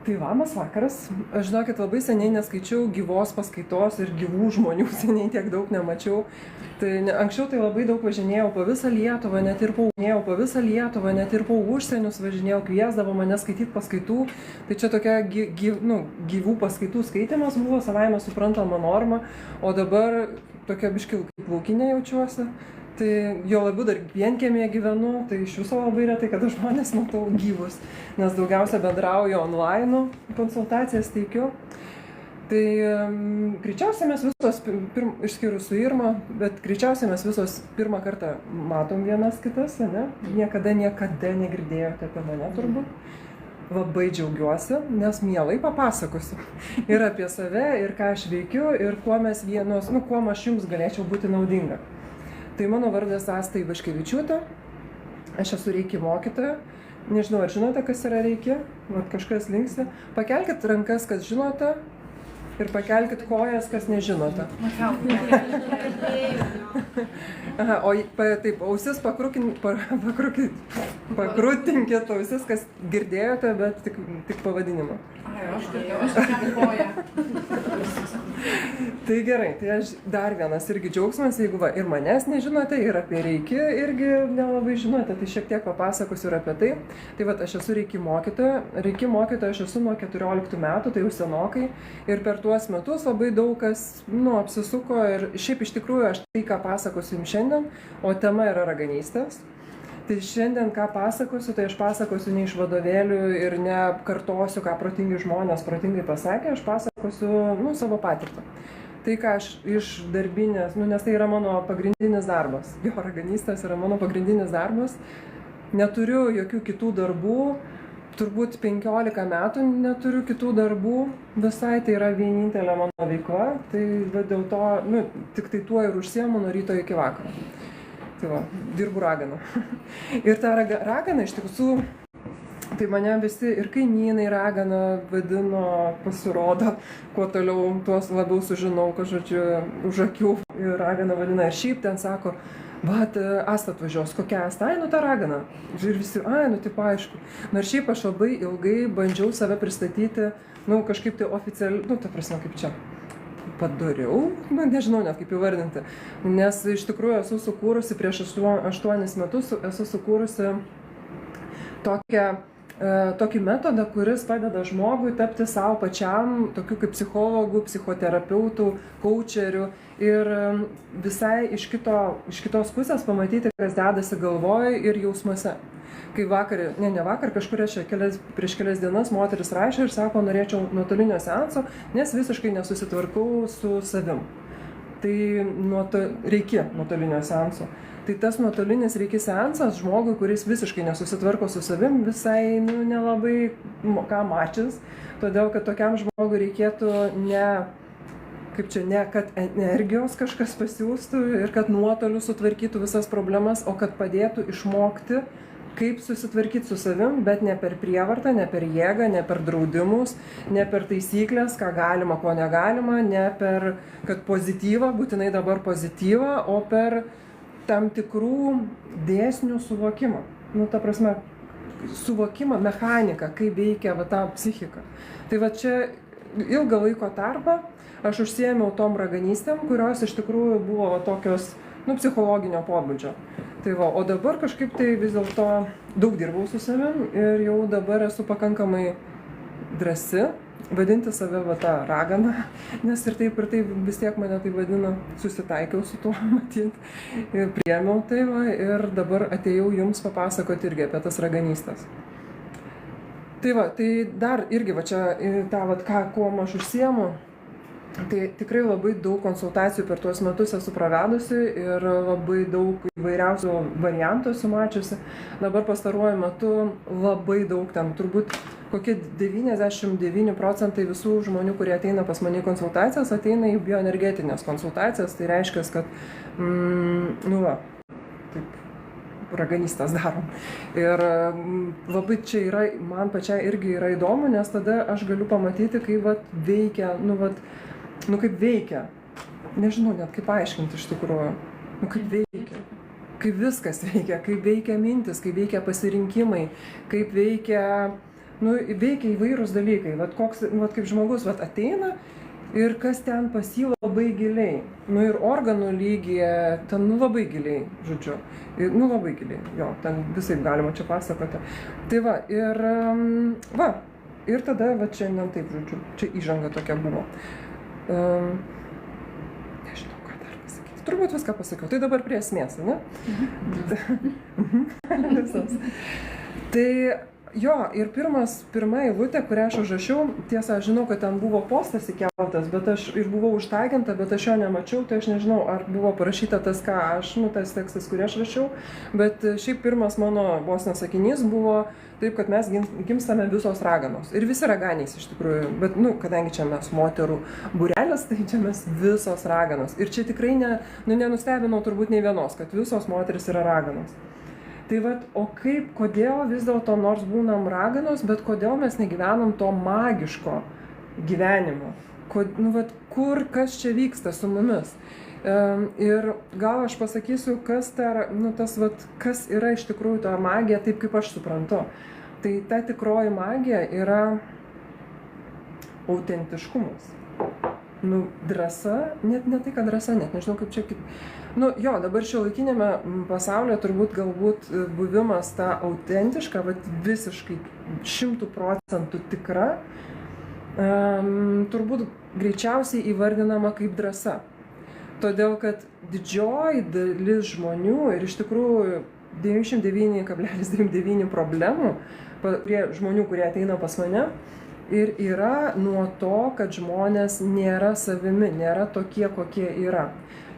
Tai labas vakaras. Aš žinokit, labai seniai neskaičiau gyvos paskaitos ir gyvų žmonių, seniai tiek daug nemačiau. Tai anksčiau tai labai daug važinėjau po visą Lietuvą, net ir po užsienius važinėjau, kviesdavo mane skaityti paskaitų. Tai čia tokia gyvų paskaitų skaitimas buvo savaime suprantama norma, o dabar tokia biški kaip laukinė jaučiuosi. Tai jo labiau dar vienkiemėje gyvenu, tai iš viso labai retai, kada žmonės matau gyvus, nes daugiausia bendrauju online, konsultacijas teikiu. Tai greičiausiai mes visos, išskyrus su Irma, bet greičiausiai mes visos pirmą kartą matom vienas kitas, ne? Niekada negirdėjote apie mane turbūt. Labai džiaugiuosi, nes mielai papasakosiu ir apie save, ir ką aš veikiu, ir kuo aš jums galėčiau būti naudinga. Tai mano vardas Asta Ivaškevičiūtė, aš esu reiki mokytoja. Nežinau, ar žinote, kas yra reiki? Vat kažkas linksi. Pakelkit rankas, kas žinote, ir pakelkit kojas, kas nežinote. Aha, o taip, ausis pakrutinkit ausis, kas girdėjote, bet tik pavadinimą. Aš koją. Tai gerai, tai aš dar vienas irgi džiaugsmas, jeigu ir manęs nežinote, ir apie reiki irgi nelabai žinote, tai šiek tiek papasakosiu ir apie tai. Tai aš esu reiki mokytoja. Reiki mokytoja aš esu nuo 14 metų, tai jau senokai. Ir per tuos metus labai daug kas apsisuko ir šiaip iš tikrųjų aš tai, ką pasakosiu jums šiandien, o tema yra raganystės. Tai šiandien, ką pasakosiu, tai aš pasakosiu ne iš vadovėlių ir ne kartosiu, ką protingi žmonės protingai pasakė, aš pasakosiu savo patirtį. Tai, ką aš iš darbinės, nes tai yra mano pagrindinis darbas. Jo, raganystės yra mano pagrindinis darbas. Neturiu jokių kitų darbų, turbūt 15 metų neturiu kitų darbų, visai tai yra vienintelė mano veikla, tai dėl to, tik tai tuo ir užsiemu nuo ryto iki vakaro. Tai dirbu raganą. Ir ta ragana iš tiesų, tai mane visi ir kaimynai raganą vadino, pasirodo, kuo toliau, tuos labiau sužinau, kad žodžiu, už akių raganą vadina. Ir šiaip ten sako, Asta atvažiuos, kokia Asta, ta ragana. Ir visi, taip aišku. Ir šiaip aš labai ilgai bandžiau save pristatyti, kažkaip tai oficialiai, ta prasme kaip čia. Padariau, nežinau net kaip įvardinti, nes iš tikrųjų esu sukūrusi prieš 8 metus, esu sukūrusi tokį metodą, kuris padeda žmogui tapti savo pačiam, tokiu kaip psichologų, psichoterapeutų, coacherių ir visai iš kitos pusės pamatyti, kas dedasi galvoj ir jausmuose. Kai prieš kelias dienas moteris rašė ir sako, norėčiau nuotolinio seanso, nes visiškai nesusitvarkau su savim. Tai reikia nuotolinio seanso. Tai tas nuotolinis reikia seansas žmogui, kuris visiškai nesusitvarko su savim, visai nelabai ką mačius, todėl kad tokiam žmogui reikėtų ne kad energijos kažkas pasiūstų ir kad nuotoliu sutvarkytų visas problemas, o kad padėtų išmokti, kaip susitvarkyti su savim, bet ne per prievartą, ne per jėgą, ne per draudimus, ne per taisyklės, ką galima, ko negalima, ne per, kad pozityva, būtinai dabar pozityva, o per tam tikrų dėsnių suvokimą. Ta prasme, suvokimą, mechaniką, kaip veikia ta psichika. Tai čia ilgą laiko tarpą aš užsiėmiau tom raganystėm, kurios iš tikrųjų buvo tokios, psichologinio pobūdžio. Tai o dabar kažkaip tai vis dėlto daug dirbau su savim ir jau dabar esu pakankamai drąsi vadinti save tą raganą, nes ir taip vis tiek mane tai vadina, susitaikiau su tuo matyti, priėmiau tai ir dabar atėjau jums papasakoti irgi apie tas raganystės. Tai dar irgi čia kuom aš užsiemu. Tai tikrai labai daug konsultacijų per tuos metus esu pravedusi ir labai daug įvairiausių variantų esu mačiusi. Dabar pastaruoju metu labai daug, turbūt kokie 99% visų žmonių, kurie ateina pas mane į konsultacijas, ateina į bioenergetinės konsultacijas. Tai reiškia, kad, raganystės darom. Ir labai čia yra, man pačiai irgi yra įdomu, nes tada aš galiu pamatyti, kaip veikia, kaip veikia. Nežinau net kaip aiškinti iš tikrųjų. Kaip veikia. Kaip viskas veikia, kaip veikia mintis, kaip veikia pasirinkimai, kaip veikia veikia įvairūs dalykai. Vat kaip žmogus ateina ir kas ten pas jį labai giliai. Ir organų lygyje, ten labai giliai, žodžiu. Labai giliai, jo, ten visai galima čia pasakoti. Tai ir tada šiandien taip, žodžiu, čia įžanga tokia buvo. Nežinau, ką dar pasakyti. Turbūt viską pasakiau. Tai dabar prie esmės, ne? Visos. Tai jo, ir pirma eilutė, kurią aš užrašiau, tiesa, aš žinau, kad ten buvo postas įkeltas, bet aš ir buvau užtaginta, bet aš jo nemačiau, tai aš nežinau, ar buvo parašyta tas, ką aš, tas tekstas, kurį aš rašiau, bet šiaip pirmas mano vos nesakinys buvo taip, kad mes gimstame visos raganos. Ir visi raganys iš tikrųjų, bet, kadangi čia mes moterų būrelis, tai čia mes visos raganos. Ir čia tikrai nenustebinau turbūt nei vienos, kad visos moteris yra raganos. Tai o kodėl vis dėlto nors būnam raganos, bet kodėl mes negyvenam to magiško gyvenimo? Kas čia vyksta su mumis? Ir gal aš pasakysiu, kas yra iš tikrųjų ta magija, taip kaip aš suprantu. Tai ta tikroji magija yra autentiškumas. Drąsa, net ne tai, kad drąsa, net nežinau kaip čia kaip. Dabar šiuolaikinėme pasaulyje galbūt buvimas ta autentiška, visiškai 100% tikra, turbūt greičiausiai įvardinama kaip drąsa. Todėl, kad didžioji dalis žmonių ir iš tikrųjų 99,99 problemų prie žmonių, kurie ateina pas mane, ir yra nuo to, kad žmonės nėra savimi, nėra tokie, kokie yra.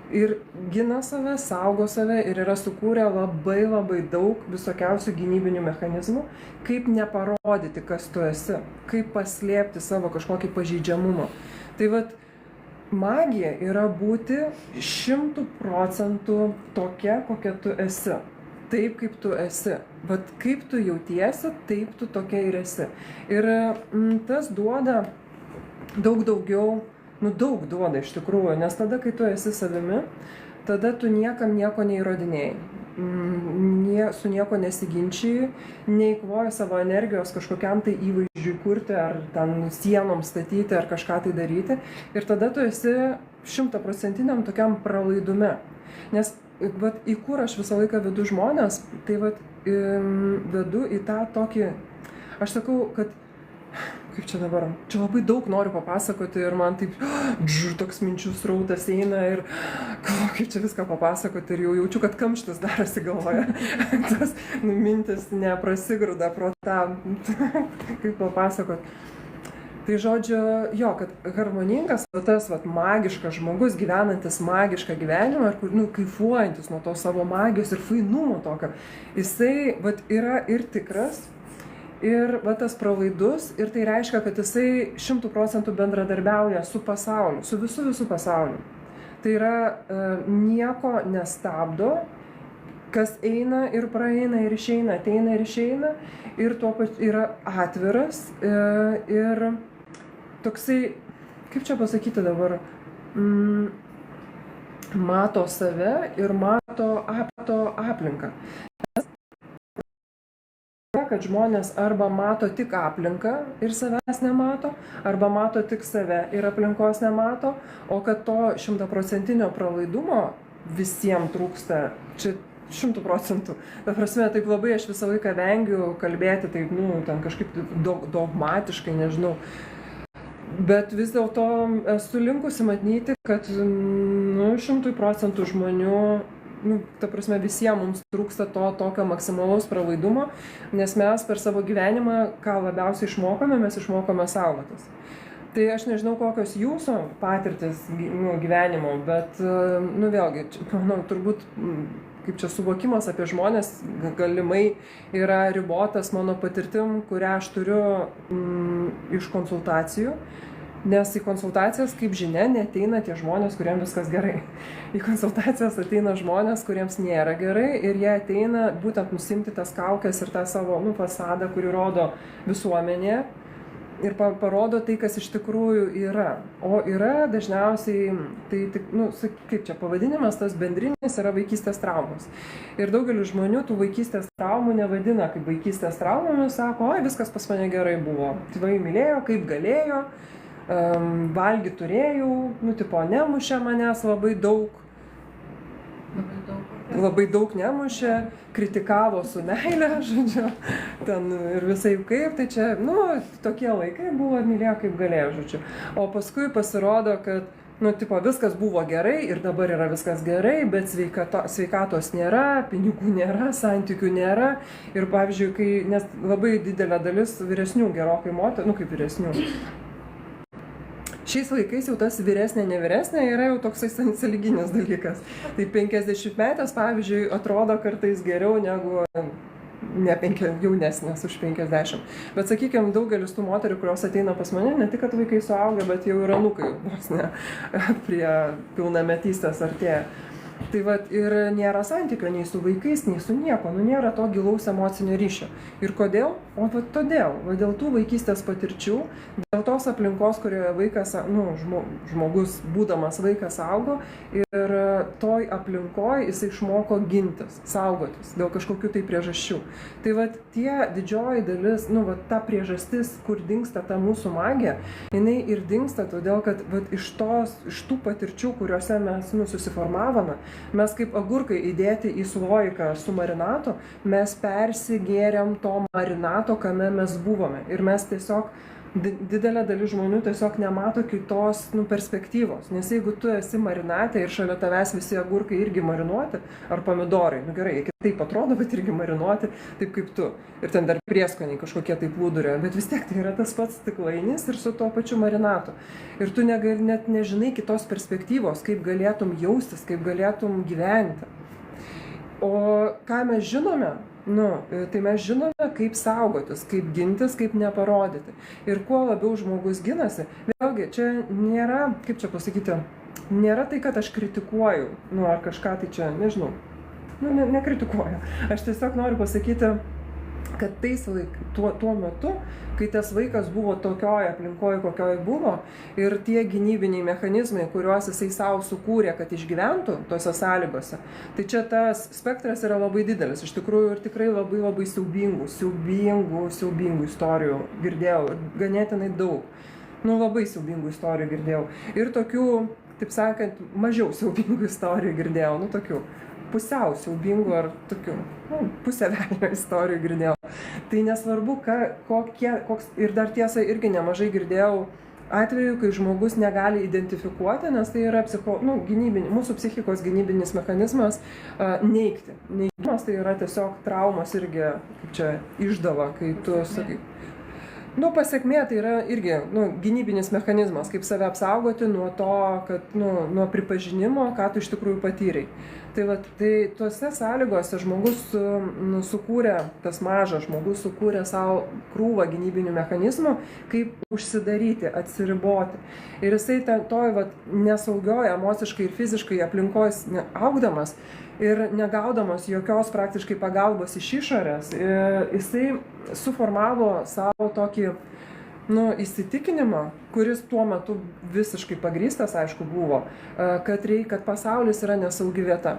Ir gina save, saugo save ir yra sukūrę labai daug visokiausių gynybinių mechanizmų, kaip neparodyti, kas tu esi, kaip paslėpti savo kažkokį pažeidžiamumą. Tai magija yra būti 100% tokia, kokia tu esi. Taip, kaip tu esi. Kaip tu jautiesi, taip tu tokia ir esi. Ir tas duoda daug daugiau, daug duoda iš tikrųjų, nes tada, kai tu esi savimi, tada tu niekam nieko neįrodinėjai, su nieko nesiginčiji, neįkvoji savo energijos kažkokiam tai įvaizdžiui kurti, ar ten sienom statyti, ar kažką tai daryti. Ir tada tu esi 100% tokiam pralaidume. Nes į kur aš visą laiką vedu žmonės, tai vedu į tą tokį, aš sakau, kad kaip čia dabar, čia labai daug noriu papasakoti ir man taip toks minčių srautas eina ir kaip čia viską papasakoti ir jau jaučiu, kad kamštis darosi galvoje. Tas mintis neprasigrūda pro tą, kaip papasakoti. Tai žodžiu, kad harmoningas, tas magiškas žmogus, gyvenantis magišką gyvenimą, kaifuojantis nuo to savo magijos ir fainumo tokio, jisai yra ir tikras, ir tas pralaidus, ir tai reiškia, kad jisai 100% bendradarbiauja su pasauliu, su visų pasauliu. Tai yra nieko nestabdo, kas eina ir praeina ir išeina, ateina ir išeina, ir tuo pačiu yra atviras ir toksai, kaip čia pasakyti dabar, mato save ir mato aplinką. Kad žmonės arba mato tik aplinką ir savęs nemato, arba mato tik save ir aplinkos nemato, o kad to 100% pralaidumo visiems trūksta, čia 100%. Ta prasme, taip labai aš visą laiką vengiu kalbėti, taip, ten kažkaip dogmatiškai, nežinau. Bet vis dėlto esu linkusi matyti, kad 100% žmonių, ta prasme, visiems mums trūksta to tokio maksimalaus pralaidumo, nes mes per savo gyvenimą, ką labiausiai išmokome, mes išmokome saugotis. Tai aš nežinau, kokios jūsų patirtis gyvenimo, bet, vėlgi, manau, turbūt, kaip čia suvokimas apie žmonės galimai yra ribotas mano patirtim, kurią aš turiu iš konsultacijų. Nes į konsultacijas, kaip žinia, neateina tie žmonės, kuriems viskas gerai. Į konsultacijas ateina žmonės, kuriems nėra gerai ir jie ateina būtent nusimti tas kaukes ir tą savo fasadą, kurį rodo visuomenė. ir parodo tai, kas iš tikrųjų yra. O yra dažniausiai, tai tik, kaip čia pavadinimas, tas bendrinis yra vaikystės traumos. Ir daugelis žmonių tų vaikystės traumų nevadina kaip vaikystės traumomis, sako, oi, viskas pas mane gerai buvo. Tėvai mylėjo, kaip galėjo, valgy turėjau, tipo, nemušė manęs labai daug nemušė, kritikavo su meile, žodžiu, ten ir visai kaip, tai čia, tokie laikai buvo, mylėjo kaip galėjo, žodžiu. O paskui pasirodo, kad, tipo, viskas buvo gerai ir dabar yra viskas gerai, bet sveikatos nėra, pinigų nėra, santykių nėra. Ir pavyzdžiui, nes labai didelė dalis vyresnių gerokai moterų, kaip vyresnių. Šiais laikais jau tas vyresnė, nevyresnė yra jau toksai sąlyginis dalykas. Tai 50-metės, pavyzdžiui, atrodo kartais geriau negu jaunesnės už 50. Bet, sakykime, daugelis tų moterių, kurios ateina pas mane, ne tik, kad vaikai suaugę, bet jau yra anūkai, vos ne, prie pilnametystės artėja. Tai vat ir nėra santykio nei su vaikais, nei su nieko, nėra to gilaus emocinio ryšio. Ir kodėl? O vat todėl, dėl tų vaikystės patirčių, dėl tos aplinkos, kurioje vaikas, žmogus būdamas vaikas augo ir toj aplinkoj jisai išmoko gintis, saugotis dėl kažkokių tai priežasčių. Tai vat tie didžioji dalis, ta priežastis, kur dingsta ta mūsų magija, jinai ir dingsta todėl, kad vat iš tų patirčių, kuriuose mes susiformavome, mes kaip agurkai įdėti į sloiką su marinatu, mes persigėrėm to marinato, kame mes buvome. Ir mes tiesiog, didelė dalis žmonių tiesiog nemato kitos perspektyvos. Nes jeigu tu esi marinate ir šalia tavęs visi agurkai irgi marinuoti, ar pomidorai, gerai, kitaip atrodo, bet irgi marinuoti, taip kaip tu. Ir ten dar prieskoniai kažkokie tai plūdurio, bet vis tiek tai yra tas pats stiklainis ir su tuo pačiu marinatu. Ir tu net nežinai kitos perspektyvos, kaip galėtum jaustis, kaip galėtum gyventi. O ką mes žinome? Tai mes žinome, kaip saugotis, kaip gintis, kaip neparodyti. Ir kuo labiau žmogus ginasi, vėlgi, čia nėra, kaip čia pasakyti, nėra tai, kad aš kritikuoju, ar kažką tai čia, nežinau, nekritikuoju. Aš tiesiog noriu pasakyti, kad tuo metu, kai tas vaikas buvo tokioj aplinkoje, kokioje buvo, ir tie gynybiniai mechanizmai, kuriuos jisai savo sukūrė, kad išgyventų tose sąlygose, tai čia tas spektras yra labai didelis. Iš tikrųjų ir tikrai labai labai siaubingų istorijų girdėjau, ganėtinai daug. Labai siaubingų istorijų girdėjau. Ir tokių, taip sakant, mažiau siaubingų istorijų girdėjau, tokių pusiau siaubingų ar tokių, pusę velnio istorijų girdėjau. Tai nesvarbu, koks, ir dar tiesa irgi nemažai girdėjau atvejų, kai žmogus negali identifikuoti, nes tai yra mūsų psichikos gynybinis mechanizmas neigti. Neigimas tai yra tiesiog traumos irgi, kaip čia, išdava, kai tu sakai. Pasiekmė tai yra irgi gynybinis mechanizmas, kaip save apsaugoti nuo to, kad nuo pripažinimo, ką tu iš tikrųjų patyrei. Tai tuose sąlygose žmogus sukūrė, tas mažas žmogus sukūrė savo krūvą gynybinių mechanizmų, kaip užsidaryti, atsiriboti. Ir jisai toj nesaugioj emociškai ir fiziškai aplinkos augdamas ir negaudamas jokios praktiškai pagalbos iš išorės, jisai suformavo savo tokį įsitikinimą, kuris tuo metu visiškai pagrįstas, aišku, buvo, kad pasaulis yra nesaugi vieta.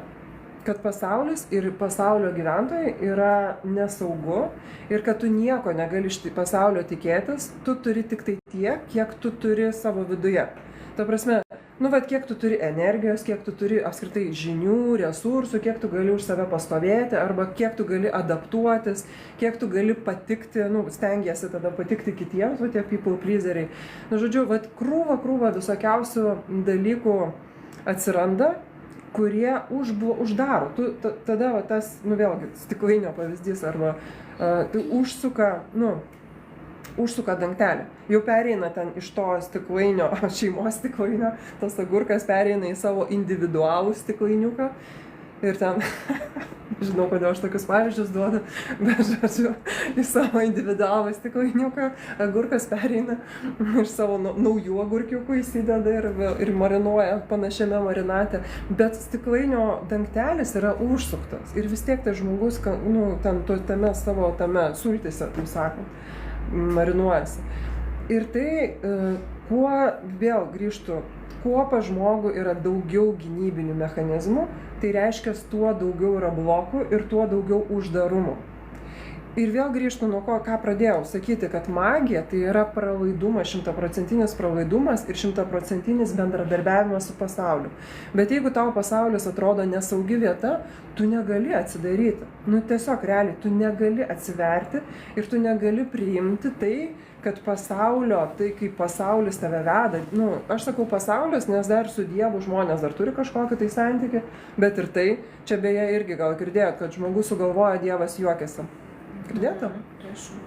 Kad pasaulis ir pasaulio gyventojai yra nesaugu ir kad tu nieko negali iš pasaulio tikėtis, tu turi tik tai tiek, kiek tu turi savo viduje. Ta prasme, kiek tu turi energijos, kiek tu turi apskritai žinių, resursų, kiek tu gali už save pastovėti, arba kiek tu gali adaptuotis, kiek tu gali patikti, stengiasi tada patikti kitiems, tie people pleaseriai. Žodžiu, krūva visokiausių dalykų atsiranda, kurie uždaro. Tada tas, vėlgi, stiklainio pavyzdys, arba tai užsuka dangtelį. Jau pereina ten iš to stiklainio, šeimos stiklainio, tas agurkas pereina į savo individualų stiklainiuką. Ir ten, žinau, kodėl aš tokius pavyzdžius duodu, bet žodžiu, į savo individualų stiklainiuką agurkas pereina iš savo naujų agurkiukų įsideda ir marinuoja panašiame marinate. Bet stiklainio dangtelis yra užsuktas ir vis tiek tas žmogus, tame sultyse, taip sakant, marinuojasi. Ir tai, kuo vėl grįžtų, kuo pas žmogų yra daugiau gynybinių mechanizmų, tai reiškia, tuo daugiau yra blokų ir tuo daugiau uždarumų. Ir vėl grįžtų nuo ko, ką pradėjau sakyti, kad magija tai yra pralaidumas, 100% pralaidumas ir 100% bendradarbiavimas su pasauliu. Bet jeigu tau pasaulis atrodo nesaugi vieta, tu negali atsidaryti. Nu tiesiog realiai, tu negali atsiverti ir tu negali priimti tai, kad pasaulio, tai kaip pasaulis tave veda. Nu, aš sakau pasaulis, nes dar su Dievu žmonės dar turi kažkokį tai santykį, bet ir tai, čia beje irgi gal girdėjot, kad žmogus sugalvoja, Dievas juokiasi. Girdėta?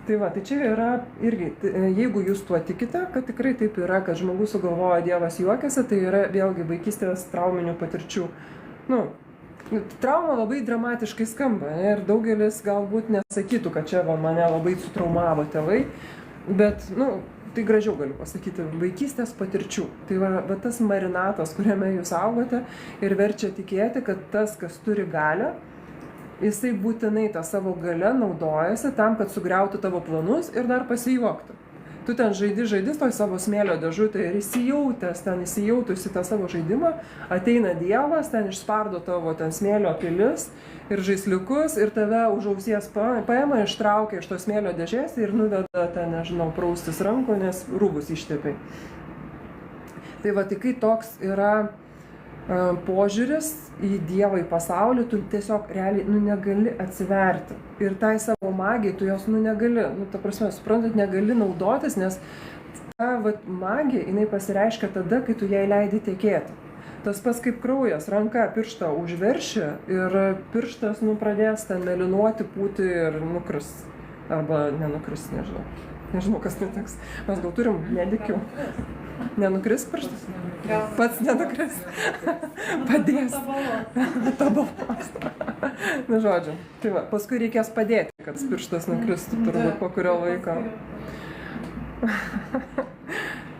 Tai va, tai čia yra irgi, jeigu jūs tuo tikite, kad tikrai taip yra, kad žmogus sugalvoja, Dievas juokiasi, tai yra vėlgi vaikystės trauminių patirčių. Nu, trauma labai dramatiškai skamba ir daugelis galbūt nesakytų, kad čia va, mane labai sutraumavo tėvai, bet, nu, tai gražiau galiu pasakyti, vaikystės patirčių. Tai va tas marinatas, kuriame jūs augote ir verčia tikėti, kad tas, kas turi galią, jisai būtinai tą savo galią naudojasi tam, kad sugriautų tavo planus ir dar pasijuoktų. Tu ten žaidi toj savo smėlio dėžutėje ir įsijautusi tą savo žaidimą, ateina Dievas, ten išspardo tavo ten smėlio pilis ir žaisliukus ir tave už ausies paima, ištraukia iš to smėlio dėžės ir nuveda ten, nežinau, praustis rankų, nes rūbus ištepai. Tai va, tai kai toks yra požiūris į Dievą, į pasaulį, tu tiesiog realiai, negali atsiverti. Ir tai savo magijai, tu jos, negali, ta prasme, suprantat, negali naudotis, nes ta magija, jinai pasireiškia tada, kai tu jai leidi tekėti. Tas pats kaip kraujas, ranka pirštą užverši ir pirštas, pradės ten melinuoti, pūti ir nukris. Arba nenukris, nežinau. Nežinau, kas nutiks. Mes gal turim medikių. Nenukris pirštas? Pats nenukris. Padės. Tabalos. Na, žodžiu. Tai va, paskui reikės padėti, kad pirštas nukristų turbūt po kurio laiko.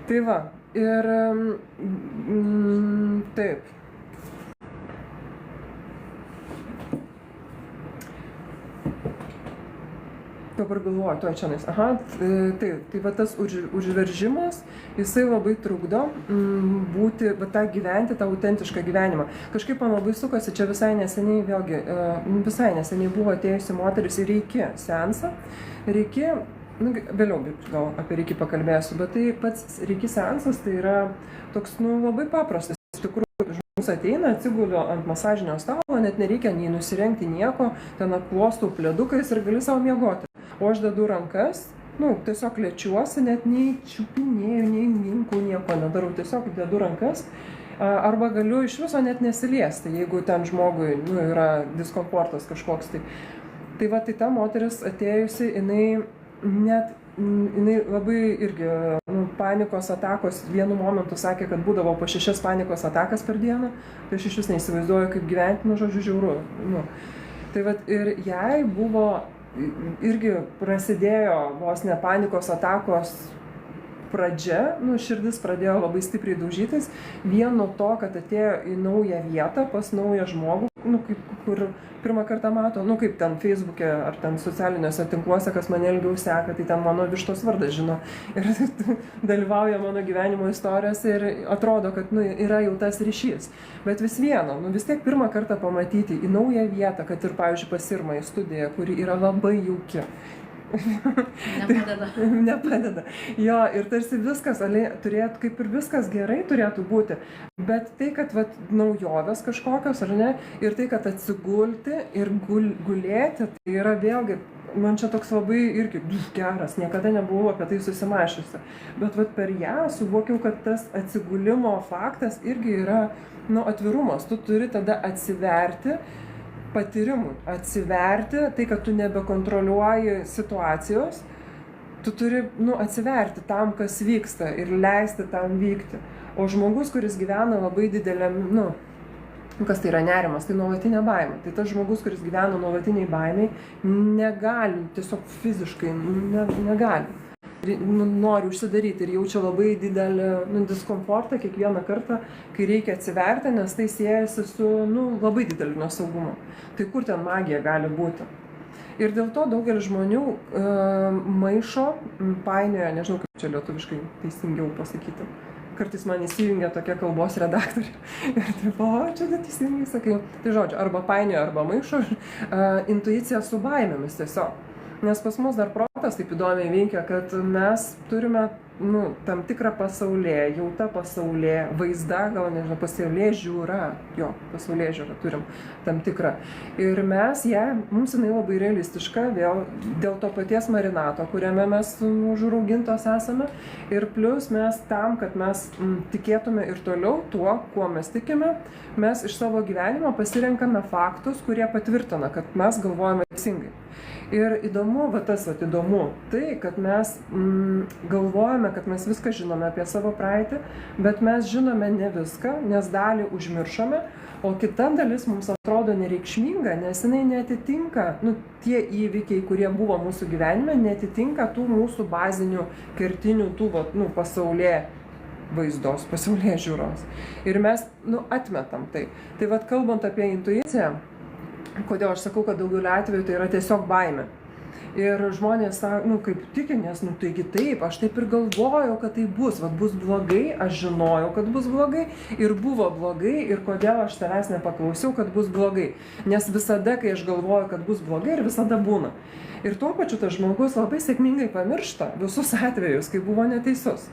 Tai va. Ir taip. Dabar galvoju, tuoj čianais. Aha, tai va tas užveržimas, jisai labai trukdo būti, va tą gyventi, tą autentišką gyvenimą. Kažkaip man labai sukasi, čia visai neseniai, vėlgi, visai neseniai buvo atėjusi moteris į Reiki seansą. Reiki, vėliau gal apie Reiki pakalbėsiu, bet tai pats Reiki seansas tai yra toks, labai paprastas. Iš tikrųjų, žmogus ateina, atsigulio ant masažinio stalo, net nereikia nei nusirengti nieko, ten apklostų pledukais ir gali savo miegoti. O aš dedu rankas, tiesiog lečiuosi, net nei čiupinėju, nei minku, nieko nedarau, tiesiog dedu rankas. Arba galiu iš viso net nesiliesti, jeigu ten žmogui yra diskomfortas kažkoks. Tai va, tai ta moteris atėjusi, jinai labai irgi panikos atakos vienu momentu sakė, kad būdavo po 6 panikos atakas per dieną, tai aš iš vis neįsivaizduoju, kaip gyventi, žodžiu, žiauru. Tai va, ir jai buvo irgi prasidėjo vos ne panikos atakos pradžia, širdis pradėjo labai stipriai daužytis, vien nuo to, kad atėjo į naują vietą pas naują žmogų, kur pirmą kartą mato, kaip ten Facebook'e ar ten socialiniuose tinkluose, kas mane ilgiau seka, tai ten mano vištos vardas žino ir dalyvauja mano gyvenimo istorijose ir atrodo, kad yra jau tas ryšys. Bet vis viena, vis tiek pirmą kartą pamatyti į naują vietą, kad ir, pavyzdžiui, pas Irmąją studiją, kuri yra labai jauki. Nepadeda. Jo, ir tarsi viskas, turėtų, kaip ir viskas gerai turėtų būti, bet tai, kad naujovės kažkokios, ar ne, ir tai, kad atsigulti ir gulėti, tai yra vėlgi, man čia toks labai irgi geras, niekada nebuvau apie tai susimąsčiusi, bet per ją suvokiau, kad tas atsigulimo faktas irgi yra, atvirumas, tu turi tada atsiverti patyrimui, atsiverti, tai, kad tu nebekontroliuoji situacijos, tu turi atsiverti tam, kas vyksta ir leisti tam vykti. O žmogus, kuris gyvena labai dideliam, kas tai yra nerimas, tai nuolatinė baimė. Tai tas žmogus, kuris gyvena nuolatiniai baimiai, negali, tiesiog fiziškai negali. Nori užsidaryti ir jaučia labai didelį diskomfortą kiekvieną kartą, kai reikia atsiverti, nes tai siejasi su labai dideliu nesaugumu. Tai kur ten magija gali būti? Ir dėl to daugelis žmonių maišo, painioja, nežinau kaip čia lietuviškai teisingiau pasakyti. Kartais man įsijungia tokia kalbos redaktorė ir taip, o čia neteisingai sakai. Tai žodžiu, arba painioja, arba maišo intuiciją su baimėmis tiesiog. Nes pas mus dar protas taip įdomiai veikia, kad mes turime tam tikrą pasaulėjautą, vaizdą, gal nežinau, pasaulėžiūrą, pasaulėžiūrą turim tam tikrą. Ir mes mums jinai labai realistiška, vėl dėl to paties marinato, kuriame mes užraugintos esame. Ir plus mes tam, kad mes tikėtume ir toliau tuo, kuo mes tikime, mes iš savo gyvenimo pasirenkame faktus, kurie patvirtina, kad mes galvojame teisingai. Ir įdomu, įdomu tai, kad mes galvojame, kad mes viską žinome apie savo praeitį, bet mes žinome ne viską, nes dalį užmiršome, o kita dalis mums atrodo nereikšminga, nes jinai neatitinka, tie įvykiai, kurie buvo mūsų gyvenime, neatitinka tų mūsų bazinių, kertinių, vaizdos, pasaulėžiūros. Ir mes, atmetam tai. Tai kalbant apie intuiciją, kodėl aš sakau, kad daugelį atvejų tai yra tiesiog baimė. Ir žmonės sako, kaip tiki, nes, taigi taip, aš taip ir galvojau, kad tai bus blogai, aš žinojau, kad bus blogai ir buvo blogai ir kodėl aš tavęs nepaklausiau, kad bus blogai. Nes visada, kai aš galvoju, kad bus blogai ir visada būna. Ir tuo pačiu tas žmogus labai sėkmingai pamiršta visus atvejus, kai buvo neteisus.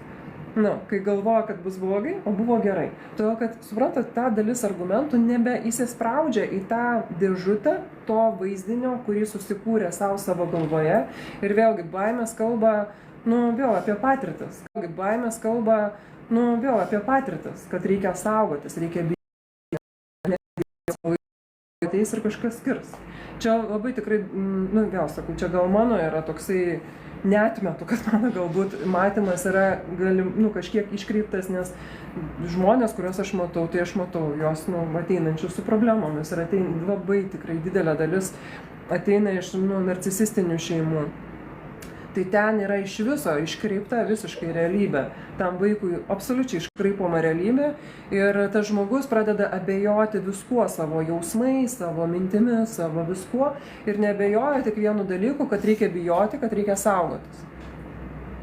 Kai galvoja, kad bus blogai, o buvo gerai. Todėl, kad, suprantat, ta dalis argumentų nebeįsispraudžia į tą dėžutę to vaizdinio, kurį susikūrė savo galvoje. Ir vėlgi, baimės kalba, vėl apie patirtis. Baimės kalba, vėl apie patirtis, kad reikia saugotis, reikia bijoti. Ateis ir kažkas skirs. Čia labai tikrai, vėl sakau, čia gal mano yra toksai, neatmetu, kad mano galbūt matymas yra kažkiek iškreiptas, nes žmonės, kuriuos aš matau, tai aš matau jos ateinančius su problemomis ir labai tikrai didelė dalis ateina iš narcisistinių šeimų. Tai ten yra iš viso iškreipta visiškai realybė. Tam vaikui absoliučiai iškraipoma realybė ir tas žmogus pradeda abejoti viskuo, savo jausmais, savo mintimis, savo viskuo ir neabejoja tik vienu dalyku, kad reikia bijoti, kad reikia saugotis.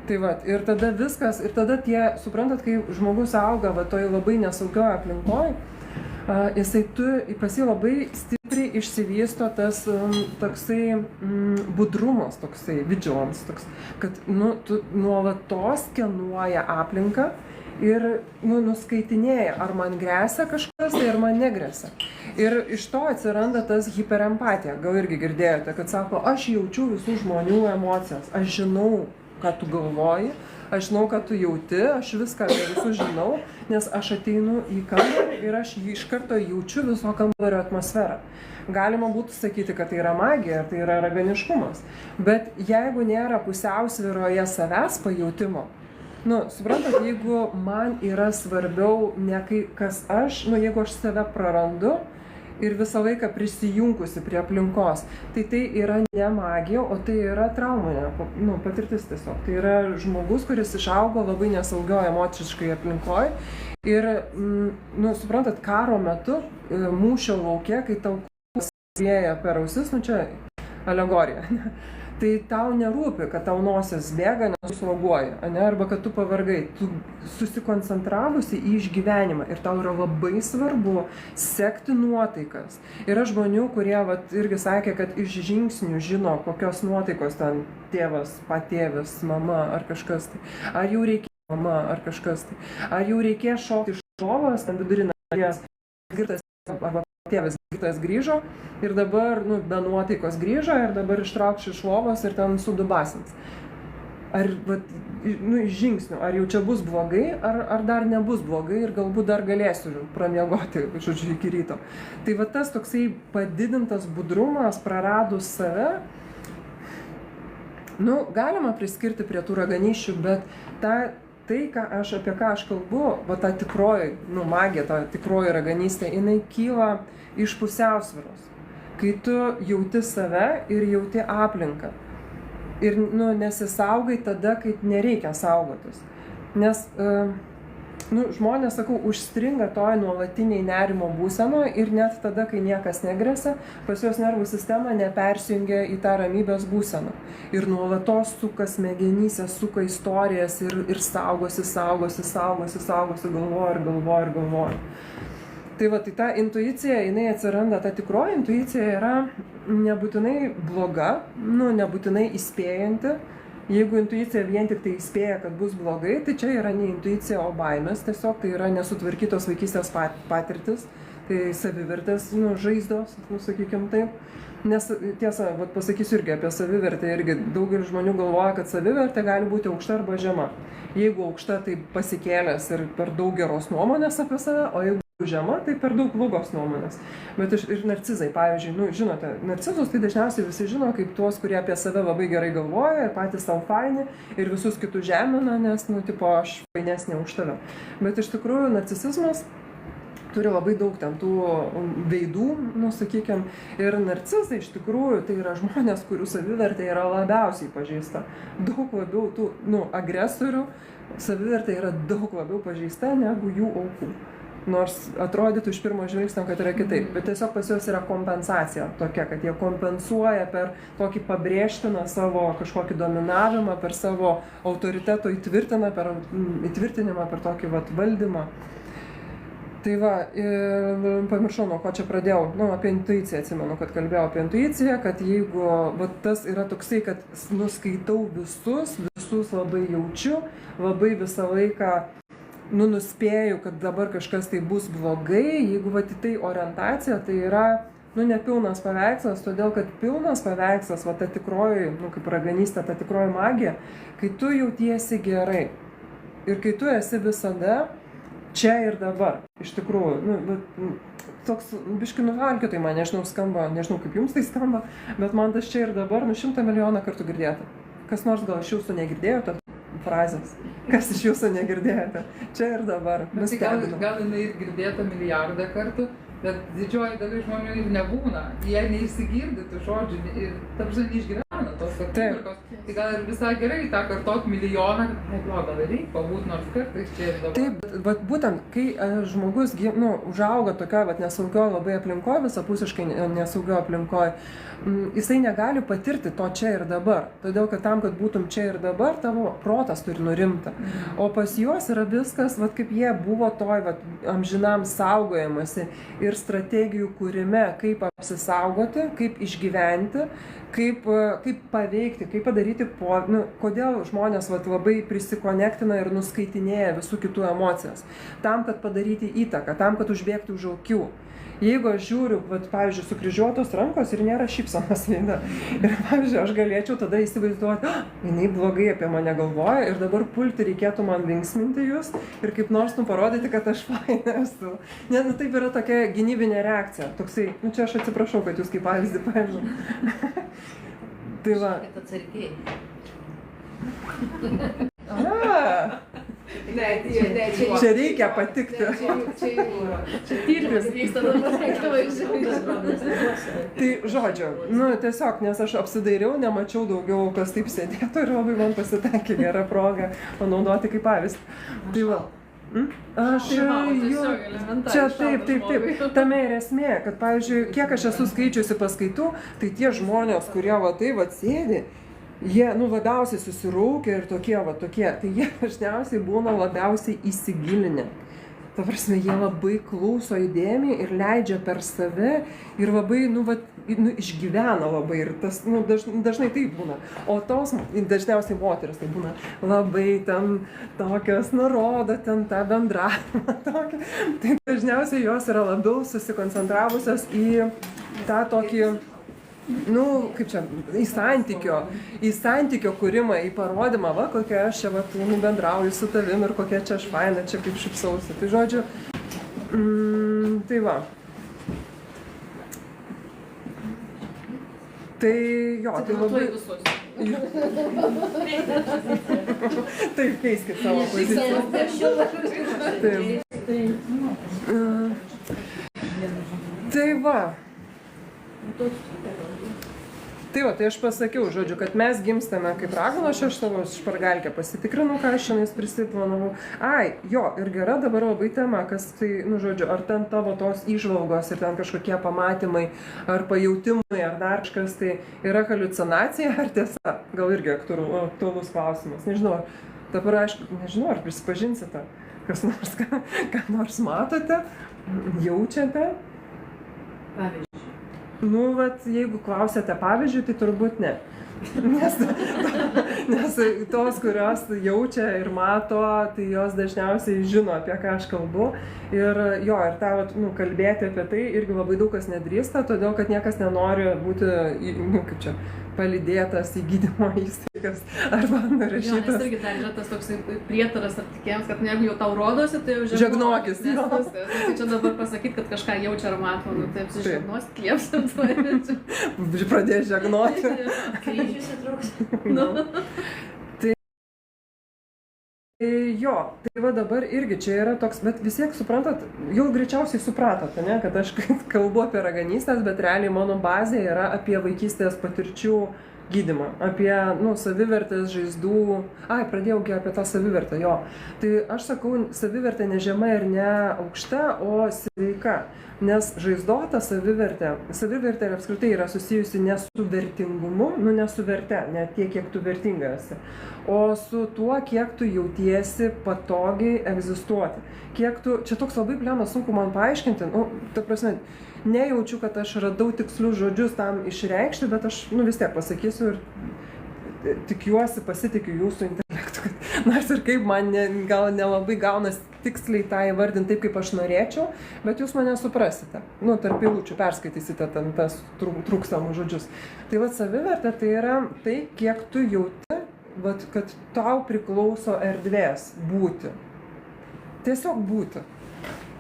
Tai ir tada viskas, ir tada suprantat, kai žmogus auga toj labai nesaugioje aplinkoje, pas jį labai stipriai išsivysto tas toksai budrumas, toksai vigilance, kad tu nuolatos skenuoja aplinką ir nuskaitinėja, ar man gresia kažkas, tai ar man negresia. Ir iš to atsiranda tas hiperempatija. Gal irgi girdėjote, kad sako, aš jaučiu visų žmonių emocijas, aš žinau, ką tu galvoji, aš žinau, ką tu jauti, aš viską apie visus žinau, nes aš ateinu į kambarį ir aš iš karto jaučiu viso kambario atmosferą. Galima būtų sakyti, kad tai yra magija, tai yra raganiškumas, bet jeigu nėra pusiausvyroje savęs pajautimo, suprantat, jeigu man yra svarbiau ne kas aš, jeigu aš save prarandu ir visą laiką prisijungusi prie aplinkos, tai yra ne magija, o tai yra trauminė patirtis tiesiog. Tai yra žmogus, kuris išaugo labai nesaugioje emociškai aplinkoje ir, suprantat, karo metu, mūšio lauke, kai tau lieja per ausis, čia alegorija, tai tau nerūpi, kad tau nosis bėga, nesusloguoja, arba kad tu pavargai. Tu susikoncentravusi į išgyvenimą ir tau yra labai svarbu sekti nuotaikas. Yra žmonių, kurie irgi sakė, kad iš žingsnių žino, kokios nuotaikos ten tėvas, patėvis, mama ar kažkas tai. Ar jau reikėjo mama ar kažkas tai. Ar jau reikėjo šokti iš lovos, ten vidury nakties, girtas arba tėvas girtas grįžo ir dabar be nuotaikos grįžo ir dabar ištraukš iš lovos ir ten sudubasins. Ar iš žingsnių, ar jau čia bus blogai, ar dar nebus blogai ir galbūt dar galėsiu pramiegoti, iki ryto. Tai tas toksai padidintas budrumas, praradus save, galima priskirti prie tų raganiščių, bet tai, apie ką aš kalbu, ta tikroji, magija, ta tikroji raganystė, jinai kyla iš pusiausvyros. Kai tu jauti save ir jauti aplinką. Ir nesisaugai tada, kai nereikia saugotis. Nes žmonės, sakau, užstringa toj nuolatiniai nerimo būsenoje ir net tada, kai niekas negresia, pas juos nervų sistema nepersijungia į tą ramybės būseną. Ir nuolatos suka smegenyse, suka istorijas ir saugosi, galvoja. Tai va, tai ta intuicija, jinai atsiranda, ta tikroji intuicija yra nebūtinai bloga, nebūtinai įspėjanti. Jeigu intuicija vien tik tai įspėja, kad bus blogai, tai čia yra ne intuicija, o baimės, tiesiog tai yra nesutvarkytos vaikystės patirtis, tai savivertės, žaizdos, sakykim taip. Nes tiesa, pasakysiu irgi apie savivertę, irgi daugelis žmonių galvoja, kad savivertė gali būti aukšta arba žema. Jeigu aukšta, tai pasikėlęs ir per daug geros nuomonės apie save, o jeigu žema, tai per daug blogos nuomonės. Bet ir narcizai, pavyzdžiui, žinote, narcizus tai dažniausiai visi žino kaip tuos, kurie apie save labai gerai galvoja ir patys savo faini ir visus kitus žemina, nes, aš fainesnė už tave. Bet iš tikrųjų narcisizmas turi labai daug ten tų veidų, sakykim, ir narcizai iš tikrųjų tai yra žmonės, kurių savivertė yra labiausiai pažeista. Daug labiau tų, agresorių savivertė yra daug labiau pažeista negu jų aukų. Nors atrodytų iš pirmo žvilgsnio, kad yra kitaip, bet tiesiog pas juos yra kompensacija tokia, kad jie kompensuoja per tokį pabrėžtiną savo kažkokį dominavimą, per savo autoriteto įtvirtinimą, per tokį valdymą. Tai va, pamiršau, nuo ko čia pradėjau, apie intuiciją atsimenu, kad kalbėjau apie intuiciją, kad jeigu tas yra toksai, kad nuskaitau visus labai jaučiu, labai visą laiką nuspėju, kad dabar kažkas tai bus blogai, jeigu tai orientacija, tai yra, nepilnas paveikslas, todėl kad pilnas paveikslas, ta tikroji, kaip raganystė, ta tikroji magija, kai tu jautiesi gerai ir kai tu esi visada čia ir dabar, iš tikrųjų, toks biški nuvalkiotai man, skamba, nežinau kaip jums tai skamba, bet man tas čia ir dabar 100 milijoną kartų girdėta. Kas nors gal iš jūsų negirdėjote frazės? Kas iš jūsų negirdėjote? Čia ir dabar. Bet gal jinai ir girdėta milijardą kartų, bet didžioji dalis žmonių ir nebūna. Jie neįsigirdi tų žodžių ir tarpžai neišgyvena tos akimirkos. Tai gal ir visai gerai tą kartot milijoną, gal reikia pabūt nors kartais čia ir dabar. Taip, bet būtent, kai žmogus užauga tokioje nesaugioje labai aplinkoje, visapusiškai nesaugioje aplinkoje, jisai negali patirti to čia ir dabar. Todėl, kad tam, kad būtum čia ir dabar, tavo protas turi nurimti. O pas juos yra viskas, kaip jie buvo toj amžinam saugojamasi ir strategijų kūrime, kaip apsisaugoti, kaip išgyventi, kaip paveikti, kaip padaryti kodėl žmonės labai prisikonektina ir nuskaitinėja visų kitų emocijas. Tam, kad padaryti įtaką, tam, kad užbėgti už akių. Jeigu aš žiūriu, pavyzdžiui, sukryžiuotos rankos ir nėra šypsenos veide. Ir, pavyzdžiui, aš galėčiau tada įsivaizduoti, jinai blogai apie mane galvoja ir dabar pulti reikėtų man linksminti jūs ir kaip nors parodyti, kad aš faina esu. Taip yra tokia gynybinė reakcija. Toksai, čia aš atsiprašau, kad jūs kaip pavyzdį paėmė. Tai va. Čia reikia patikti. Čia tyrimas vyksta dabar. Tai žodžiu, tiesiog, nes aš apsidairiau, nemačiau daugiau, kas taip sėdėtų ir labai man pasitaikė gera proga panaudoti kaip pavyzdį. Tai va. Čia taip. Tame ir esmė, kad, pavyzdžiui, kiek aš esu skaičiusi paskaitų, tai tie žmonės, kurie sėdi, jie labiausiai susiraukia ir tokie, tai jie dažniausiai būna labiausiai įsigilinę. Ta prasme, jie labai klauso įdėmiai ir leidžia per save ir labai, išgyvena labai ir tas, dažnai taip būna. O tos, dažniausiai moteris tai būna labai ten tokios, nurodo ten tą bendravimą tokį. Tai dažniausiai jos yra labiau susikoncentravusios į tą tokį, kaip čia, į santykio kūrimą, į parodymą, kokia aš čia bendrauju su tavim ir kokia čia aš faina, čia kaip šipsausi. Tai žodžiu, tai va. Tai jo, tai labai... Taip, keiskit savo poziciją. Tai va. Tai va, tai aš pasakiau, žodžiu, kad mes gimstame kaip raganos, aš savo špargalkę pasitikrinau, ką aš šiandien prisiplanavau. Ai, jo, ir gera dabar labai tema, kas tai, nu, žodžiu, ar ten tavo tos įžvalgos ir ten kažkokie pamatymai, ar pajautimai, ar dar kažkas, tai yra haliucinacija, ar tiesa? Gal irgi aktualus klausimas. Nežinau, dabar aišku, nežinau, ar prisipažinsite, kas nors, ką nors matote, jaučiate. Pavyzdžiui. Nu, vat, jeigu klausėte pavyzdžiui, tai turbūt ne. Nes tos, kurios jaučia ir mato, tai jos dažniausiai žino, apie ką aš kalbu. Ir jo, ir tą, nu, kalbėti apie tai irgi labai daug kas nedrįsta, todėl kad niekas nenori būti, nu, kaip čia, palydėtas į gydymo įstaigas arba nurašytas. Jo, nes irgi dar yra tas toks prietaras atlikėjams, kad jeigu jau tau rodosi, tai jau žegnokis. Tai čia dabar pasakyti, kad kažką jaučia ar mato, nu tai apsižegnos, kliepsams. Pradės žegnoti. Kryžius įtrauks. Jo, tai va dabar irgi čia yra toks, bet vis tiek suprantat, jau greičiausiai supratote, ne, kad aš kalbu apie raganystės, bet realiai mano bazė yra apie vaikystės patirčių gydymą, apie, nu, savivertės, žaizdų. Pradėjau apie tą savivertę, jo. Tai aš sakau, savivertė ne žema ir ne aukšta, o sveika. Nes žaizdota savivertė apskritai yra susijusi ne su vertingumu, nu ne su verte, ne tiek, kiek tu vertinga esi, o su tuo, kiek tu jautiesi patogiai egzistuoti. Kiek tu, čia toks labai plemas, sunku man paaiškinti, nu, ta prasme, nejaučiu, kad aš radau tikslius žodžius tam išreikšti, bet aš, nu, vis tiek pasakysiu ir tikiuosi, pasitikiu jūsų intelektu, kad nors ir kaip man gal nelabai gaunas tiksliai tą įvardinti taip, kaip aš norėčiau, bet jūs mane suprasite. Nu, tarp eilučių perskaitysite ten tas trūkstamus žodžius. Tai vat savivertė tai yra tai, kiek tu jauti, vat, kad tau priklauso erdvės būti. Tiesiog būti.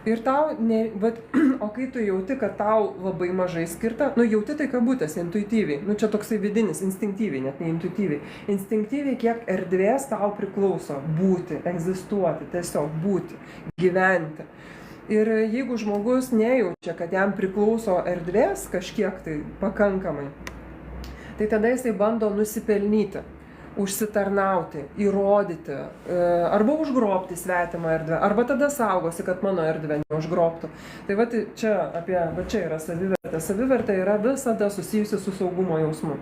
Ir tau, o kai tu jauti, kad tau labai mažai skirta, nu jauti tai kabutės, intuityviai, nu čia toksai vidinis, instinktyviai, net ne intuityviai. Instinktyviai, kiek erdvės tau priklauso būti, egzistuoti, tiesiog būti, gyventi. Ir jeigu žmogus nejaučia, kad jam priklauso erdvės kažkiek tai pakankamai, tai tada jisai bando nusipelnyti, užsitarnauti, įrodyti, arba užgrobti svetimą erdvę, arba tada saugosi, kad mano erdvė neužgrobtų. Tai va čia yra savivertė. Savivertė yra visada susijusi su saugumo jausmu.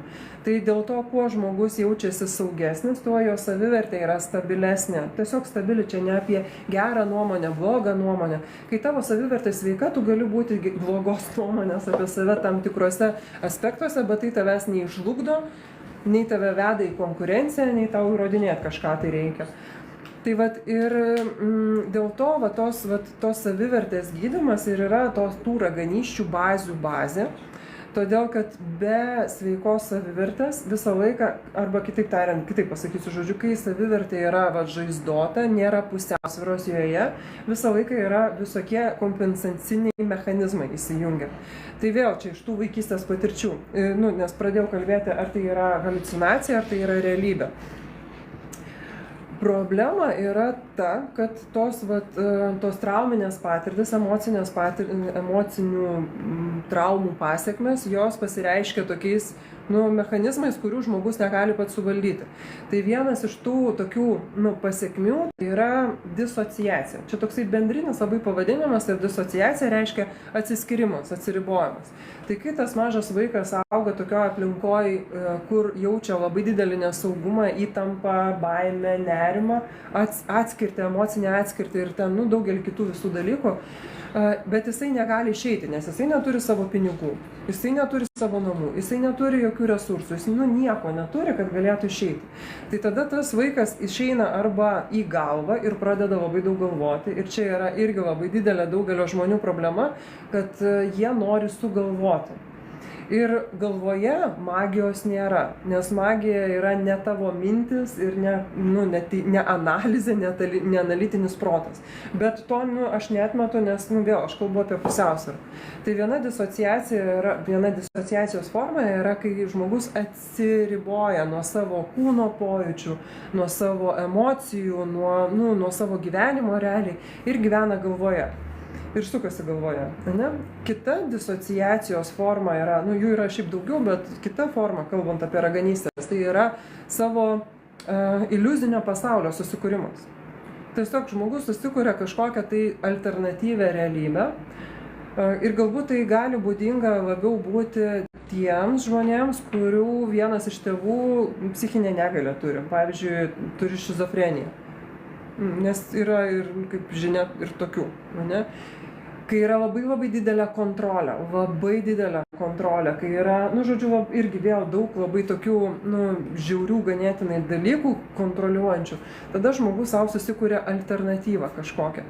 Tai dėl to, kuo žmogus jaučiasi saugesnis, tuo jo savivertė yra stabilesnė. Tiesiog stabili, čia ne apie gerą nuomonę, blogą nuomonę. Kai tavo savivertė sveika, tu gali būti blogos nuomonės apie save tam tikrose aspektuose, bet tai tavęs neišžlugdo, nei tave veda į konkurenciją, nei tau įrodinėti kažką tai reikia. Tai vat ir dėl to tos savivertės gydymas ir yra tų raganysčių bazių bazė, todėl kad be sveikos savivertės visą laiką, arba kitaip tariant, kitaip pasakysiu žodžiu, kai savivertė yra žaizdota, nėra pusiausvyros joje, visą laiką yra visokie kompensaciniai mechanizmai įsijungia. Tai vėl čia iš tų vaikystės patirčių, nes pradėjau kalbėti, ar tai yra haliucinacija, ar tai yra realybė. Problema yra ta, kad tos trauminės patirtis, emocinių traumų pasekmes, jos pasireiškia tokiais mechanizmais, kurių žmogus negali pats suvaldyti. Tai vienas iš tų tokių pasekmių yra disociacija. Čia toksai bendrinis labai pavadinimas, ir disociacija reiškia atsiskyrimas, atsiribojimas. Tai kai tas mažas vaikas auga tokioje aplinkoje, kur jaučia labai didelį nesaugumą, įtampą, baimę, nerimą, atskirtį, emocinę atskirtį ir ten daugelį kitų visų dalykų, bet jisai negali išeiti, nes jisai neturi savo pinigų, jisai neturi savo namų, jisai neturi jokių resursų, jis nieko neturi, kad galėtų išeiti. Tai tada tas vaikas išeina arba į galvą ir pradeda labai daug galvoti, ir čia yra irgi labai didelė daugelio žmonių problema, kad jie nori sugalvoti. Ir galvoje magijos nėra, nes magija yra ne tavo mintis ir ne analizė, ne analitinis protas. Bet to aš neatmetu, nes vėl aš kalbu apie pusiausvyrą. Tai viena disociacijos forma yra, kai žmogus atsiriboja nuo savo kūno pojūčių, nuo savo emocijų, nuo savo gyvenimo realiai ir gyvena galvoje. ir sukasi galvoje. Ne? Kita disociacijos forma yra, jų yra šiaip daugiau, bet kita forma, kalbant apie raganystės, tai yra savo iliuzinio pasaulio susikūrimas. Tiesiog žmogus susikuria kažkokią tai alternatyvę realybę ir galbūt tai gali būdinga labiau būti tiems žmonėms, kurių vienas iš tėvų psichinę negalią turi. Pavyzdžiui, turi šizofreniją. Nes yra ir, kaip žinia, ir tokių. Ne? Kai yra labai didelė kontrolė, kai yra, žodžiu, irgi vėl daug labai tokių, žiaurių ganėtinai dalykų kontroliuojančių, tada žmogus savo susikuria alternatyvą kažkokią.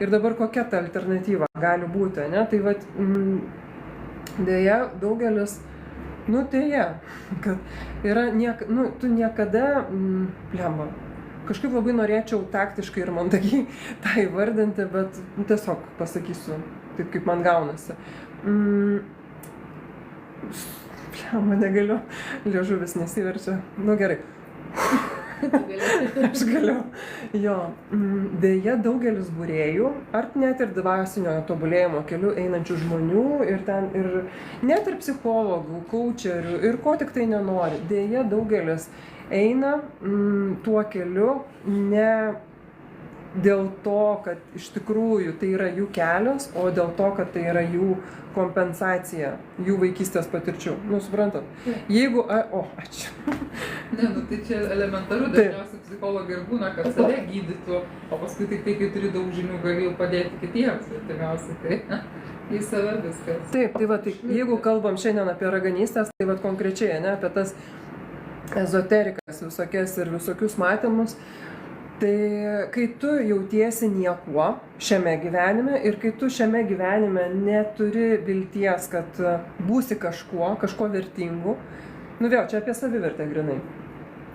Ir dabar kokia ta alternatyva gali būti, ne? Tai vat, dėja, daugelis, kad yra, tu niekada, kažkaip labai norėčiau taktiškai ir mandagiai tą įvardinti, bet tiesiog pasakysiu taip, kaip man gaunasi. Negaliu, liežuvis nesiverčia. Gerai. Aš galiu. Jo. Deja, daugelis būrėjų, ar net ir dvasinio tobulėjimo keliu einančių žmonių, ir net ir psichologų, kaučerių, ir ko tik tai nenori. Deja, daugelis eina tuo keliu ne dėl to, kad iš tikrųjų tai yra jų kelias, o dėl to, kad tai yra jų kompensacija jų vaikystės patirčių. Suprantat? Jeigu... ačiū. Ne, tai čia elementaru, dažniausiai psichologai ir būna, kad save gydytų, o paskui tik tai, kai turi daug žinių, gali padėti kitiems. Pirmiausia, tai į save viskas. Taip, tai jeigu kalbam šiandien apie raganystės, tai konkrečiai, ne, apie tas ezoterikas visokias ir visokius matymus, tai kai tu jautiesi niekuo šiame gyvenime ir kai tu šiame gyvenime neturi vilties, kad būsi kažko vertingu, vėl čia apie savivertę grinai.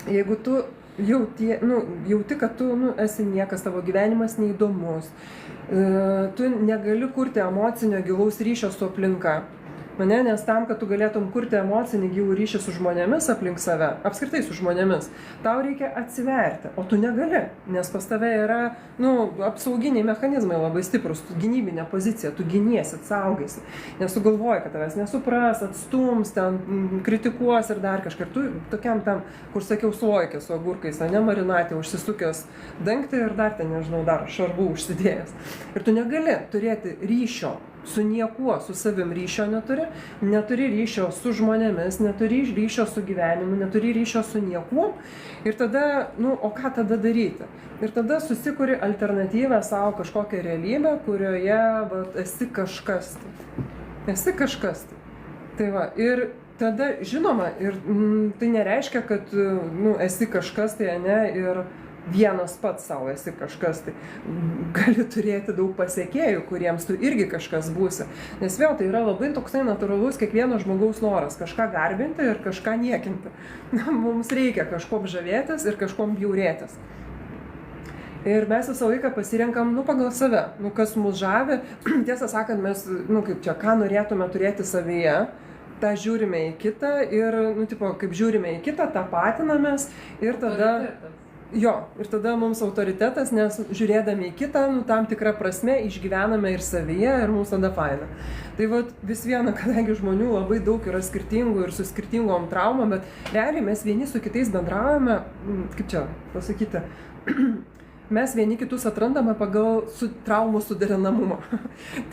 Jeigu tu jauti, kad tu esi niekas, tavo gyvenimas neįdomus, tu negali kurti emocinio gilaus ryšio su aplinka. Nes tam, kad tu galėtum kurti emocinį gilų ryšį su žmonėmis aplink save, apskritai su žmonėmis, tau reikia atsiverti, o tu negali, nes pas tave yra, apsauginiai mechanizmai labai stiprus, tu gynybinė pozicija, tu giniesi, saugaisi, nes tu galvoji, kad tavęs nesupras, atstums, ten kritikuos ir dar kažką. Ir tu tokiam tam, kur sakiau, suoikė su agurkais, marinatė, užsisukęs dangtį ir dar ten, nežinau, dar šarvų užsidėjęs. Ir tu negali turėti ryšio su niekuo, su savim ryšio neturi ryšio su žmonėmis, neturi ryšio su gyvenimu, neturi ryšio su niekuo. Ir tada, o ką tada daryti? Ir tada susikuri alternatyvę savo kažkokią realybę, kurioje esi kažkas. Esi kažkas. Tai va, ir tada, žinoma, ir tai nereiškia, kad esi kažkas, tai ne, ir vienas pats savo esi kažkas, tai gali turėti daug pasekėjų, kuriems tu irgi kažkas būsi. Nes vėl tai yra labai toksai natūralus kiekvieno žmogaus noras kažką garbinti ir kažką niekinti. Mums reikia kažkuom žavėtis ir kažkuom bjaurėtis. Ir mes visą laiką pasirenkam, pagal save, kas mus žavi. Tiesą sakant, mes, ką norėtume turėti savyje, tą žiūrime į kitą ir, kaip žiūrime į kitą, tapatinamės ir tada... Ir tada mums autoritetas, nes žiūrėdami į kitą, tam tikrą prasme išgyvename ir savyje ir mums tada faina. Tai vis viena, kadangi žmonių labai daug yra skirtingų ir su skirtingom traumom, bet realiai mes vieni su kitais bendraujame, kaip čia pasakyti, mes vieni kitus atrandame pagal traumų suderinamumą.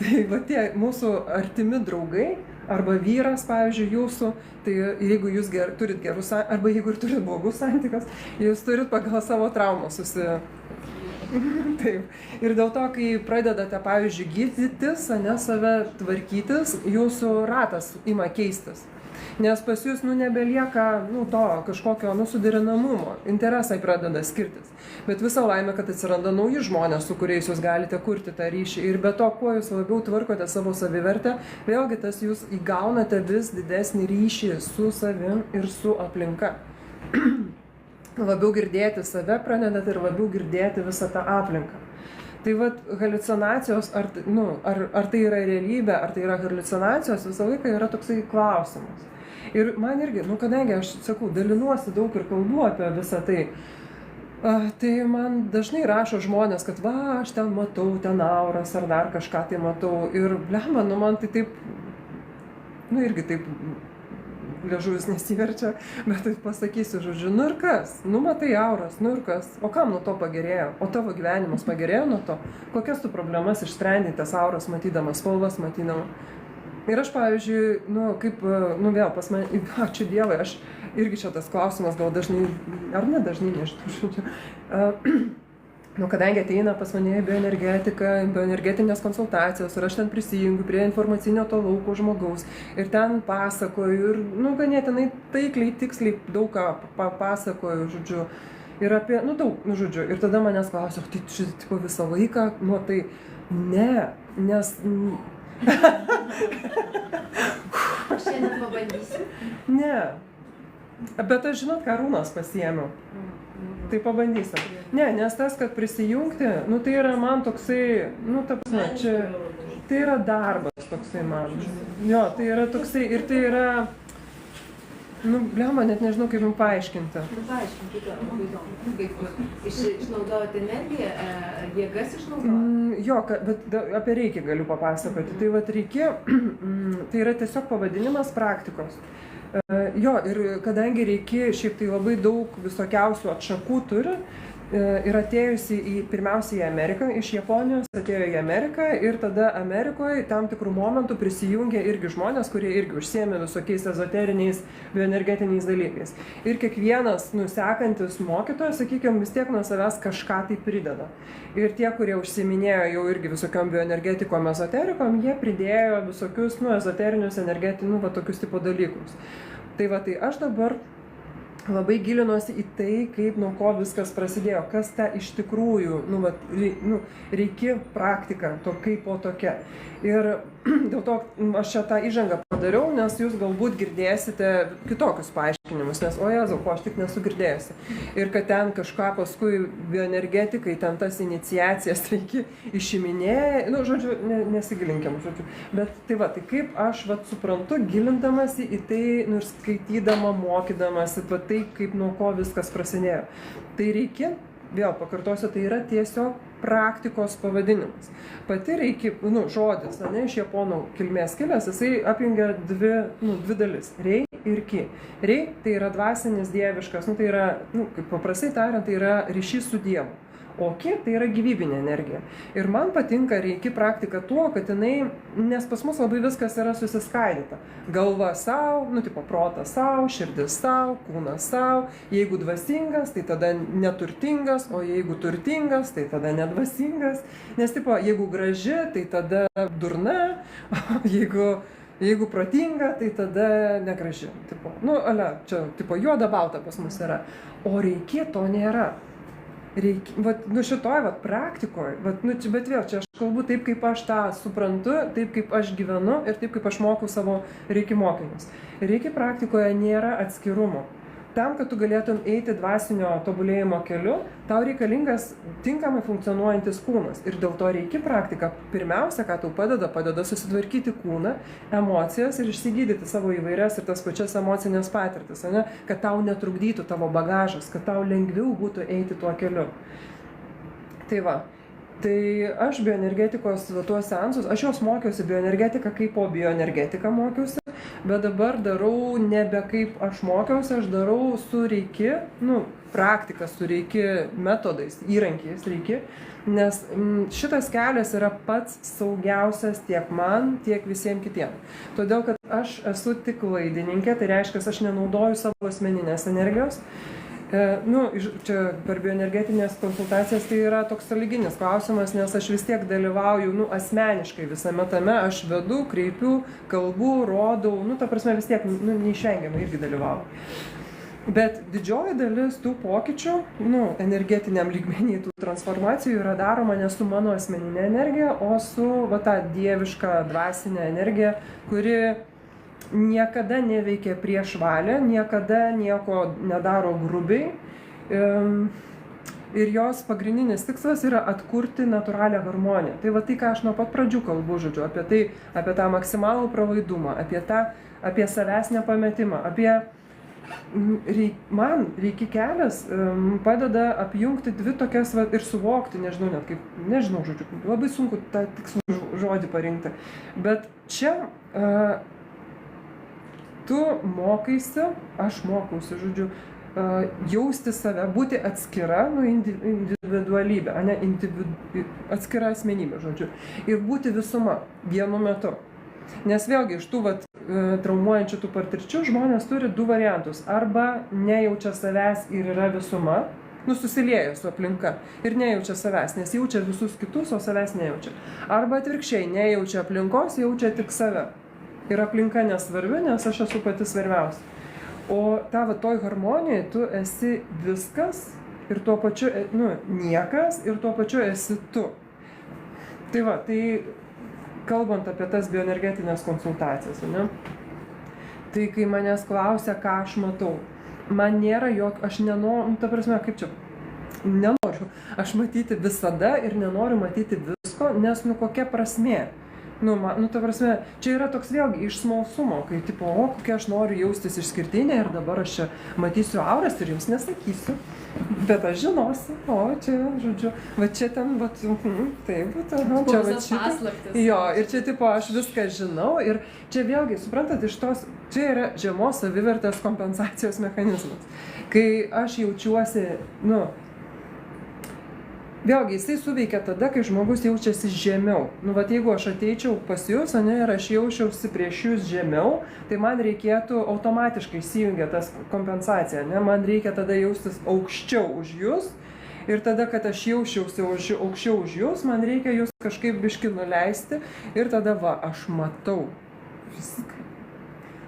Tai tie mūsų artimi draugai, arba vyras, pavyzdžiui, jūsų, tai jeigu jūs turit gerus, arba jeigu ir turit blogus santykius, jūs turit pagal savo traumą Taip. Ir dėl to, kai pradedate, pavyzdžiui, gydytis, save tvarkytis, jūsų ratas ima keistis. Nes pas jūs nebelieka to kažkokio suderinamumo, interesai pradeda skirtis. Bet visa laimė, kad atsiranda nauji žmonės, su kuriais jūs galite kurti tą ryšį. Ir be to, kuo jūs labiau tvarkote savo savivertę, vėlgi tas jūs įgaunate vis didesnį ryšį su savim ir su aplinka. Labiau girdėti save pradedate ir labiau girdėti visą tą aplinką. Tai haliucinacijos, ar tai yra realybė, ar tai yra haliucinacijos, visą laiką yra toksai klausimas. Ir man irgi, kadangi aš sakau, dalinuosi daug ir kalbu apie visą tai, Tai man dažnai rašo žmonės, kad va, aš ten matau, ten auras ar dar kažką tai matau. Ir blemba, nu man tai taip, nu irgi taip liežuvis nesiverčia, bet taip pasakysiu, žodžiu, nu ir kas, nu matai auras, nu ir kas, o kam nuo to pagerėjo, o tavo gyvenimas pagerėjo nuo to, kokias tu problemas išsprendai tas auras matydamas, spalvas matydama. Ir aš, pavyzdžiui, nu kaip, nu vėl pas mane, ačiū Dievui, aš irgi čia tas klausimas gal dažnai, ar ne dažnai, nežinau, žodžiu. Nu, kadangi ateina pas mane bioenergetika, bioenergetinės konsultacijos ir aš ten prisijungiu prie informacinio to lauko žmogaus ir ten pasakoju ir, nu, ganėtinai taikliai, tiksliai daug ką pasakoju, žodžiu, ir apie, nu, daug, nu, žodžiu, ir tada manęs klausia, tai šitą tipo visą laiką, nu, tai ne, nes... Aš šiandien pabandysiu. Ne, bet aš žinot, ką runas pasiėmiau. Tai pabandysim. Ne, nes tas, kad prisijungti, nu tai yra man toksai, nu ta prasme, čia, tai yra darbas toksai man. Jo, tai yra toksai ir tai yra, nu, blemba, net nežinau, kaip jums paaiškinti. Nu, paaiškinkite, labai įdomu. Kaip išnaudojate energiją, jėgas išnaudojate? Jo, bet apie reiki galiu papasakoti. Tai vat reiki, tai yra tiesiog pavadinimas praktikos. Jo, ir kadangi reiki šiaip tai labai daug visokiausių atšakų turi, ir atėjusi pirmiausiai į Ameriką, iš Japonijos atėjo į Ameriką ir tada Amerikoje tam tikrų momentų prisijungė irgi žmonės, kurie irgi užsiėmė visokiais ezoteriniais, bioenergetiniais dalykais. Ir kiekvienas nusekantis mokytojas, sakykime, vis tiek nuo savęs kažką tai prideda. Ir tie, kurie užsiiminėjo jau irgi visokiom bioenergetikom, ezoterikom, jie pridėjo visokius, nu, ezoterinius, energetinius, va, tokius tipo dalykus. Tai va, tai aš dabar labai gilinuosi į tai, kaip nuo ko viskas prasidėjo, kas ta iš tikrųjų, nu, vat, nu, reiki praktika, to kaip po tokia. Ir dėl to aš čia tą įžangą padariau, nes jūs galbūt girdėsite kitokius paaiškinimus, nes o Jėzau, ko aš tik nesu girdėjusi. Ir kad ten kažką paskui bioenergetikai, ten tas iniciacijas reiki išiminėja, nu, žodžiu, nesigilinkiam, žodžiu. Bet tai va, tai kaip aš vat suprantu, gilindamasi į tai, nu, ir skaitydama, mokydamasi, va tai, kaip nuo ko viskas prasidėjo. Tai reiki, vėl pakartosiu, tai yra tiesiog praktikos pavadinimas. Pati reiki, nu, žodis, ne, iš japonų kilmės kilęs, jisai apjungia dvi dalis. Rei ir ki. Rei tai yra dvasinis, dieviškas, nu, tai yra, nu, kaip paprastai tariant, tai yra ryšys su Dievu. O ki tai yra gyvybinė energija. Ir man patinka reiki praktika tuo, kad jinai, nes pas mus labai viskas yra susiskaidyta. Galva savo, nu, tipo protas savo, širdis savo, kūnas savo. Jeigu dvasingas, tai tada neturtingas, o jeigu turtingas, tai tada nedvasingas. Nes, tipo, jeigu graži, tai tada durna, jeigu protinga, tai tada negraži. Tipo, nu, ale, čia, tipo, juoda balta pas mus yra. O reiki to nėra. Vat, nu, šitoj vat, praktikoje, vat, nu, bet vėl, čia aš kalbu taip, kaip aš tą suprantu, taip, kaip aš gyvenu ir taip, kaip aš mokau savo reiki mokinius. Reiki praktikoje nėra atskirumo. Tam, kad tu galėtum eiti dvasinio tobulėjimo keliu, tau reikalingas tinkamai funkcionuojantis kūnas. Ir dėl to reiki praktika. Pirmiausia, ką tau padeda susitvarkyti kūną, emocijas ir išsigydyti savo įvairias ir tas pačias emocinės patirtis, ne? Kad tau netrukdytų tavo bagažas, kad tau lengviau būtų eiti tuo keliu. Tai va. Tai aš bioenergetikos tuos seansus, aš jos mokiausi bioenergetiką kaip po bioenergetiką mokiausi, bet dabar darau nebe kaip aš mokiausi, aš darau su reiki, nu, praktika su reiki metodais, įrankiais reiki, nes šitas kelias yra pats saugiausias tiek man, tiek visiems kitiems. Todėl, kad aš esu tik laidininkė, tai reiškia, aš nenaudoju savo asmeninės energijos. Nu, čia per bioenergetinės konsultacijas tai yra toks sąlyginis klausimas, nes aš vis tiek dalyvauju, nu, asmeniškai visame tame, aš vedu, kreipiu, kalbu, rodau, nu, ta prasme vis tiek, nu, neišvengiamai irgi dalyvauju. Bet didžioji dalis tų pokyčių, nu, energetiniam lygmenį, tų transformacijų yra daroma ne su mano asmeninė energija, o su, va, ta dieviška dvasinė energija, kuri niekada neveikia prieš valią, niekada nieko nedaro grubiai. Ir jos pagrindinis tikslas yra atkurti natūralią harmoniją. Tai va tai, ką aš nuo pat pradžių kalbu, žodžiu, apie tai, apie tą maksimalų pralaidumą, apie savęs nepametimą, apie man reiki kelias padeda apjungti dvi tokias ir suvokti, nežinau net kaip, nežinau žodžiu, labai sunku tą tikslų žodį parinkti. Bet čia tu mokaisi, aš mokausi, žodžiu, jausti save, būti atskira, individualybė, ne atskira asmenybė, žodžiu, ir būti visuma vienu metu. Nes vėlgi iš tų traumuojančių tų patirčių žmonės turi du variantus. Arba nejaučia savęs ir yra visuma, susilieja su aplinka ir nejaučia savęs, nes jaučia visus kitus, o savęs nejaučia. Arba atvirkščiai, nejaučia aplinkos, jaučia tik save. Ir aplinka nesvarbi, nes aš esu pati svarbiausia. O tavo toj harmonijai tu esi viskas ir tuo pačiu, niekas ir tuo pačiu esi tu. Tai va, tai kalbant apie tas bioenergetinės konsultacijas, ne? Tai kai manęs klausia, ką aš matau, man nėra aš nenoriu, ta prasme, kaip čia, nenoriu aš matyti visada ir nenoriu matyti visko, nes kokia prasmė. Ta prasme, čia yra toks vėlgi iš smalsumo, kai tipo, kokia aš noriu jaustis išskirtinė ir dabar aš čia matysiu auras ir jums nesakysiu, bet aš žinosiu, čia, žodžiu, va čia ten, taip, čia va šitą. Jo, ir čia tipo, aš viską žinau ir čia vėlgi, suprantat, iš tos, čia yra žemos savivertės kompensacijos mechanizmas. Kai aš jaučiuosi, vėlgi, jisai suveikia tada, kai žmogus jaučiasi žemiau. Jeigu aš ateičiau pas jūs, ir aš jaučiausi prieš jūs žemiau, tai man reikėtų automatiškai įsijungia tas kompensacija, man reikia tada jaustis aukščiau už jūs ir tada, kad aš jaučiausi aukščiau už jūs, man reikia jūs kažkaip biškį nuleisti ir tada aš matau viską.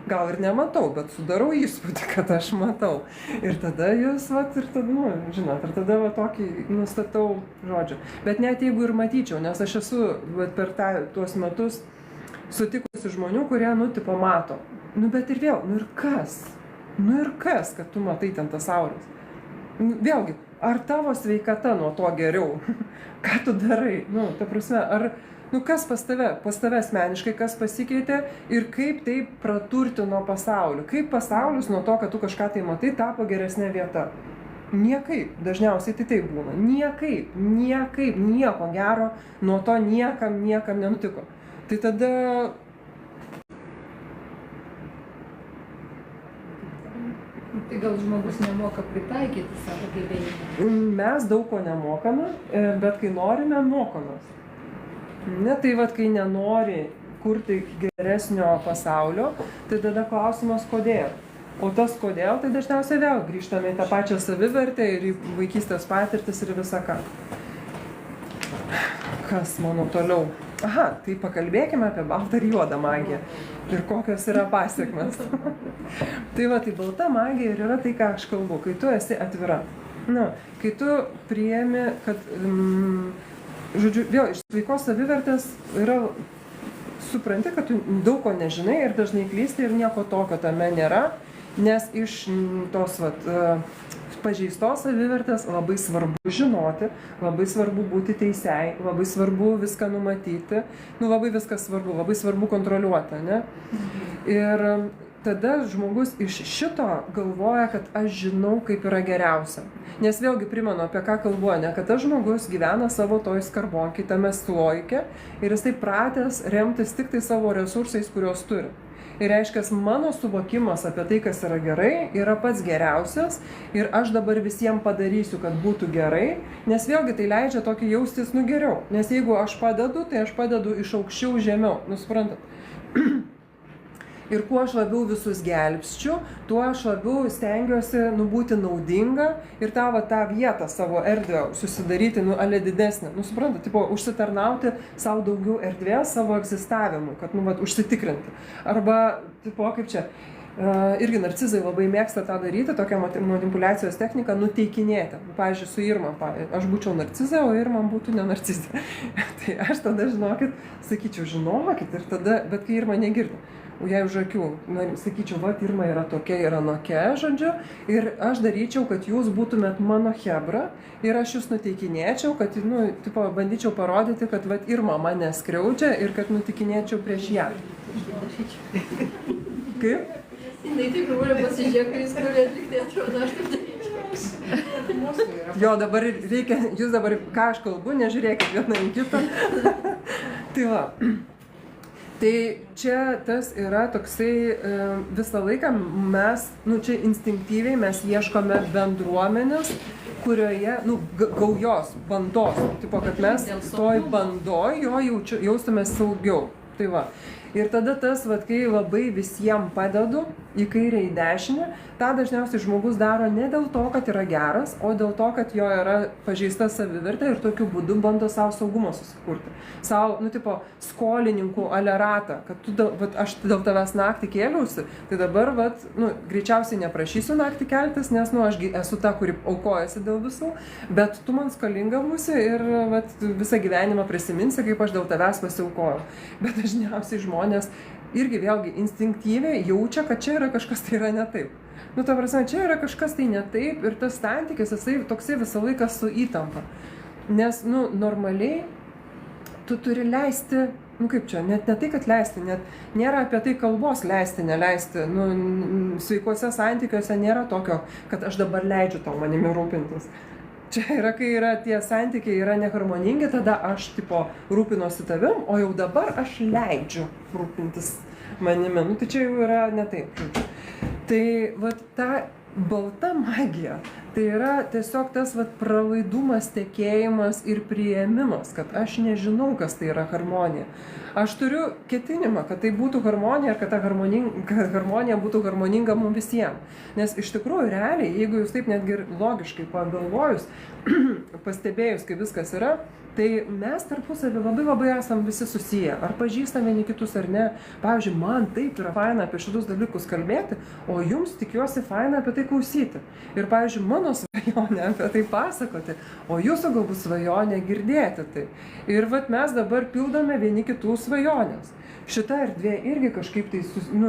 Gal ir nematau, bet sudarau įspūdį, kad aš matau. Ir tada jūs, ir tada, žinot, ir tada tokį nustatau žodžių. Bet net jeigu ir matyčiau, nes aš esu per tuos metus sutikusi žmonių, kurie, tipo mato. Bet ir vėl, ir kas? Ir kas, kad tu matai ten tas auras? Vėlgi, ar tavo sveikata nuo to geriau? Ką tu darai? Ta prasme, ar... Kas pas tave asmeniškai, kas pasikeitė ir kaip tai praturtino pasaulį? Kaip pasaulis nuo to, kad tu kažką tai matai, tapo geresnė vieta? Niekaip, dažniausiai tai taip būna. Niekaip, nieko gero nuo to niekam nenutiko. Tai tada... Tai gal žmogus nemoka pritaikyti savo gebėjimą? Mes daug ko nemokame, bet kai norime, mokomės. Tai kai nenori kurti geresnio pasaulio, tai tada klausimas kodėl. O tas kodėl, tai dažniausiai vėl grįžtame į tą pačią savivertę ir į vaikystės patirtis ir visą ką. Kas mano toliau? Tai pakalbėkime apie baltą ir juodą magiją ir kokios yra pasiekmes. Tai balta magija ir yra tai, ką aš kalbu, kai tu esi atvira. Kai tu priemi, kad... Žodžiu, vėl iš sveikos savivertės yra, supranti, kad tu daug ko nežinai ir dažnai klysti ir nieko tokio tame nėra, nes iš tos pažeistos savivertės labai svarbu žinoti, labai svarbu būti teisiai, labai svarbu viską numatyti, labai viskas svarbu, labai svarbu kontroliuoti, ne? Ir tada žmogus iš šito galvoja, kad aš žinau, kaip yra geriausia. Nes vėlgi primenu, apie ką kalbu, ne, kad tas žmogus gyvena savo toj skarbonkėj, tame sloike ir jisai pratęs remtis tik tai savo resursais, kuriuos turi. Ir reiškia, mano suvokimas apie tai, kas yra gerai, yra pats geriausias ir aš dabar visiems padarysiu, kad būtų gerai, nes vėlgi tai leidžia tokį jaustis geriau. Nes jeigu aš padedu, tai aš padedu iš aukščiau žemiau, suprantat. Ir kuo aš labiau visus gelbsčiu, tuo aš labiau stengiuosi būti naudinga ir tą vietą savo erdvę susidaryti, ale didesnę. Suprantat, užsitarnauti savo daugiau erdvės savo egzistavimui, kad, užsitikrinti. Arba, kaip čia, irgi narcizai labai mėgsta tą daryti, tokią manipuliacijos techniką, nuteikinėti. Pavyzdžiui, su Irma, aš būčiau narcizė, o Irma būtų ne narcizė. Tai aš tada, žinokit, sakyčiau, žinokit, ir tada, bet kai Irma negirdi. Jei už akių, sakyčiau, Irma yra tokia, yra nokia, žodžiu, ir aš daryčiau, kad jūs būtumėt mano hebra ir aš jūs nuteikinėčiau, kad, bandyčiau parodyti, kad, Irma mane skriaudžia ir kad nuteikinėčiau prieš ją. Kaip? Jinai taip nori pasižiūrėti, kai jis turi atlikti, atrodo, aš taip daryčiau. Jo, dabar reikia, jūs dabar, ką aš kalbu, nežiūrėkit vieną į kitą. Tai va. Tai čia tas yra toksai, visą laiką mes, čia instinktyviai mes ieškome bendruomenės, kurioje, gaujos, bandos, tipo, kad mes toj bandoj jaustume saugiau. Tai va. Ir tada tas, kai labai visiems padedu į kairę, į dešinę, tą dažniausiai žmogus daro ne dėl to, kad yra geras, o dėl to, kad jo yra pažeista savivertė ir tokiu būdu bando savo saugumą susikurti. Savo, skolininkų aleratą, kad aš dėl tavęs naktį kėliausi, tai dabar, greičiausiai neprašysiu naktį keltis, nes, aš esu ta, kuri aukojasi dėl visų, bet tu man skolinga būsi ir, visą gyvenimą prisiminsi, kaip aš dėl tavęs pasiaukojau. Bet dažniausiai žmonės irgi vėlgi instinktyviai jaučia, kad čia yra kažkas tai yra ne taip. Ta prasme, čia yra kažkas tai ne taip ir tas santykis, jisai toksai visą laiką su įtampa. Nes, normaliai tu turi leisti, kaip čia, net ne tai, kad leisti, net nėra apie tai kalbos leisti, neleisti. Sveikuose santykiuose nėra tokio, kad aš dabar leidžiu tau manimi rūpintis. Čia yra, kai yra tie santykiai yra neharmoningi, tada aš, rūpinosi tavim, o jau dabar aš leidžiu rūpintis manimi. Tai čia jau yra ne taip. Tai, ta balta magija, tai yra tiesiog tas, pralaidumas, tekėjimas ir priėmimas, kad aš nežinau, kas tai yra harmonija. Aš turiu ketinimą, kad tai būtų harmonija ir kad ta harmonija būtų harmoninga mums visiems. Nes iš tikrųjų, realiai, jeigu jūs taip netgi logiškai pagalvojus, pastebėjus, kaip viskas yra, tai mes tarpusavį labai esam visi susiję. Ar pažįstam vieni kitus ar ne. Pavyzdžiui, man taip yra faina apie šitus dalykus kalbėti, o jums tikiuosi faina apie tai klausyti. Ir pavyzdžiui, mano svajonė apie tai pasakoti, o jūsų galbūt svajonė girdėti tai. Ir mes dabar pildome vieni kitų svajonės. Šita erdvė irgi kažkaip tai,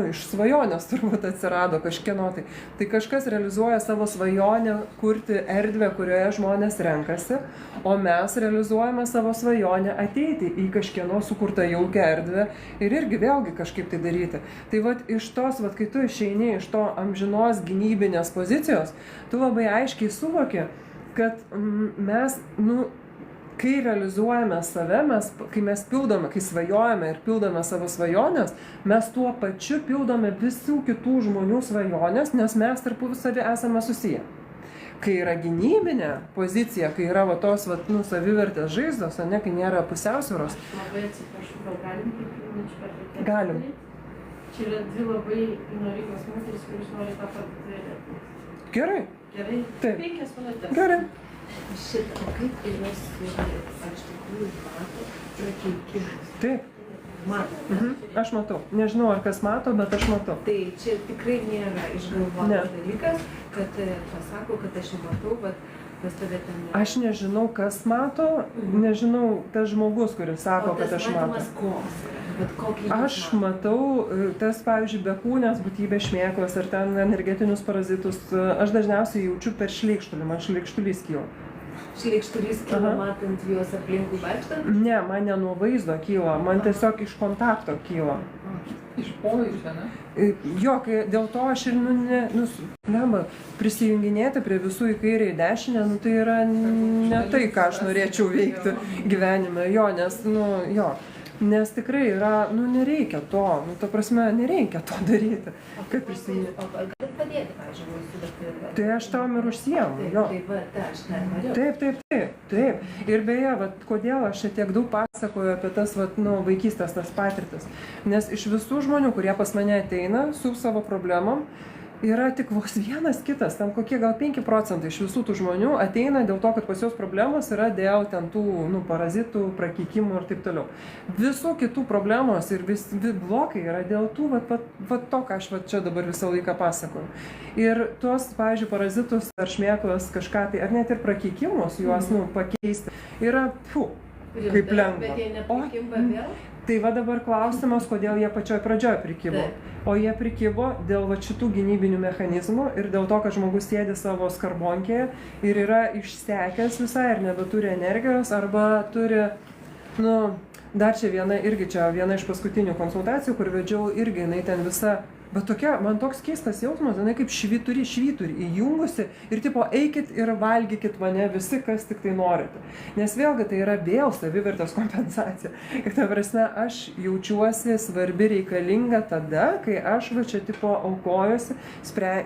iš svajonės turbūt atsirado kažkieno tai. Tai kažkas realizuoja savo svajonę kurti erdvę, kurioje žmonės renkasi, o mes realizuojame savo svajonę ateiti į kažkieno sukurtą jaukią erdvę ir irgi vėlgi kažkaip tai daryti. Tai iš tos, kai tu išeini iš to amžinos gynybinės pozicijos, tu labai aiškiai suvoki, kad mes, kai realizuojame save, kai mes pildome, kai svajojame ir pildome savo svajonės, mes tuo pačiu pildome visų kitų žmonių svajonės, nes mes tarpusavy esame susiję. Kai yra gynybinė pozicija, kai yra tos savivertės žaizdos, kai nėra pusiausvyros. Labai atsiprašau, gal galim kaip minučių pertraukėlę? Galim. Čia yra dvi labai įnoringos moterys, kuris nori tą padaryti. Gerai. Gerai? Taip. 5 minutės. Gerai. Šitą, kaip jos iš tikrųjų mato prakeikimus? Taip. Mato. Aš matau. Nežinau, ar kas mato, bet aš matau. Tai čia tikrai nėra išgalvotas dalykas, kad pasako, kad aš matau, bet pas tave ten nėra. Aš nežinau, kas mato, nežinau tas žmogus, kuris sako, kad aš matau. O tas matomas koks yra? Bet kokį aš matau, tas, pavyzdžiui, bekūnės būtybės šmėklos ar ten energetinius parazitus, aš dažniausiai jaučiu per šleikštulį, man šleikštulys kyla. Šleikštulys kyla matant juos aplinkui vaikštant? Ne, man ne nuo vaizdo kyla, man tiesiog iš kontakto kyla. Iš pojūčio, ne? Jo, dėl to aš ir prisijunginėti prie visų į kairę, į dešinę, tai yra ne tai, ką aš norėčiau veikti gyvenime. Jo, nes tikrai yra, nereikia to, ta prasme, nereikia to daryti. Kaip prisijunginėti? O galit padėti, pavyzdžiui, mūsų? Tai aš tam ir užsiemu, jo. Aš tą norėjau. Taip. Ir beje, kodėl aš čia tiek daug pasakoju apie tas, vaikystės tas patirtis. Nes iš visų žmonių, kurie pas mane ateina su savo problemom, yra tik vos vienas kitas, ten kokie gal 5% iš visų tų žmonių ateina dėl to, kad pas jos problemos yra dėl ten tų parazitų, prakeikimų ir taip toliau. Visų kitų problemos ir visi blokai yra dėl tų, to, ką aš čia dabar visą laiką pasakoju. Ir tuos, pavyzdžiui, parazitus ar šmėklas kažką tai, ar net ir prakeikimus juos pakeisti, yra kaip lengva. Bet jie neprikimba vėl? Tai dabar klausimas, kodėl jie pačioj pradžioj prikibo. O jie prikibo dėl šitų gynybinių mechanizmų ir dėl to, kad žmogus sėdi savo skarbonkėje ir yra išsekęs visai ir nebeturi energijos arba turi, dar čia viena iš paskutinių konsultacijų, kur vedžiau irgi, jinai ten visa Bet man toks keistas jausmas, jinai kaip švyturį įjungusi ir tipo eikit ir valgykit mane visi, kas tik tai norite. Nes vėlgi tai yra vėl savivertės kompensacija. Ir ta prasme, aš jaučiuosi svarbi, reikalinga tada, kai aš va čia tipo aukojuosi,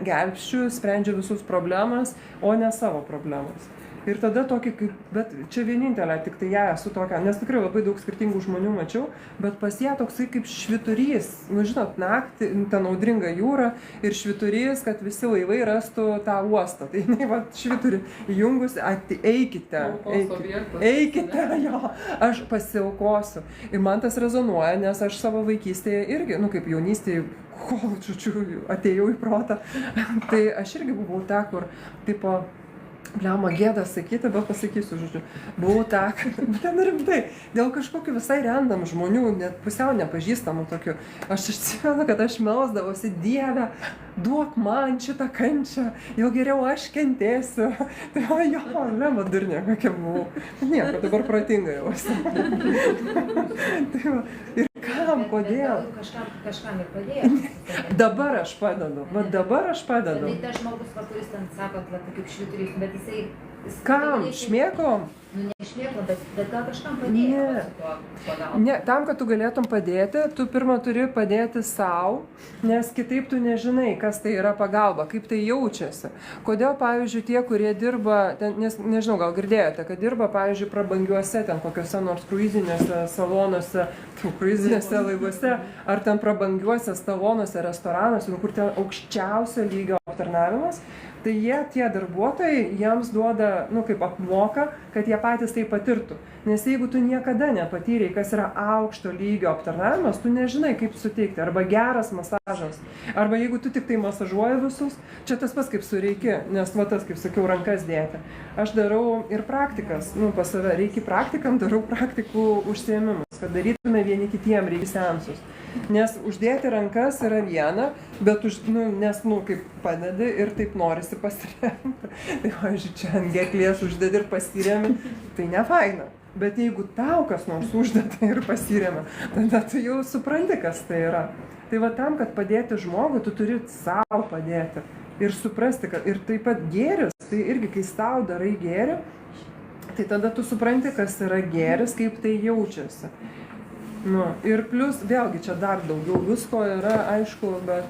gelbsčiu, sprendžiu visus problemas, o ne savo problemas. Ir tada tokį, bet čia vienintelė, tik tai ją esu tokia, nes tikrai labai daug skirtingų žmonių mačiau, bet pas ją toksai kaip švyturys, žinot, naktį, ten audringa jūra ir švyturys, kad visi laivai rastų tą uostą. Tai jinai va švyturį įjungusi, eikite, jo, aš pasiaukosiu. Ir man tas rezonuoja, nes aš savo vaikystėje irgi, kaip jaunystėje, kol, atėjau į protą, tai aš irgi buvau ta, kur, tipo, bliama gėda sakyti, bet pasakysiu, buvau ta, rimtai, dėl kažkokių visai random žmonių, net pusiau nepažįstamų tokių, aš atsimenu, kad aš melsdavosi, Dieve, duok man šitą kančią, jau geriau aš kentėsiu. Tai jo, bliama durnė kokia buvau. Nieko, dabar protinga jau esu. Ir kam, kodėl? Kažkam ir padėjo. Dabar aš padedu. Tai tas žmogus, kuris ten sako, kaip švyturys, bet jisai... Kam? Šmėkom? Neišmėkom, bet gal kažkam padėjo su tuo pagalba. Ne, tam, kad tu galėtum padėti, tu pirmą turi padėti sau, nes kitaip tu nežinai, kas tai yra pagalba, kaip tai jaučiasi. Kodėl, pavyzdžiui, tie, kurie dirba, nes nežinau, gal girdėjote, kad dirba, pavyzdžiui, prabangiuose, ten kokiuose nors kruizinėse salonuose, kruizinėse laivuose, ar ten prabangiuose salonuose, restoranuose, kur ten aukščiausio lygio aptarnavimas, tai tie darbuotojai jiems duoda, kaip apmoka, kad jie patys tai patirtų. Nes jeigu tu niekada nepatyrei, kas yra aukšto lygio aptarnavimas, tu nežinai, kaip suteikti. Arba geras masažas. Arba jeigu tu tik tai masažuoji visus, čia tas pats kaip su reiki, nes tas, kaip sakiau, rankas dėti. Aš darau ir praktikas, pas save reiki praktikam, darau praktikų užsiėmimus, kad darytume vieni kitiem reiki seansus. Nes uždėti rankas yra viena, bet nes kaip padedi ir taip norisi pasiremti. Tai, pavyzdžiui, čia ant gerklės uždedi ir pasiremi, tai ne faina. Bet jeigu tau kas nors uždeda ir pasiremia, tada tu jau supranti, kas tai yra. Tai va tam, kad padėti žmogui, tu turi savo padėti ir suprasti, kad ir taip pat gėris, tai irgi kai sau darai gėrį, tai tada tu supranti, kas yra gėris, kaip tai jaučiasi. Ir plus, vėlgi, čia dar daugiau visko yra, aišku, bet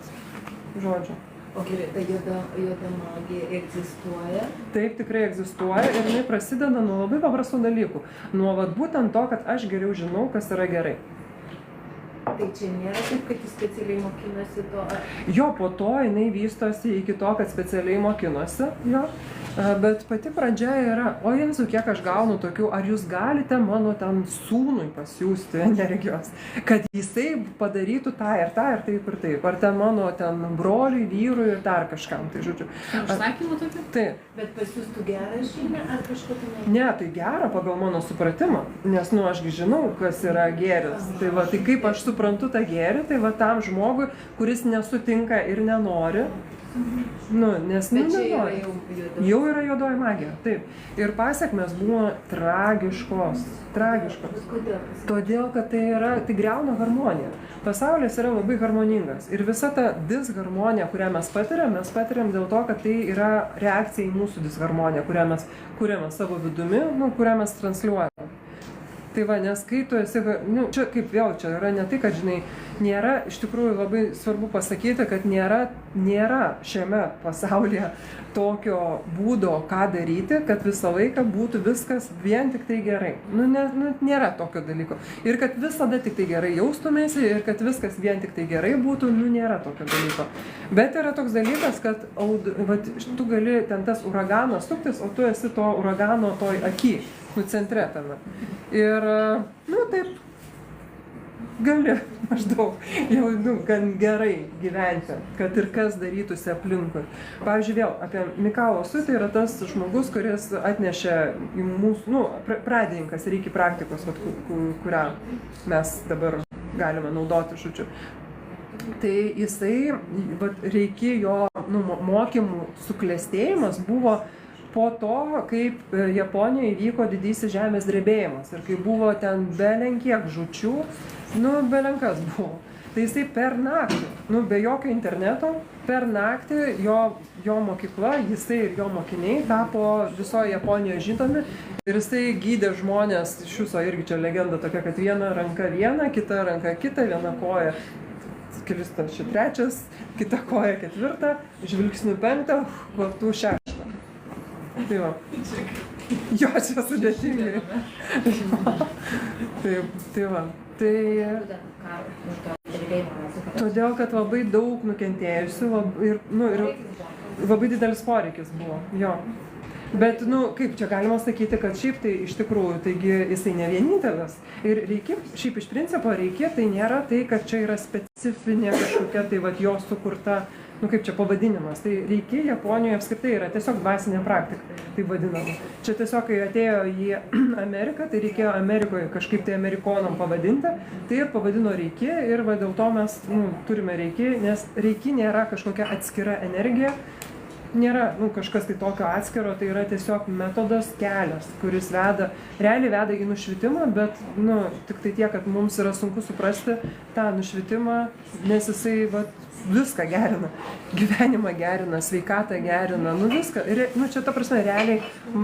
žodžiu. O gerai, ta juoda magija egzistuoja? Taip, tikrai egzistuoja ir jinai prasideda nuo labai paprastų dalykų. Nuo būtent to, kad aš geriau žinau, kas yra gerai. Tai čia nėra taip, kad jis specialiai mokinosi to? Jo, po to jinai vystosi iki to, kad specialiai mokinosi, jo. Bet pati pradžia yra, o Jėzu, kiek aš gaunu tokių, ar jūs galite mano ten sūnui pasiųsti energijos, kad jisai padarytų tą ir taip ir taip, ar ten mano ten broliui, vyrui ir dar kažkam, tai žodžiu. Užsakymų tokių? Taip. Bet pasiųstų gerą žinią ar kažkokį ne? Ne, tai gera pagal mano supratimą, nes ašgi žinau, kas yra gėris. Tai va, tai kaip aš suprantu tą gėrį, tai va tam žmogui, kuris nesutinka ir nenori, nes nenori. Jau yra juodoji magija, taip. Ir pasekmės buvo tragiškos. Kodėl? Todėl, kad tai griauna harmoniją. Pasaulis yra labai harmoningas. Ir visa ta disharmonija, kurią mes patiriam dėl to, kad tai yra reakcija į mūsų disharmoniją, kurią mes kuriame savo vidumi, kurią mes transliuojame. Tai va, nes kai tu esi, čia kaip vėl, čia yra ne tai, kad, žinai, nėra, iš tikrųjų labai svarbu pasakyti, kad nėra šiame pasaulyje tokio būdo, ką daryti, kad visą laiką būtų viskas vien tik tai gerai. Nėra tokio dalyko. Ir kad visada tik tai gerai jaustumėsi ir kad viskas vien tik tai gerai būtų, nėra tokio dalyko. Bet yra toks dalykas, kad tu gali ten tas uraganas suktis, o tu esi to uragano toj aky, centre tame. Ir, taip, gali maždaug jau gan gerai gyventi, kad ir kas darytųsi aplinkui. Pavyzdžiui, vėl apie Mikao Usui, tai yra tas žmogus, kuris atnešė į mūsų, pradininkas reiki praktikos, kurią mes dabar galime naudoti, žodžiu. Tai jisai, reiki jo mokymų suklestėjimas buvo po to, kaip Japonijoje įvyko didysis žemės drebėjimas ir kai buvo ten belenkiek žūčių, belenkas buvo. tai jisai per naktį, nu, be jokio interneto, per naktį jo mokykla, jisai ir jo mokiniai tapo visoje Japonijoje žinomi ir jisai gydė žmonės, iš viso irgi čia legenda tokia, kad viena ranka viena, kita ranka kita, viena koja kilistas čia trečias, kita koja ketvirta, žvilgsnių penktą, kvaptų šeštą. Tai va. Jo, čia sudėtingai. Tai va. Tai todėl, kad labai daug nukentėjusių ir labai didelis poreikis buvo. Jo. Bet, kaip čia galima sakyti, kad šiaip tai iš tikrųjų, taigi jisai ne vienintelis. Ir reikia, šiaip iš principo reikia, tai nėra tai, kad čia yra specifinė kažkokia tai jo sukurta, kaip čia pavadinimas. Tai reikia Japonijoje apskritai yra tiesiog dvasinė praktika, tai vadinama. Čia tiesiog, kai atėjo į Ameriką, tai reikėjo Amerikoje kažkaip tai amerikonam pavadinti, tai ir pavadino reiki ir dėl to mes turime reiki, nes reiki nėra kažkokia atskira energija. Nėra kažkas tai tokio atskiro, tai yra tiesiog metodas, kelias, kuris realiai veda į nušvitimą, bet tik tai tiek, kad mums yra sunku suprasti tą nušvitimą, nes jisai viską gerina, gyvenimą gerina, sveikatą gerina, viską. Ir čia ta prasme, realiai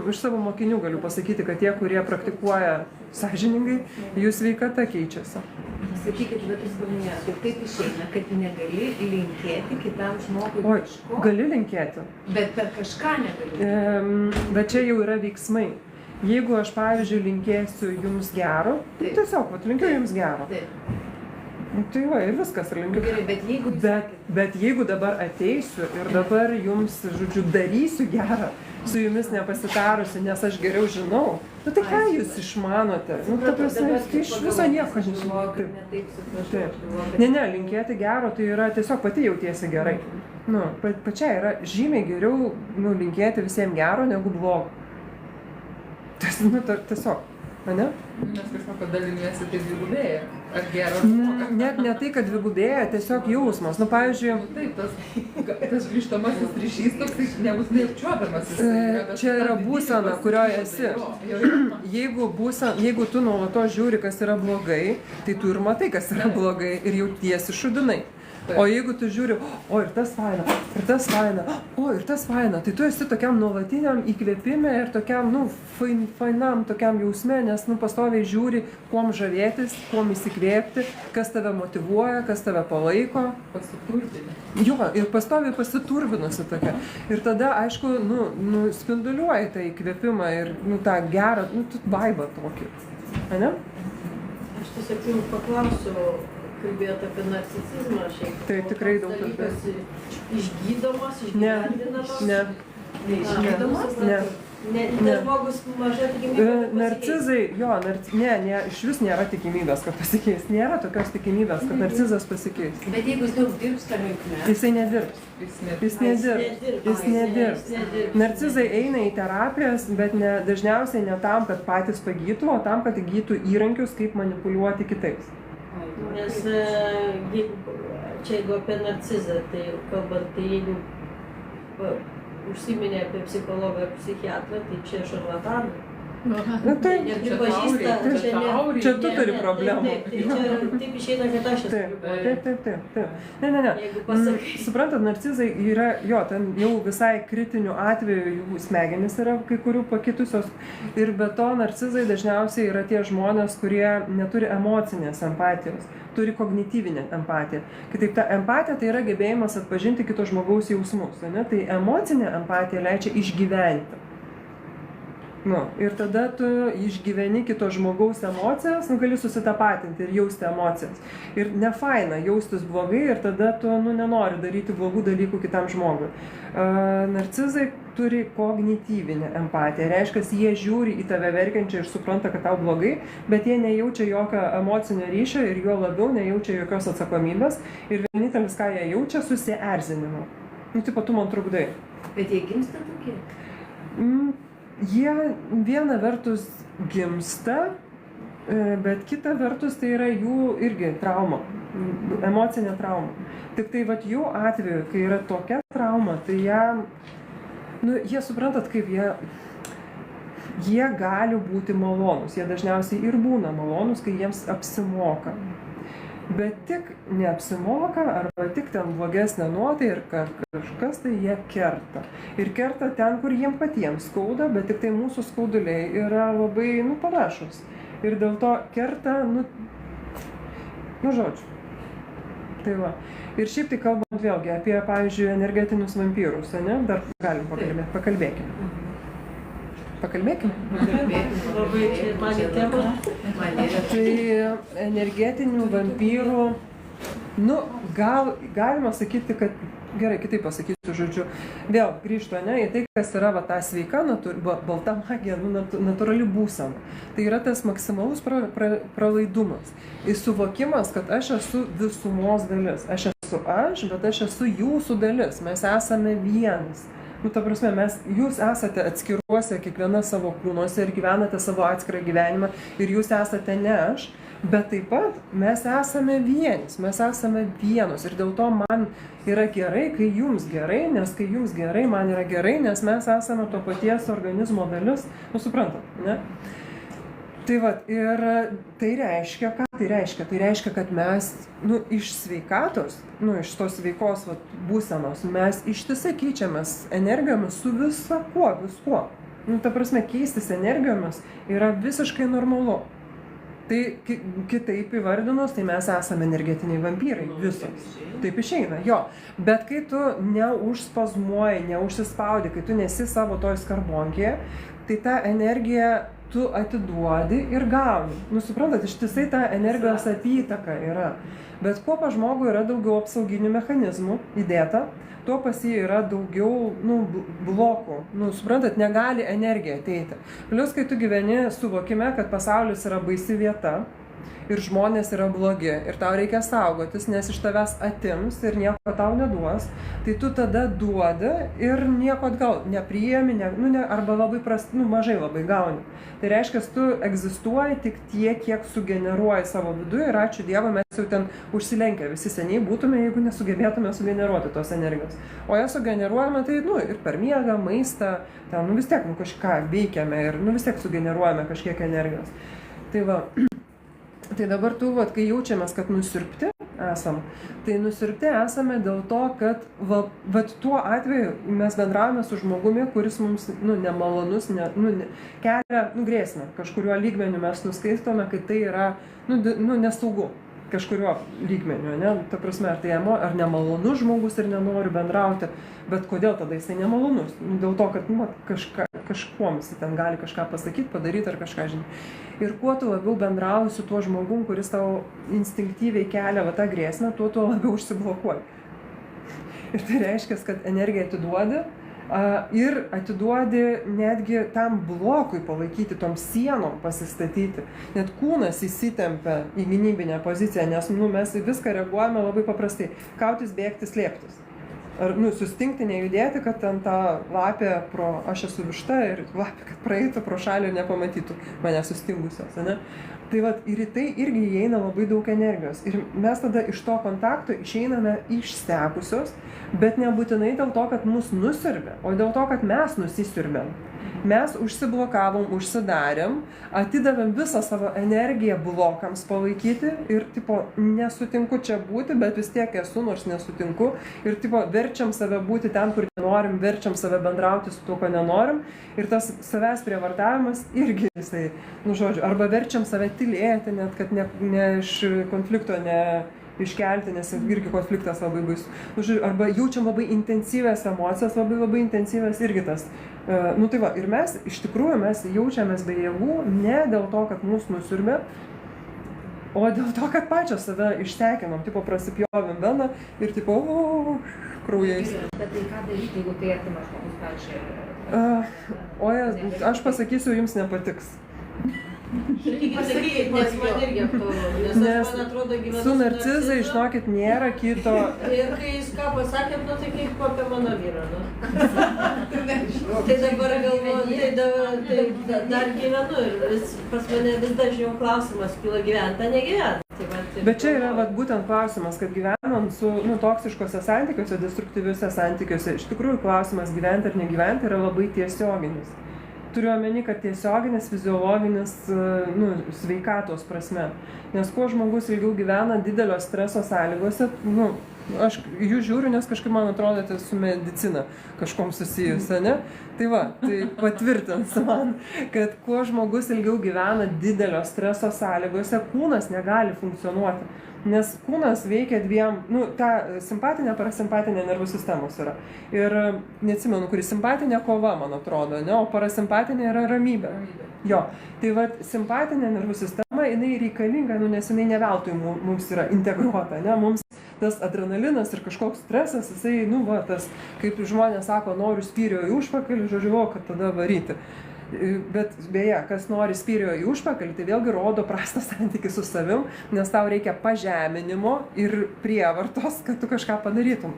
iš savo mokinių galiu pasakyti, kad tie, kurie praktikuoja sąžiningai, jų sveikata keičiasi. Sakykit, bet jūs paminėjote, kaip išeina, kad negali linkėti kitam žmogui kažko. Gali linkėti. Bet per kažką negali. Bet čia jau yra veiksmai. Jeigu aš, pavyzdžiui, linkėsiu jums gero, tai tiesiog, linkiu jums gero. Tai va, ir viskas linkiu. Gerai, bet jeigu dabar ateisiu ir dabar jums, žodžiu, darysiu gerą, su jumis nepasitarusi, nes aš geriau žinau, tai ką jūs išmanote? Ta prasme, iš viso nieko nežinau. Ne, linkėti gero, tai yra tiesiog pati jautiesi gerai. Pačiai yra žymiai geriau linkėti visiems gero negu blogo. Tiesiog. Ne? Nes kažko daliniesi, tai dvigubėja. Ar gero ar blogo? Net ne tai, kad dvigubėja, tiesiog jausmas. Pavyzdžiui... Taip, tas grįžtamasis ryšys toks nebūtinai apčiuopiamas. Čia yra būsena, kurioje esi. Jeigu tu nuolatos žiūri, kas yra blogai, tai tu ir matai, kas yra blogai ir jautiesi šudinai. O jeigu tu žiūri, ir tas faina, ir tas faina, tai tu esi tokiam nuolatiniam įkvėpime ir tokiam, fainam tokiam jausme, nes, pastoviai žiūri, kuom žavėtis, kuom įsikvėpti, kas tave motyvuoja, kas tave palaiko. Pasiturbini. Jo, ir pastoviai pasiturbinusi tokia. Ir tada, aišku, spinduliuoji tą įkvėpimą ir, tą gerą, vaibą tokį. Ane? Aš tiesiog jau paklausiu, kalbėjote apie narcisizmą šiaip. Tai tikrai daug kalbėsiu. Išgydomas, išgyvendinamas? Ne. Išgydomas? Ne. Ne žmogus maža tikimybė narcizai, iš vis nėra tikimybės, kad pasikeis. Nėra tokios tikimybės, kad narcizas pasikeis. Bet jeigu jis daug dirbs, tam linkme? Jisai nedirbs. Jis nedirbs. Narcizai eina į terapijas, bet dažniausiai ne tam, kad patys pagytų, o tam, kad įgytų įrankius, kaip manipuliuoti kitais. Nes jeigu apie narcizą, tai kalbant, tai jeigu užsiminė apie psichologą ir psichiatrą, tai čia šarlatanai. Čia tu turi problemų. Taip išeina, kad aš esu. Taip. Ne. Suprantat, narcizai yra, ten jau visai kritiniu atveju jų smegenys yra kai kurių pakitusios. Ir be to, narcizai dažniausiai yra tie žmonės, kurie neturi emocinės empatijos, turi kognityvinę empatiją. Kitaip, ta empatija tai yra gebėjimas atpažinti kito žmogaus jausmus. Tai emocinė empatija leidžia išgyventi. Ir tada tu išgyveni kito žmogaus emocijas, gali susitapatinti ir jausti emocijas. Ir nefaina jaustis blogai ir tada tu nenori daryti blogų dalykų kitam žmogui. Narcizai turi kognityvinę empatiją. Reiškia, jie žiūri į tave verkiančią ir supranta, kad tau blogai, bet jie nejaučia jokio emocinio ryšio ir juo labiau nejaučia jokios atsakomybės. Ir vienintelis, ką jie jaučia, susierzinimą. Tu man trukdai. Bet jie gimsta tokie? Jie viena vertus gimsta, bet kita vertus tai yra jų irgi trauma, emocinė trauma. Tik tai jų atveju, kai yra tokia trauma, tai jie suprantat, kaip jie gali būti malonūs. Jie dažniausiai ir būna malonūs, kai jiems apsimoka. Bet tik neapsimoka, arba tik ten blogesnė nuotaika ir kažkas tai jie kerta. Ir kerta ten, kur jiem patiems skauda, bet tik tai mūsų skauduliai yra labai, panašus. Ir dėl to kerta, žodžiu. Tai va. Ir šiaip tai kalbant vėlgi apie, pavyzdžiui, energetinius vampyrus, ne? Dar galim pakalbėkime. Labai čia man į temą. Tai energetinių vampyrų, galima sakyti, kad, gerai, kitaip pasakysiu, žodžiu, vėl grįžtu, į tai, kas yra ta sveika, balta magija, natūrali būsena. Tai yra tas maksimalus pralaidumas. Ir suvokimas, kad aš esu visumos dalis. Aš esu bet aš esu jūsų dalis. Mes esame vienas. Ta prasme, jūs esate atskiruose kiekviena savo kūnuose ir gyvenate savo atskirą gyvenimą ir jūs esate ne aš, bet taip pat mes esame vienis, mes esame vienos ir dėl to man yra gerai, kai jums gerai, nes kai jums gerai, man yra gerai, nes mes esame to paties organizmo dalis, suprantat, ne? Tai va, ir tai reiškia, ką tai reiškia? Tai reiškia, kad mes, iš sveikatos, iš tos sveikos būsenos, mes ištisai keičiamės energijomis su viskuo. Ta prasme, keistis energijomis yra visiškai normalu. Tai kitaip įvardinus, tai mes esame energetiniai vampyrai, visos. Taip išeina, jo. Bet kai tu neužspazmuoji, neužsispaudi, kai tu nesi savo toj skarbonkėje, tai ta energija tu atiduodi ir gauni. Suprantat, ištisai ta energijos apytaka yra. Bet kuo pas žmogų yra daugiau apsauginių mechanizmų įdėta, tuo pas jį yra daugiau blokų. Suprantat, negali energija ateiti. Plius, kai tu gyveni suvokime, kad pasaulis yra baisi vieta ir žmonės yra blogi ir tau reikia saugotis, nes iš tavęs atims ir nieko tau neduos, tai tu tada duodi ir nieko atgal nepriimi, arba labai mažai labai gauni. Tai reiškia, tu egzistuoji tik tiek, kiek sugeneruoji savo viduje ir ačiū Dievui, mes jau ten užsilenkę visi seniai būtume, jeigu nesugebėtume sugeneruoti tos energijos. O ją sugeneruojame, tai ir per miegą, maistą, ten vis tiek kažką veikiame ir vis tiek sugeneruojame kažkiek energijos. Tai va. Tai dabar kai jaučiamės, kad nusirpti esam, tai nusirpti esame dėl to, kad tuo atveju mes bendravome su žmogumi, kuris mums nemalonus, kelia grėsmę. Kažkuriuo lygmeniu mes nuskaitome, kad tai yra nesaugu. Kažkurio lygmeniu, ne? Ta prasme, ar nemalonus žmogus ir nenori bendrauti, bet kodėl tada jisai nemalonus? Dėl to, kad kažkuom jisai ten gali kažką pasakyti, padaryti ar kažką žinai. Ir kuo tu labiau bendrauji su tuo žmogum, kuris tau instinktyviai kelia tą grėsmę, tuo labiau užsiblokuoji. Ir tai reiškia, kad energiją atiduodi ir atiduodi netgi tam blokui palaikyti, tom sienom pasistatyti. Net kūnas įsitempia į gynybinę poziciją, nes mes viską reaguojame labai paprastai. Kautis, bėgti, slėptis. Ar sustingti, nejudėti, kad ten ta lapė aš esu višta ir lapė, kad praeitų pro šalį ir nepamatytų mane sustingusios, ne? Tai ir į tai irgi įeina labai daug energijos. Ir mes tada iš to kontakto išeiname išsekusios, bet nebūtinai dėl to, kad mus nusiurbė, o dėl to, kad mes nusisiurbėm. Mes užsiblokavom, užsidarėm, atidavėm visą savo energiją blokams palaikyti ir nesutinku čia būti, bet vis tiek esu, nors nesutinku. Ir verčiam save būti ten, kur nenorim, verčiam save bendrauti su tuo, ko nenorim. Ir tas savęs prievartavimas irgi jisai, arba verčiam save tylėti, net kad ne iš konflikto iškelti, nes irgi konfliktas labai baisus. Arba jaučiam labai intensyvės emocijas, labai intensyvės irgi tas. Tai va, ir mes iš tikrųjų jaučiamės be jėgų ne dėl to, kad mūsų nusiurbė, o dėl to, kad pačios save ištekinom, prasipjovėm veną ir kraujais. Bet tai ką daryti, jeigu tai artimas žmogus, pavyzdžiui? Aš pasakysiu, jums nepatiks. Pasakykit, nes man irgi aktualu, nes man atrodo gyvenu su narcizai, žinokit, nėra kito. Ir kai jis ką pasakėm, tai kaip apie mano vyrą, Tai dabar galvoju, tai dar gyvenu ir pas mane vis dažniau klausimas kyla gyventi, ar negyventi. Bet čia yra būtent klausimas, kad gyvenant su toksiškose santykiuose, destruktyviuose santykiuose, iš tikrųjų klausimas gyventi ar negyventi yra labai tiesioginis. Turiu omeny, kad tiesioginis, fiziologinis, nu, sveikatos prasme. Nes kuo žmogus ilgiau gyvena didelio streso sąlygose, nu, aš jų žiūriu, nes kažkaip man atrodo, tai su medicina kažkom susijusi, ne? Tai va, tai patvirtins man, kad kuo žmogus ilgiau gyvena didelio streso sąlygose, kūnas negali funkcionuoti. Nes kūnas veikia dviem, nu, ta simpatinė, parasimpatinė nervų sistemos yra. Ir neatsimenu, kuri simpatinė kova, man atrodo, ne, o parasimpatinė yra ramybė. Jo, tai va, simpatinė nervų sistema, jinai reikalinga, nu, nes jinai ne veltui mums yra integruota, ne, mums tas adrenalinas ir kažkoks stresas, jisai, nu, va, tas, kaip žmonės sako, noriu spyrio į užpakalį, žodžiu, kad tada varyti. Bet beje, kas nori spyrio į užpakalį, tai vėlgi rodo prastą santykį su savim, nes tau reikia pažeminimo ir prievartos, kad tu kažką padarytum.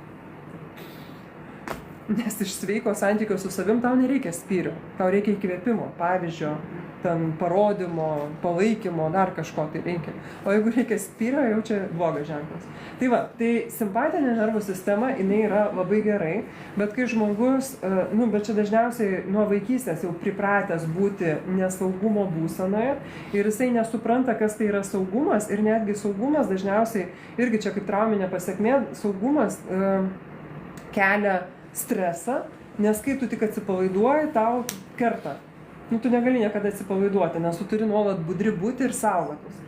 Nes iš sveiko santykio su savim tau nereikia spyrio, tau reikia įkvėpimo, pavyzdžio, ten parodymo, palaikymo, dar kažko tai reikia. O jeigu reikia spyrio, jau čia blogas ženklas. Tai va, tai simpatinė nervų sistema, jinai yra labai gerai, bet kai žmogus, nu, bet čia dažniausiai nuo vaikystės jau pripratęs būti nesaugumo būsenoje ir jisai nesupranta, kas tai yra saugumas ir netgi saugumas dažniausiai, irgi čia kaip trauminė pasekmė, saugumas kelia stresą, nes kai tu tik atsipalaiduoji, tau kerta. Nu, tu negali niekada atsipalaiduoti, nes tu turi nuolat budri būti ir saugotis.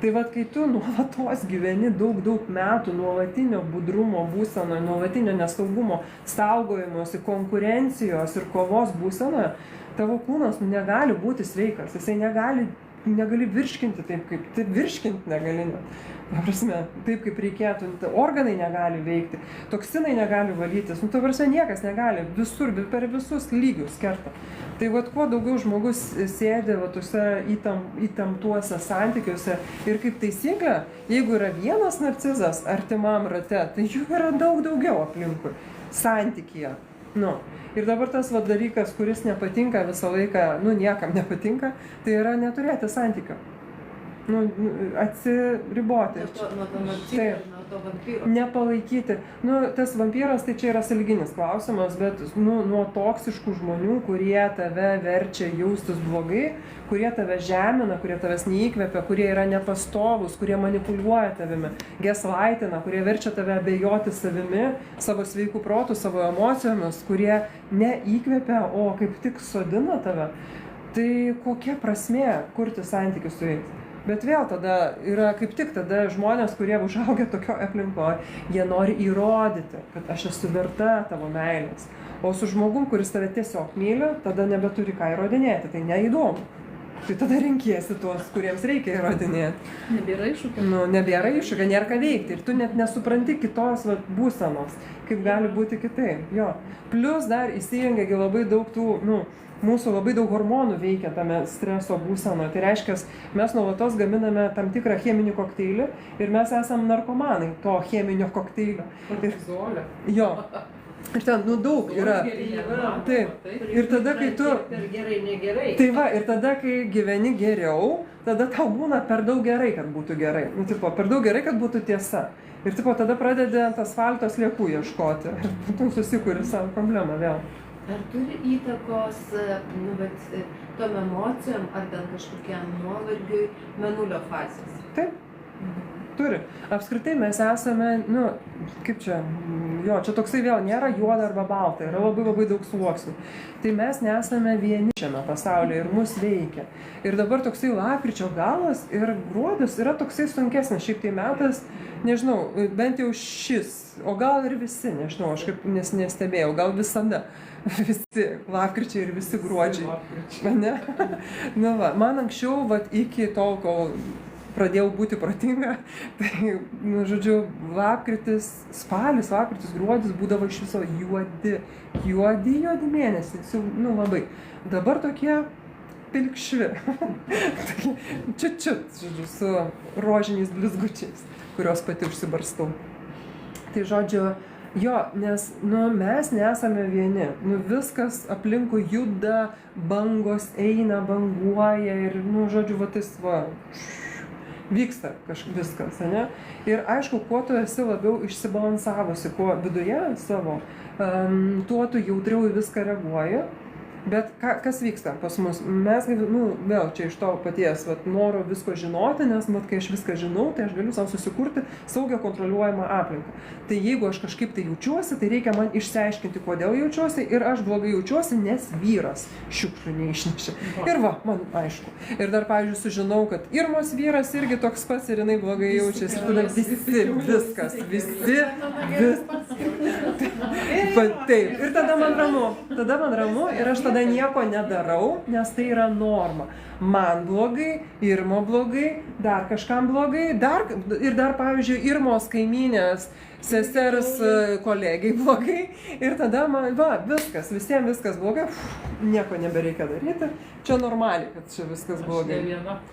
Tai vat, kai tu nuolatos gyveni daug metų nuolatinio budrumo būsenoje, nuolatinio nesaugumo, saugojimosi, konkurencijos ir kovos būsenoje, tavo kūnas negali būti sveikas, jisai negali virškinti taip, kaip taip virškinti negali net. Prasme, taip kaip reikėtų, organai negali veikti, toksinai negali valytis, nu, ta prasme, niekas negali, visur, per visus lygius kerta. Tai vat, kuo daugiau žmogus sėdi va, tuose įtemptuose santykiuose ir kaip taisyklė, jeigu yra vienas narcizas artimam rate, tai jų yra daug daugiau aplinkui, santykyje. Nu. Ir dabar tas va, dalykas, kuris nepatinka visą laiką, nu, niekam nepatinka, tai yra neturėti santykio. Nu, atsiriboti. Nuo to narcizo, nuo to vampyro. Nepalaikyti. Nu, tas vampyras tai čia yra sąlyginis klausimas, bet nu, nuo toksiškų žmonių, kurie tave verčia jaustis blogai, kurie tave žemina, kurie tavęs neįkvepia, kurie yra nepastovus, kurie manipuliuoja tavimi, gaslightina, kurie verčia tave abejoti savimi, savo sveikų protų, savo emocijomis, kurie neįkvepia, o kaip tik sodina tave. Tai kokia prasmė kurti santykius su jais? Bet vėl tada yra kaip tik tada žmonės, kurie užaugia tokio aplinkoje, jie nori įrodyti, kad aš esu verta tavo meilės. O su žmogum, kuris tave tiesiog myli, tada nebeturi ką įrodinėti, tai neįdomu. Tai tada renkiesi tuos, kuriems reikia įrodinėti. Nebėra iššūkio. Nu, nebėra iššūkio, nėra ką veikti ir tu net nesupranti kitos va, būsenos, kaip gali būti kitaip. Jo. Plus dar įsijungia labai daug tų, nu, mūsų labai daug hormonų veikia tame streso būsenoje. Tai reiškia, mes nuolatos gaminame tam tikrą cheminį kokteilį ir mes esam narkomanai to cheminio kokteilio. Kortizolio. Jo. Ir ten, nu, daug yra. Taip. Ir tada, kai tu... Per gerai, negerai. Tai va, ir tada, kai gyveni geriau, tada tau būna per daug gerai, kad būtų gerai. Nu, tipo, per daug gerai, kad būtų tiesa. Ir tipo, tada pradedi ant asfalto sliekų ieškoti. Ir tu susikuri savo problemą vėl. Ar turi įtakos, nu, bet tom emocijom, ar ten kažkokiam nuovargiui mėnulio fazės? Taip. Turi. Apskritai mes esame, nu, kaip čia, jo, čia toksai vėl nėra juoda arba balta, yra labai daug sluoksnių. Tai mes nesame vieni šiame pasaulyje ir mus veikia. Ir dabar toksai lapkričio galas ir gruodis yra toksai sunkesnis, šiaip tai metas, nežinau, bent jau šis, o gal ir visi, nežinau, aš kaip nestebėjau, gal visada. Visi lapkričiai ir visi gruodžiai. Ne? Nu va, man anksčiau, va, iki tol, kol pradėjau būti protinga, tai, nu, žodžiu, lapkritis, spalis, lapkritis, gruodis būdavo iš viso juodi mėnesiai, nu, labai. Dabar tokie pilkšvi, tokie čiut, žodžiu, su rožiniais blizgučiais, kurios pati užsibarstau. Tai, žodžiu, jo, nes, nu, mes nesame vieni, nu, viskas aplinkui juda, bangos eina, banguoja ir, nu, žodžiu, va, tas, va, vyksta viskas, ne? Ir aišku, kuo tu esi labiau išsibalansavusi, kuo viduje savo, tuo tu jautriau į viską reaguoji. Bet kas vyksta pas mus? Mes, vėl čia iš to paties, noro visko žinoti, nes kai aš viską žinau, tai aš galiu savo susikurti saugią kontroliuojamą aplinką. Tai jeigu aš kažkaip tai jaučiuosi, tai reikia man išsiaiškinti, kodėl jaučiuosi ir aš blogai jaučiuosi, nes vyras šiukšlių neišnešė. Ir man aišku. Ir dar, pavyzdžiui, sužinau, kad Irmos vyras irgi toks pats ir jinai blogai jaučiasi. Ir tada visi. Taip. Ir tada man ramu ir aš tada nieko nedarau, nes tai yra norma. Man blogai, Irmo blogai, dar kažkam blogai, ir dar, pavyzdžiui, Irmos kaimynės, sesers kolegiai blogai. Ir tada man, visiems viskas blogai, nieko nebereikia daryti. Čia normaliai, kad čia viskas blogai.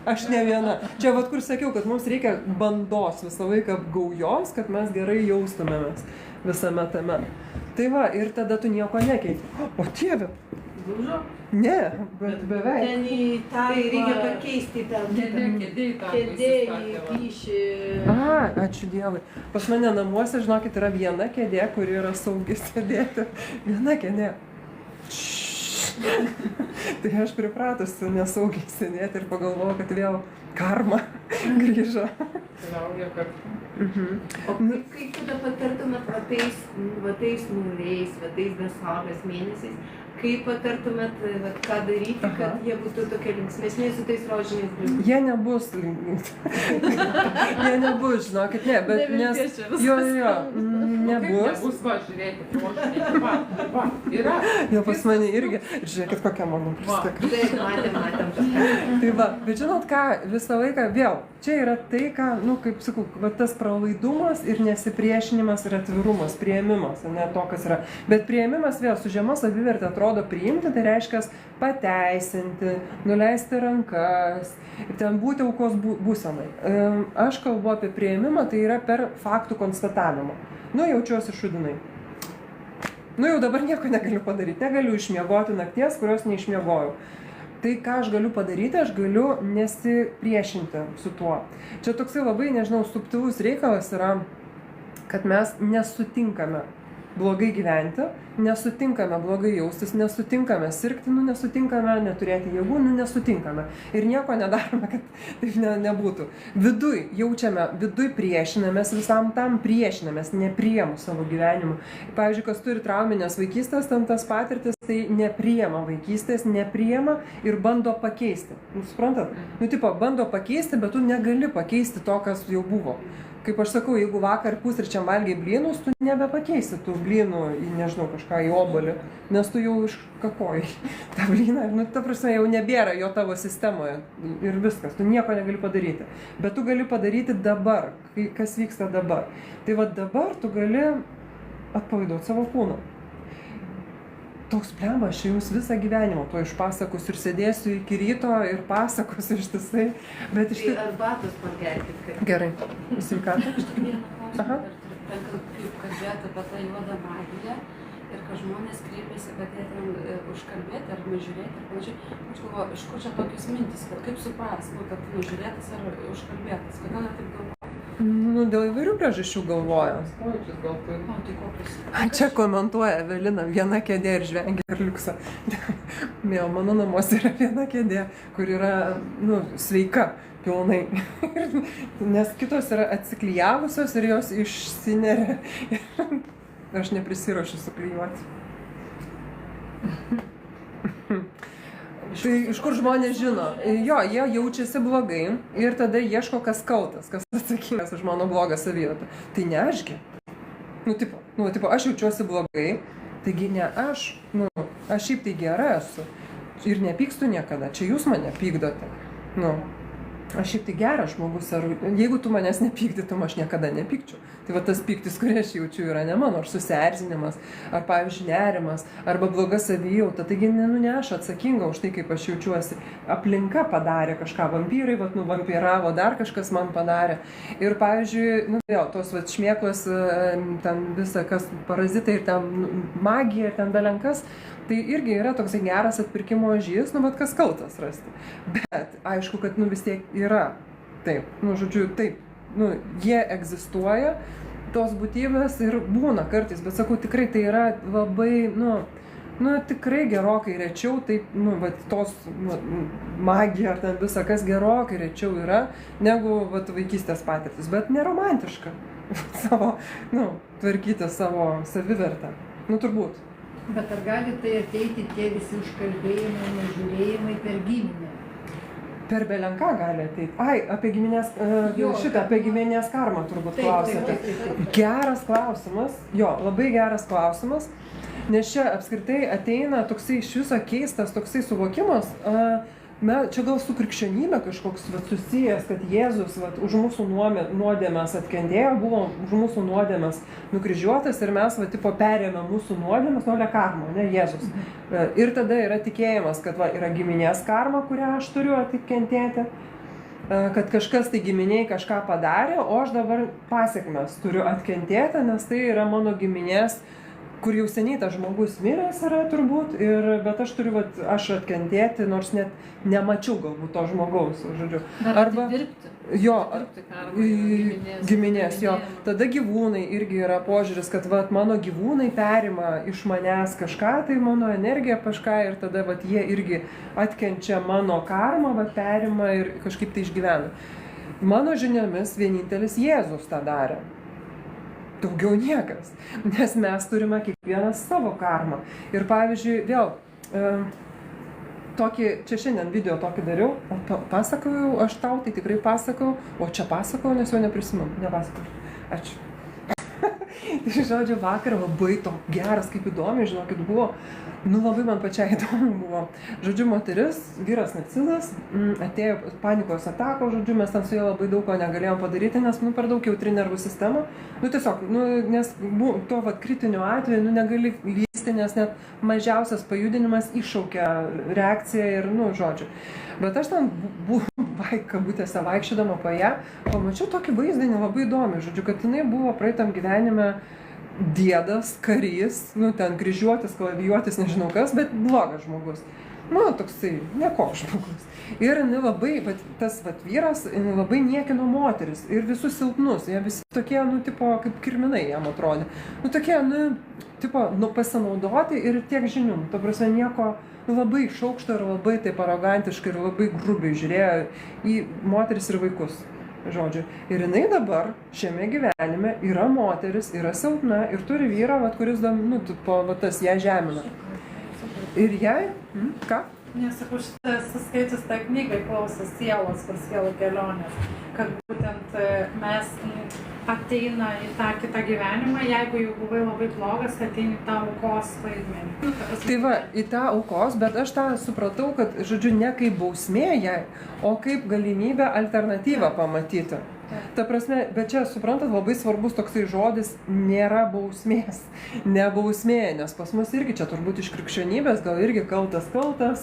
Aš ne viena. Čia kur sakiau, kad mums reikia bandos visą laiką gaujos, kad mes gerai jaustumėmės visame tame. Tai ir tada tu nieko nekeiti. O Dieve. Ne, bet beveik. Ten į tą reikia pakeisti tą kėdė į plyšį. Ačiū Dievui. Pas mane namuose, žinokit, yra viena kėdė, kuri yra saugi sėdėti. Viena kėdė. Tai aš pripratusi nesaugiai sėdėti ir pagalvojau, kad vėl karma grįžo. O kaip tada patartumėt va tais nuliais, va tais besaulės mėnesiais, kaip patartumėt, ką daryti, kad jie būtų tokie linksmesni su tais rožiniais blizgais? Jie nebus linksmesni. Jie nebus, žinokit, ne, bet nes... Jo, nebus. Nebus, žiūrėkit, rožiniai, yra. Jo, pas mane irgi. Žiūrėkit, kokia mano pristakra. Taip, matėm. Tai bet žinot ką, visą laiką vėl, čia yra tai, ką, kaip sakau, tas pralaidumas ir nesipriešinimas ir atvirumas, priėmimas, ne to, kas yra. Bet priėmimas vėl su žema savivertė atrodo priimti, tai reiškia pateisinti, nuleisti rankas, ten būti aukos būsenai. Aš kalbu apie priėmimą, tai yra per faktų konstatavimą. Jaučiuosi šudinai. Jau dabar nieko negaliu padaryti, negaliu išmiegoti nakties, kurios neišmiegojau. Tai ką aš galiu padaryti, aš galiu nesipriešinti su tuo. Čia toksai labai, subtilus reikalas yra, kad mes nesutinkame blogai gyventi, nesutinkame blogai jaustis, nesutinkame sirgti, nesutinkame neturėti jėgų, nesutinkame. Ir nieko nedarome, kad taip nebūtų. Viduj jaučiame, viduj priešinamės, visam tam priešinamės, nepriemu savo gyvenimu. Pavyzdžiui, kas turi trauminės vaikystės, tam tas patirtis, tai nepriema vaikystės, nepriema ir bando pakeisti. Suprantat? Bando pakeisti, bet tu negali pakeisti to, kas jau buvo. Kaip aš sakau, jeigu vakar pusryčiam valgiai blynus, tu nebepakeisi tų blynų į, kažką į obuolį, nes tu jau iškakojai tą blyną. Ta prasme, jau nebėra jo tavo sistemoje ir viskas, tu nieko negali padaryti. Bet tu gali padaryti dabar, kas vyksta dabar. Tai dabar tu gali atpalaiduoti savo kūną. Toks plemba, aš jums visą gyvenimą to išpasakosiu ir sėdėsiu iki ryto ir pasakosiu ištisai. Bet tai arbatos pagerkit. Gerai, sveikatą. Vieną klausimą, kaip kalbėti apie tą juodą magiją ir kad žmonės kreipiasi, kad jie ten užkalbėti ar nužiūrėti ir panašiai. Aš galvoju, iš kur čia tokios mintis, kad kaip supras, kad nužiūrėtas ar užkalbėtas, kodėl ne taip galvoja? Dėl įvairių priežasčių galvoja. Čia komentuoja Evelina, viena kėdė ir žvengia ir liuksa. Mano namuose yra viena kėdė, kur yra, sveika pilnai. Nes kitos yra atsiklijavusios ir jos išsineria. Aš neprisiruošiu suklijuoti. Tai iš kur žmonės žino? Jo, jie jaučiasi blogai ir tada ieško, kas kaltas, kas atsakingas už mano blogą savijautą. Tai ne ašgi. Aš jaučiuosi blogai, taigi ne aš. Aš šiaip tai gera esu. Ir nepykstu niekada. Čia jūs mane pykdote. Aš šiaip tai geras žmogus, ar jeigu tu manęs nepykdytum, aš niekada nepykčiau. Tai tas pyktis, kurį aš jaučiu, yra ne mano, ar susierzinimas, ar pavyzdžiui nerimas, arba bloga savijauta. Taigi ne aš atsakinga už tai, kaip aš jaučiuosi. Aplinka padarė kažką, vampyrai, nuvampyravo, dar kažkas man padarė. Ir pavyzdžiui, tos šmėklos, ten visa, kas parazitai ir ten magija, ir ten belenkas, tai irgi yra toksai geras atpirkimo ožys, bet kas kaltas rasti. Bet aišku, kad vis tiek yra. Taip, taip, jie egzistuoja, tos būtybės ir būna kartais, bet sakau, tikrai tai yra labai, Nu, tikrai gerokai rečiau, taip, nu, va, tos magija ar ten visa kas gerokai rečiau yra, negu, va, vaikystės patirtis, bet neromantiška savo, nu, tvarkyti savo savivertę. Nu, turbūt. Bet ar gali tai ateiti tie visi užkalbėjimai, nežiūrėjimai per giminę? Per belenką gali ateiti. Ai, apie giminės, apie giminės karmą turbūt klausėte. Geras klausimas, jo, labai geras klausimas. Nes čia apskritai ateina toksai iš viso keistas toksai suvokimas, čia gal su krikščionybė kažkoks susijęs, kad Jėzus už mūsų nuodėmes atkentėjo, buvo už mūsų nuodėmes nukryžiuotas ir mes perėmė mūsų nuodėmes, nuolė karma, ne Jėzus. Ir tada yra tikėjimas, kad yra giminės karma, kurią aš turiu atkentėti, kad kažkas tai giminiai kažką padarė, o aš dabar pasiekmes turiu atkentėti, nes tai yra mano giminės, kur jau seniai tas žmogus miręs yra turbūt, bet aš turiu aš atkentėti, nors net nemačiau galbūt to žmogaus, žodžiu. Arba dirbti. Jo, giminės, jo. Tada gyvūnai irgi yra požiūris, kad mano gyvūnai perima iš manęs kažką, tai mano energija kažką ir tada jie irgi atkenčia mano karmą, perima ir kažkaip tai išgyvena. Mano žiniomis vienintelis Jėzus tą darė. Daugiau niekas, nes mes turime kiekvienas savo karmą. Ir pavyzdžiui, vėl, čia šiandien video tokį dariau, pasakojau, aš tau tai tikrai pasakau, o čia pasakau, nes jo neprisimenu, nepasakau. Ačiū. Tai žodžiu, vakar labai geras, kaip įdomi, žinokit, buvo. Nu, labai man pačiai įdomu buvo. Žodžiu, moteris, vyras narcizas, atėjo panikos atako, žodžiu, mes ten su juo labai daug ko negalėjom padaryti, nes, per daug jautri nervų sistema. Tiesiog, nes to kritiniu atveju, negali lysti, nes net mažiausias pajudinimas iššaukia reakciją ir, žodžiu. Bet aš ten kabutėse vaikščiodama po ją, pamačiau tokį vaizdinį labai įdomi, žodžiu, kad jinai buvo praeitam gyvenime diedas, karys, ten kryžiuotis, kalavijuotis, nežinau kas, bet blogas žmogus. Toksai, nekoks žmogus. Ir jinai labai, tas vyras, jinai labai niekino moteris ir visus silpnus. Jie visi tokie, kaip kirminai jam atrodė. Tokie, pasinaudoti ir tiek žinių. Ta prasme, nieko labai šaukšto ir labai taip arogantiškai ir labai grubiai žiūrėjo į moteris ir vaikus. Žodžiu. Ir jinai dabar šiame gyvenime yra moteris, yra silpna ir turi vyrą, kuris tas ją žemina. Ir jai, ką? Nesakau, šitas skaičius tą knygą klausęs sielos, kur sielų kelionės, kad būtent mes ateina į tą kitą gyvenimą, jeigu jau buvai labai blogas, ateini į tą aukos vaidmenį. Tai į tą aukos, bet aš tą supratau, kad, žodžiu, ne kaip bausmė jai, o kaip galimybę alternatyvą pamatyti. Ta prasme, bet čia, suprantat, labai svarbus toksai žodis nėra bausmės, ne bausmė, nes pas mus irgi čia turbūt iš krikščionybės, gal irgi kaltas,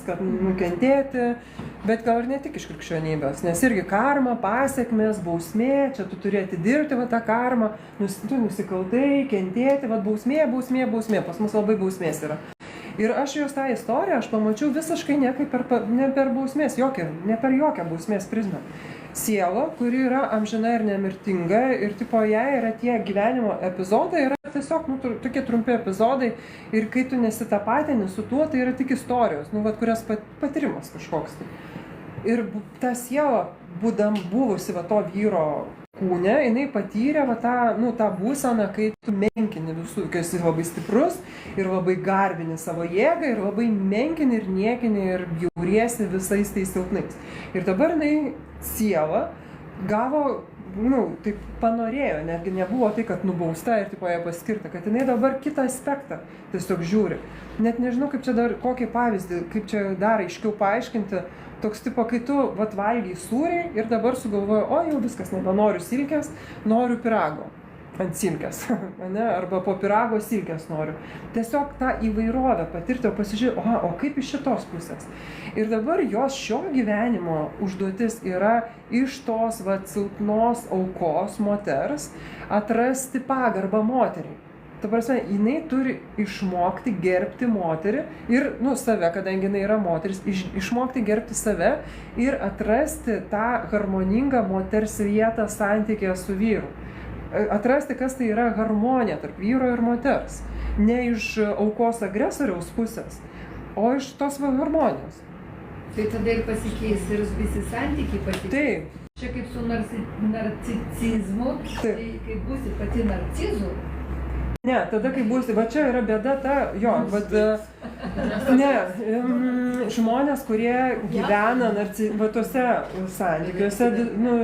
kad nukentėti, bet gal ir ne tik iš krikščionybės, nes irgi karma, pasiekmės, bausmė, čia tu turi atidirbti tą karmą, tu nusikaltai, kentėti, bausmė, pas mus labai bausmės yra. Ir aš jos tą istoriją, aš pamačiau visiškai ne per bausmės, ne per jokią bausmės prizmę. Siela, kuri yra amžina ir nemirtinga ir jai yra tie gyvenimo epizodai, yra tiesiog tokie trumpi epizodai ir kai tu nesitapatini su tuo, tai yra tik istorijos, kurias patyrimas kažkoks. Ir ta siela, buvusi to vyro kūne, jinai patyrė tą būseną, kai tu menkini visų, kai esi labai stiprus ir labai garbini savo jėgą ir labai menkini ir niekini ir bjauriesi visais tais silpnais. Ir dabar jinai siela gavo, taip panorėjo, netgi nebuvo tai, kad nubausta ir ją paskirta, kad jinai dabar kitą aspektą tiesiog žiūri. Net nežinau, kaip čia dar, kokį pavyzdį, kaip čia dar aiškiau paaiškinti, toks kai tu valgiai sūrį ir dabar sugalvoji, jau viskas, nebenoriu silkės, noriu pirago ant silkės, arba po pirago silkės noriu. Tiesiog tą įvairovę patirti, pasižiūrėti, o kaip iš šitos pusės. Ir dabar jos šio gyvenimo užduotis yra iš tos silpnos aukos moters atrasti pagarbą moteriai. Ta prasme, jinai turi išmokti gerbti moterį ir, save, kadangi jinai yra moteris, išmokti gerbti save ir atrasti tą harmoningą moters vietą santykėje su vyru. atrasti, kas tai yra harmonija tarp vyro ir moters. Ne iš aukos agresoriaus pusės, o iš tos harmonijos. Tai tada ir pasikeis ir visi santykiai pasikeis. Taip. Čia kaip su narcicizmu, tai kai būsi pati narcizu. Ne, tada kai būsi, va čia yra bėda ta, jo, bet žmonės, kurie gyvena va tuose santykiuose,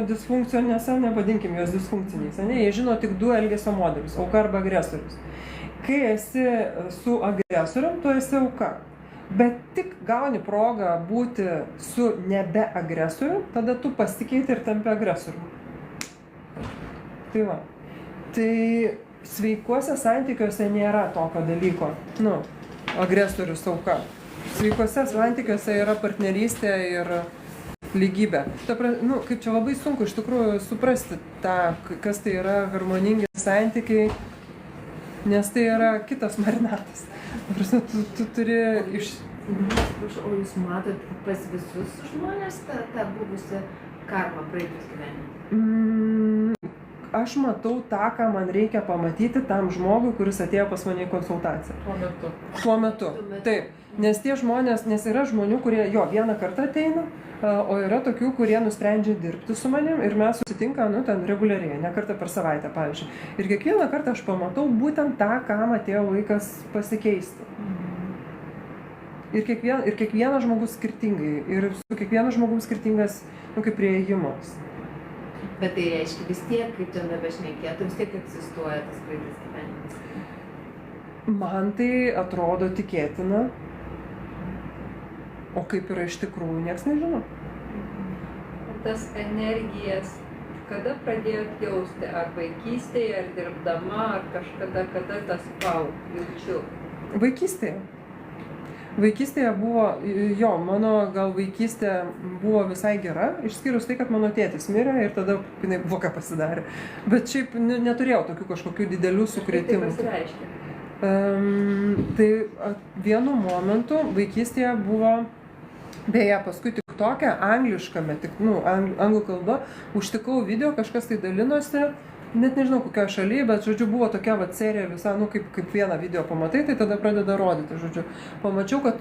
disfunkcijose, nevadinkim juos disfunkciniais, jie žino tik 2 elgesio modelius, auka arba agresorius. Kai esi su agresorium, tu esi auka. Bet tik gauni progą būti su nebe agresoriu, tada tu pasikeiti ir tampi agresoriu. Tai va. Tai sveikuose santykiuose nėra tokio dalyko. Agresorius auka. Sveikuose santykiuose yra partnerystė ir lygybė. Kaip čia labai sunku iš tikrųjų suprasti tą, kas tai yra harmoningi santykiai, nes tai yra kitas marinatas. Tu turi O jūs matot pas visus žmonės tą buvusią karmą praeitus gyvenimą? Aš matau tą, ką man reikia pamatyti tam žmogui, kuris atėjo pas mane į konsultaciją. Tuo metu. Taip. Nes tie žmonės, nes yra žmonių, kurie vieną kartą ateina, o yra tokių, kurie nusprendžia dirbti su manim ir mes susitinkam, ten reguliariai, ne kartą per savaitę, pavyzdžiui. Ir kiekvieną kartą aš pamatau būtent tą, kam atėjo laikas pasikeisti. Ir kiekvienas žmogus skirtingai. Ir su kiekvienu žmogus skirtingas, kaip priėjimas. Bet tai reiškia vis tiek, kaip ten nebešnekėtų, vis tiek egzistuoja tas praeitas gyvenimas. Man tai atrodo tikėtina. O kaip yra iš tikrųjų, nieks nežino. Tas energijas, kada pradėjot jausti? Ar vaikystėje, ar dirbdama, ar kažkada, kada tas jaučiu? Vaikystėje. Vaikystėje buvo, mano gal vaikystė buvo visai gera, išskyrus tai, kad mano tėtis mirė ir tada jinai bloga pasidarė. Bet šiaip neturėjau tokių kažkokių didelių sukrėtimų. Kaip tai pasireiškia? Tai vienu momentu vaikystėje buvo, beje, paskui tik tokia angliškame, anglų kalba, užtikau video, kažkas tai dalinosi, net nežinau kokioje šalyje, bet, žodžiu, buvo tokia serija visa, kaip vieną video pamatai, tai tada pradeda rodyti, žodžiu. Pamačiau, kad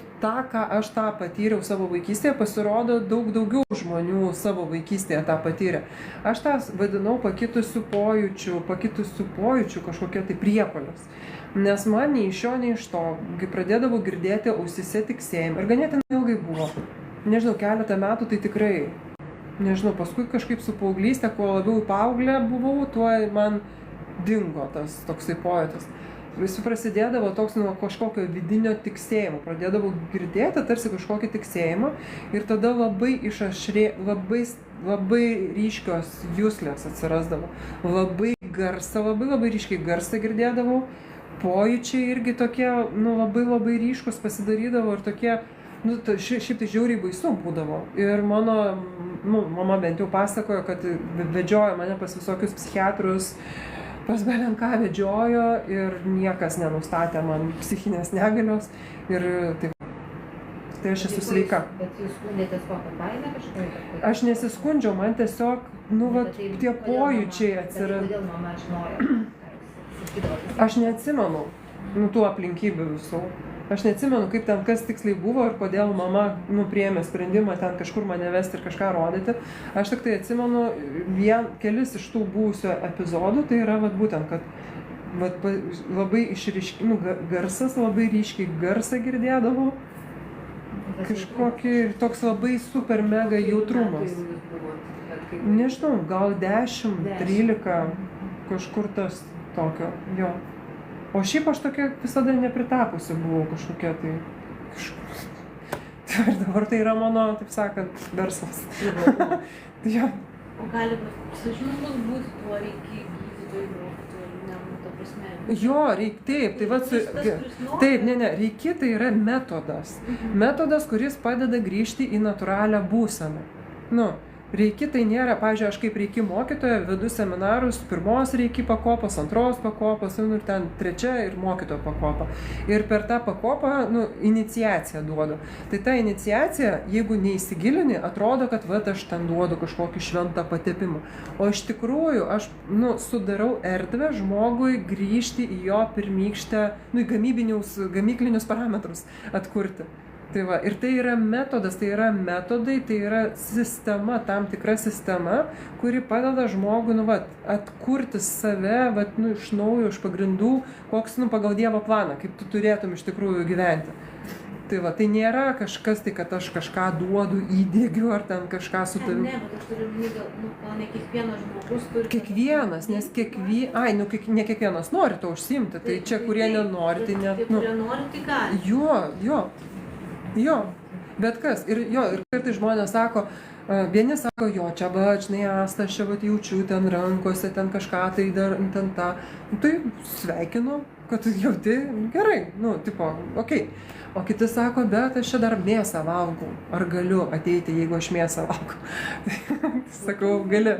ką aš tą patyriau savo vaikystėje, pasirodo daug daugiau žmonių savo vaikystėje tą patyrė. Aš tą vadinau pakitusių pojūčių kažkokie tai priepuolius. Nes man nei iš šio, nei iš to, kai pradėdavau girdėti ausyse tiksėjimą. Ir ganėtinai ilgai buvo. Nežinau, keletą metų tai tikrai. Nežinau, paskui kažkaip su paauglystė, kuo labiau paauglė buvau, tuo man dingo tas toksai pojūtis. Visi prasidėdavo toks nuo kažkokio vidinio tiksėjimo. Pradėdavau girdėti tarsi kažkokį tiksėjimą ir tada labai labai ryškios juslės atsirasdavo. Labai ryškiai garsą girdėdavau. Pojūčiai irgi tokie, labai ryškus pasidarydavo ir tokie, šiaip tai žiauriai baisu būdavo. Ir mano mama bent jau pasakojo, kad vedžiojo mane pas visokius psichiatrus, pas belenką vedžiojo ir niekas nenustatė man psichinės negalios. Ir tai aš esu sveika. Bet jūs skundėtės kokią baimę kažkokią? Aš nesiskundžiau, man tiesiog, tie pojūčiai atsirado. Kodėl mama žinojo? Aš neatsimenu tų aplinkybių visų. Aš neatsimenu, kaip ten kas tiksliai buvo ir kodėl mama priėmė sprendimą ten kažkur mane vesti ir kažką rodyti. Aš tik tai atsimenu kelis iš tų buvusių epizodų, tai yra būtent, kad labai garsas, labai ryškiai garsą girdėdavau. Kažkokį toks labai super mega jautrumas. Nežinau, gal 10, 13, kažkur tas tokio, jo. O šiaip aš tokia visada nepritapusi buvau kažkokia tai. Ir dabar tai yra mano, taip sakant, verslas. Jo. O gali sužinomus būti poreikiai gydytojų, ta prasme? Jo, taip, taip, reiki tai yra metodas. Metodas, kuris padeda grįžti į natūralią būseną. Reiki tai nėra, pavyzdžiui, aš kaip reiki mokytoja vedu seminarus, 1 reiki pakopos, 2 pakopos, ir ten 3 ir mokytojo pakopa. Ir per tą pakopą, iniciaciją duodu. Tai ta iniciacija, jeigu neįsigilini, atrodo, kad aš ten duodu kažkokį šventą patepimą. O iš tikrųjų, aš, sudarau erdvę žmogui grįžti į jo pirmykštę, į gamyklinius parametrus atkurti. Tai va, ir tai yra metodas, tai yra metodai, tai yra sistema, tam tikra sistema, kuri padeda žmogui, atkurti save, iš naujo, iš pagrindų, koks, pagal Dievo planą, kaip tu turėtum iš tikrųjų gyventi. Tai va, tai nėra kažkas, tai kad aš kažką duodu, įdėgiu, ar ten kažką su tavimi. Ne, bet aš turiu, gal ne kiekvienas žmogus turi... Kiekvienas, nes ne kiekvienas nori to užsiimti, tai čia, kurie nenori, tai net... Kurie nori, tai gali. Jo, bet kas. Ir kartais žmonės sako, vieni sako, čia žinai, Asta, aš čia jaučiu ten rankose, ten kažką, tai dar ten tą. Tai sveikinu, kad jauti gerai, okei. O kiti sako, bet aš čia dar mėsą valgau. Ar galiu ateiti, jeigu aš mėsą valgau? Sakau, gali.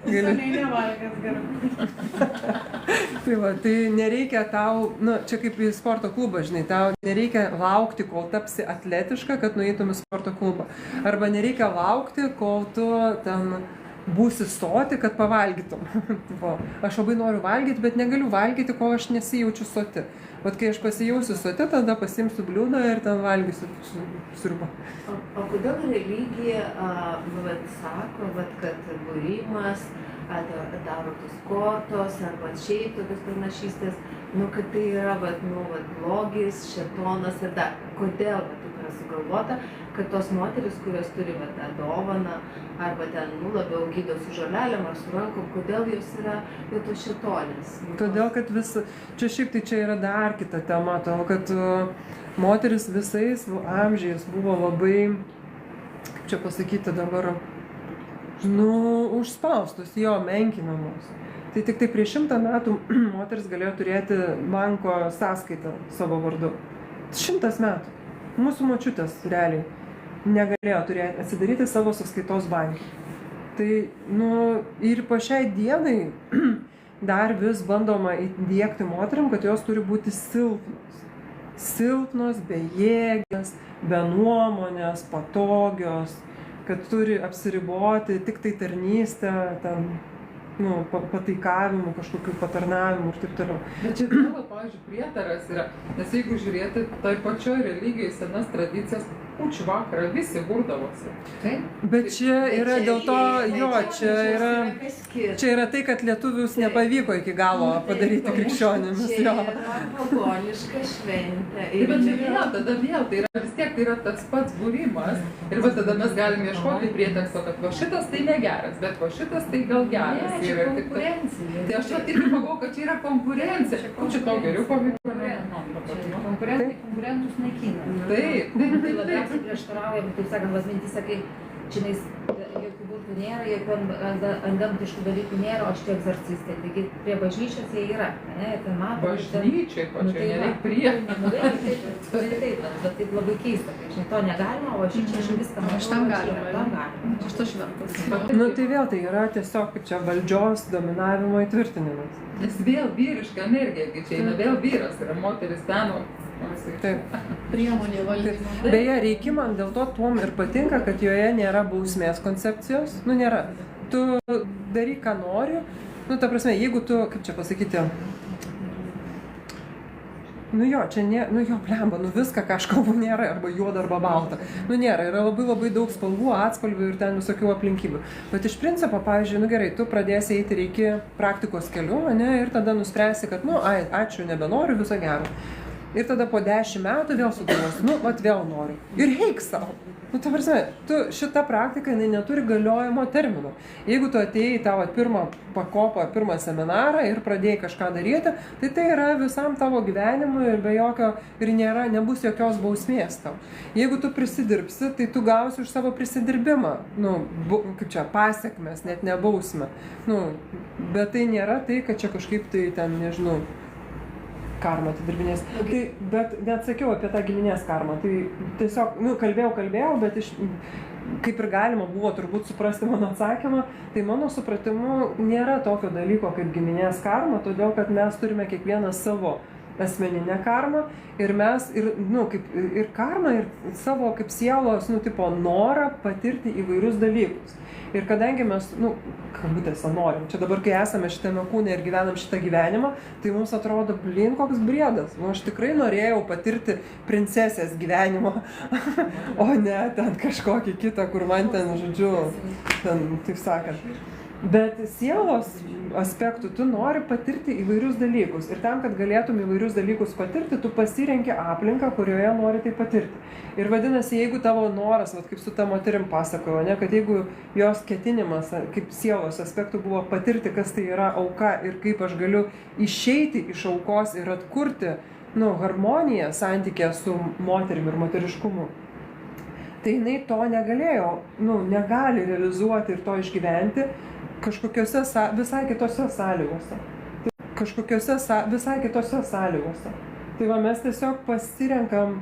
Seniai nevalgęs gerai. Tai va, tai nereikia tau, čia kaip į sporto klubą, žinai, tau nereikia laukti, kol tapsi atletiška, kad nueitum į sporto klubą. Arba nereikia laukti, kol tu ten būsi soti, kad pavalgytum. Aš labai noriu valgyti, bet negaliu valgyti, kol aš nesijaučiu soti. Vat kai aš pasijausiu soti, tada pasiimsiu bliūdą ir ten valgysiu sriubą. O kodėl religija sako, kad būrimas, daro tos kortos, arba šiaip tokios pranašystės, kad tai yra blogis, šėtonas ir dar. Kodėl taip yra sugalvota, kad tos moteris, kurios turi tą dovaną, arba ten labiau gydo su žolelėm ar su rankom, kodėl jos yra tos šėtonės? Todėl, kad čia yra dar kita tema, todėl, kad moteris visais amžiais buvo labai, kaip čia pasakyti dabar, užspaustos, menkinamos. Tai tik tai prieš 100 metų moteris galėjo turėti banko sąskaitą savo vardu. 100 metų. Mūsų močiutės realiai negalėjo atsidaryti savo sąskaitos banke. Tai, ir po šiai dienai dar vis bandoma įdiegti moterim, kad jos turi būti silpnos. Silpnos, bejėgės, be nuomonės, patogios, kad turi apsiriboti tik tai tarnystę, pataikavimu, kažkokiu patarnavimu ir taip toliau. Bet čia vėl, pavyzdžiui, prietaras yra, nes jeigu žiūrėti, tai pačioj religijai senas tradicijas, kūčių vakarą visi burdavosi. Bet čia yra dėl to, čia yra tai, kad lietuvius nepavyko iki galo padaryti krikščionimis. Čia yra pagoniška šventė. Bet čia tada vėl, tai yra vis tiek, tai yra tas pats būrimas. Ir tada mes galime ieškoti prieteksto, kad šitas tai negeras, bet šitas tai gal geras. Ne, čia konkurencija. Tai aš irgi pagalvoju, kad čia yra konkurencija. Čia tau geriau pavyko. Konkurentus naikina. Taip. Tai labiausiai prieštarauja, taip sakant, mintyse, kai čionais jokių būtų nėra, jokių antgamtiškų dalykų nėra, o šitie egzorcistai. Taigi prie bažnyčios jie yra, ne? Ir mato. Bažnyčiai pačiai, nereik prie. Taip, bet taip labai keista, kad žinai, to negalima, o šičia viską matau. Aš tam galima. Aš to šventas. Tai vėl tai yra tiesiog kaip čia valdžios dominavimo įtvirtinimas. Nes vėl vyriška energija, kai čia eina vėl vyras, yra moteris ten. Taip. Priemonė valdymo. Beje, reiki man dėl to tuom ir patinka, kad joje nėra bausmės koncepcijos. Nėra. Tu daryk, ką nori. Ta prasme, jeigu tu, kaip čia pasakyti, blemba, viską, ką aš kalbu, nėra arba juoda, arba balta. Nėra, yra labai daug spalvų, atspalvių ir ten visokių aplinkybių. Bet iš principo, pavyzdžiui, gerai, tu pradėsi eiti reiki praktikos keliu, ir tada nuspręsi, kad, ačiū, nebenoriu, viso gero. Ir tada po 10 metų vėl sugalvosi, vėl noriu. Ir eik savo. Ta prasme, šita praktika, jinai neturi galiojimo termino. Jeigu tu atėjai į tavo pirmą pakopą, pirmą seminarą ir pradėjai kažką daryti, tai yra visam tavo gyvenimui ir be jokio, ir nebus jokios bausmės tau. Jeigu tu prisidirbsi, tai tu gausi už savo prisidirbimą, kaip čia, pasekmes, net ne bausmę. Bet tai nėra tai, kad čia kažkaip tai ten, nežinau, karma atidirbinės. Bet neatsakiau apie tą giminės karmą. Tai tiesiog, kalbėjau, bet kaip ir galima buvo turbūt suprasti mano atsakymą, tai mano supratimu nėra tokio dalyko kaip giminės karma, todėl kad mes turime kiekvienas savo asmeninę karmą ir mes ir karmą, ir savo kaip sielos, norą patirti įvairius dalykus. Ir kadangi mes, kabutėse norim, čia dabar, kai esame šitame kūne ir gyvenam šitą gyvenimą, tai mums atrodo, koks briedas. Aš tikrai norėjau patirti princesės gyvenimo, o ne ten kažkokį kitą, kur man ten, taip sakant. Bet sielos aspektų tu nori patirti įvairius dalykus. Ir tam, kad galėtum įvairius dalykus patirti, tu pasirenki aplinką, kurioje nori tai patirti. Ir vadinasi, jeigu tavo noras, kaip su ta moterim pasakojo, kad jeigu jos ketinimas, kaip sielos aspektų buvo patirti, kas tai yra auka ir kaip aš galiu išeiti iš aukos ir atkurti harmoniją santykė su moterim ir moteriškumu, tai jinai to negalėjo, negali realizuoti ir to išgyventi kažkokiose visai kitose sąlygose. Tai va, mes tiesiog pasirenkam,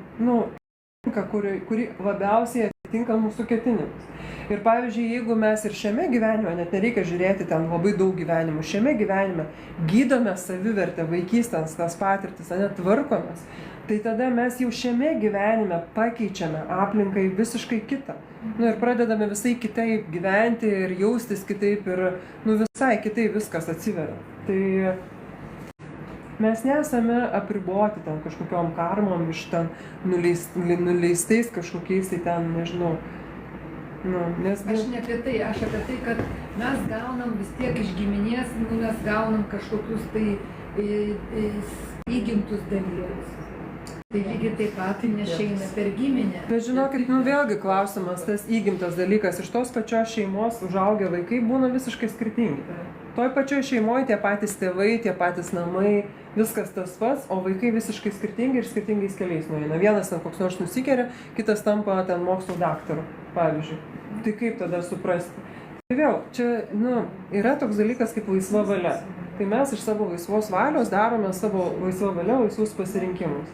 kuri labiausiai atitinka mūsų ketinimus. Ir pavyzdžiui, jeigu mes ir šiame gyvenime, net nereikia žiūrėti ten labai daug gyvenimų, šiame gyvenime gydome savivertę, vaikystės, tas patirtis, tvarkomės, tai tada mes jau šiame gyvenime pakeičiame aplinkai visiškai kitą. Ir pradedame visai kitaip gyventi ir jaustis kitaip ir visai kitaip viskas atsiveria. Tai mes nesame apriboti ten kažkokiom karmom iš ten nuleistais kažkokiais tai ten, nežinau. Aš ne apie tai, aš apie tai, kad mes gaunam vis tiek iš giminės, mes gaunam kažkokius tai įgimtus dalykus. Tai lygiai taip pat nešeina per giminę. Bet žinokit, vėlgi klausimas, tas įgimtas dalykas, iš tos pačios šeimos užaugę vaikai būna visiškai skirtingi. Toj pačioj šeimoje tie patys tėvai, tie patys namai, viskas tas pats, o vaikai visiškai skirtingi ir skirtingais keliais nueina. Vienas ten koks nors nusikeria, kitas tampa ten mokslo daktaru, pavyzdžiui. Tai kaip tada suprasti? Tai vėl, čia yra toks dalykas kaip laisva valia. Tai mes iš savo laisvos valios darome savo laisvą valią, laisvus pasirinkimus.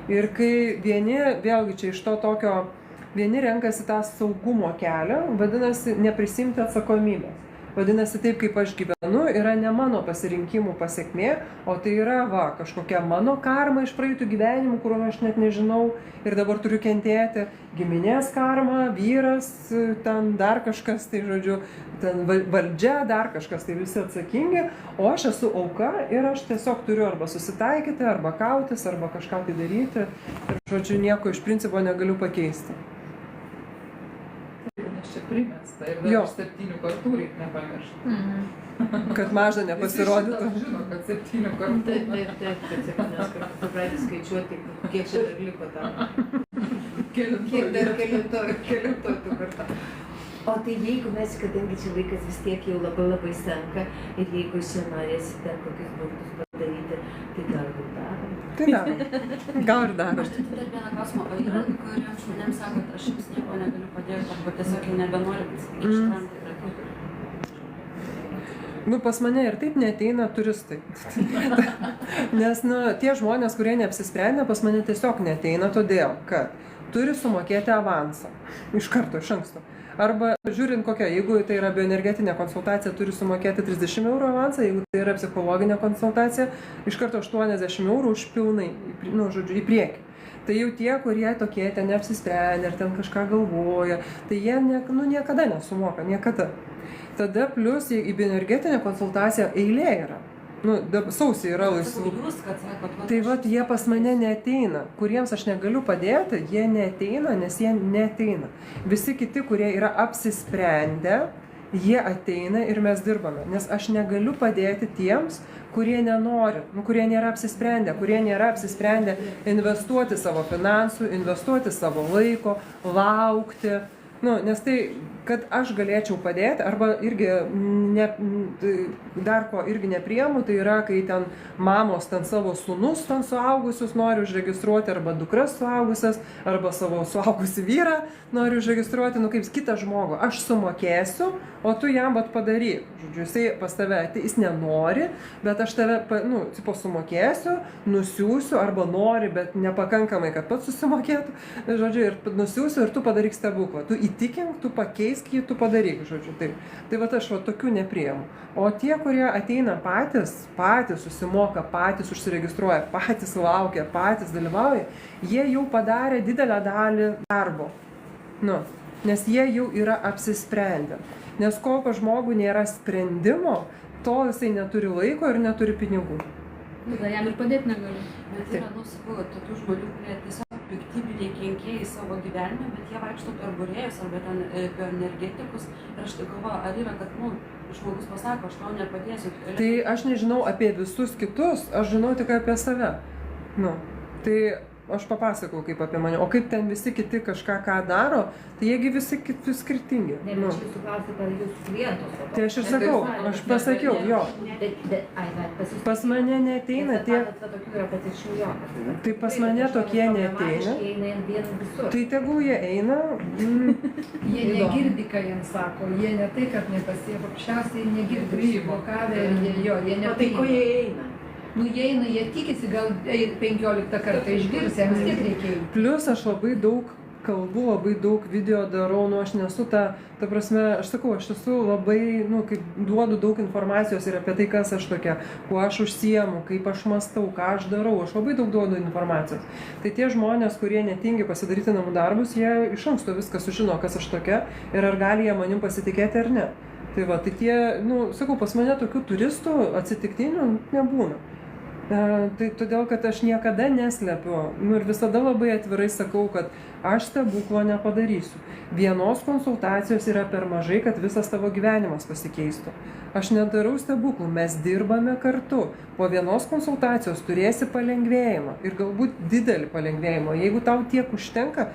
Ir kai vėlgi čia iš to tokio, vieni renkasi tą saugumo kelią, vadinasi, neprisimti atsakomybės. Vadinasi, taip kaip aš gyvenu, yra ne mano pasirinkimų pasekmė, o tai yra kažkokia mano karma iš praeitų gyvenimų, kur aš net nežinau ir dabar turiu kentėti. Giminės karma, vyras, ten dar kažkas, tai žodžiu, ten valdžia, dar kažkas, tai visi atsakingi, o aš esu auka ir aš tiesiog turiu arba susitaikyti, arba kautis, arba kažką tai daryti. Ir, žodžiu, nieko iš principo negaliu pakeisti. Nes čia primesta ir dar 7 kartų reikia nepamiršti. Kad maža nepasirodytų. Visi žino, kad 7 kartų. Taip, kad 7 kartų tu pradedi skaičiuoti, kiek čia dar liko tau. Kiek dar kelinto kartą. O tai jeigu mes, kadangi čia laikas vis tiek jau labai senka ir jeigu čia norėsite kokius burtus padaryti, tai galbūt darom. Tai darom. Gal ir darom. Aš turiu dar vieną klausimą. O yra, kuriems žmonėms sakot, aš jums nieko negaliu padėti, arba tiesiog jau nebenorit ištramti ir atlikti. Pas mane ir taip neateina turistai. Nes tie žmonės, kurie neapsisprendė, pas mane tiesiog neateina todėl, kad turi sumokėti avansą. Iš karto, iš anksto. Arba žiūrint kokia, jeigu tai yra bioenergetinė konsultacija, turi sumokėti 30 € avansą, jeigu tai yra psichologinė konsultacija, iš karto 80 € už pilnai, į priekį. Tai jau tie, kurie tokie ten neapsisprendė, ar ten kažką galvoja, tai jie niekada nesumoka, niekada. Tada plus į bioenergetinę konsultaciją eilė yra. Sausį yra laisvų. Tai jie pas mane neateina. Kuriems aš negaliu padėti, jie neateina, nes jie neateina. Visi kiti, kurie yra apsisprendę, jie ateina ir mes dirbame. Nes aš negaliu padėti tiems, kurie nenori, kurie nėra apsisprendę investuoti savo finansų, investuoti savo laiko, laukti. Nes tai, kad aš galėčiau padėti, arba irgi dar ko irgi nepriemu, tai yra, kai ten mamos ten savo sūnus ten suaugusius nori užregistruoti, arba dukras suaugusias, arba savo suaugusį vyrą nori užregistruoti, kaip kitą žmogų. Aš sumokėsiu, o tu jam padaryk. Žodžiu, jisai pas tave, jis nenori, bet aš tave, sumokėsiu, nusiųsiu, arba nori, bet nepakankamai, kad pats susimokėtų, žodžiu, ir nusiųsiu, ir tu padaryk stebuklą. Tu įtikink, tu pakeisk jį, tu padaryk, žodžiu. Tai va aš tokių nepriimu. O tie, kurie ateina patys susimoka, patys užsiregistruoja, patys laukia, patys dalyvauja, jie jau padarė didelę dalį darbo. Nes jie jau yra apsisprendę. Nes kol pas žmogų nėra sprendimo, tol jisai neturi laiko ir neturi pinigų. Tada jam ir padėti negaliu. Bet yra, sakau, tokių žmonių, kurie tiesiog piktybiniai kenkėjai savo gyvenime, bet jie vaikšto per būrėjus arba ten per energetikus. Ir aš tai galvoju, ar yra, kad, žmogus pasako, aš tau nepadėsiu. Tai aš nežinau apie visus kitus, aš žinau tik apie save. Tai aš papasakau kaip apie mane, o kaip ten visi kiti kažką ką daro, tai jiegi visi kiti skirtingi. Ne, bet aš jūsų klausiu, kad jūsų klientus. Tai aš ir sakau, aš pasakiau, jo. Pas mane neateina tie... Tokių yra patirčių jo. Tai pas mane tokie neateina. Tai tegul jie eina. Jie negirdi, ką jiems sako, jie ne tai, kad nepasiekia, paprasčiausiai negirdi, išblokavę, jie ne tai, ko jie eina. Jie eina, jie tikisi, gal 15 kartą išgirs, jiems tiek reikėjo. Plus aš labai daug kalbu, labai daug video darau, aš nesu ta prasme, aš sakau, aš esu labai, kaip duodu daug informacijos ir apie tai, kas aš tokia, kuo aš užsiemu, kaip aš mąstau, ką aš darau, aš labai daug duodu informacijos. Tai tie žmonės, kurie netingi pasidaryti namų darbus, jie iš anksto viską sužino, kas aš tokia ir ar gali jie manim pasitikėti ar ne. Tai tie, sakau, pas mane tokių turistų atsitiktinių nebūna. Tai todėl, kad aš niekada neslepiu ir visada labai atvirai sakau, kad aš stebuklo nepadarysiu. Vienos konsultacijos yra per mažai, kad visas tavo gyvenimas pasikeistų. Aš nedarau stebuklų, mes dirbame kartu. Po vienos konsultacijos turėsi palengvėjimą ir galbūt didelį palengvėjimą. Jeigu tau tiek užtenka,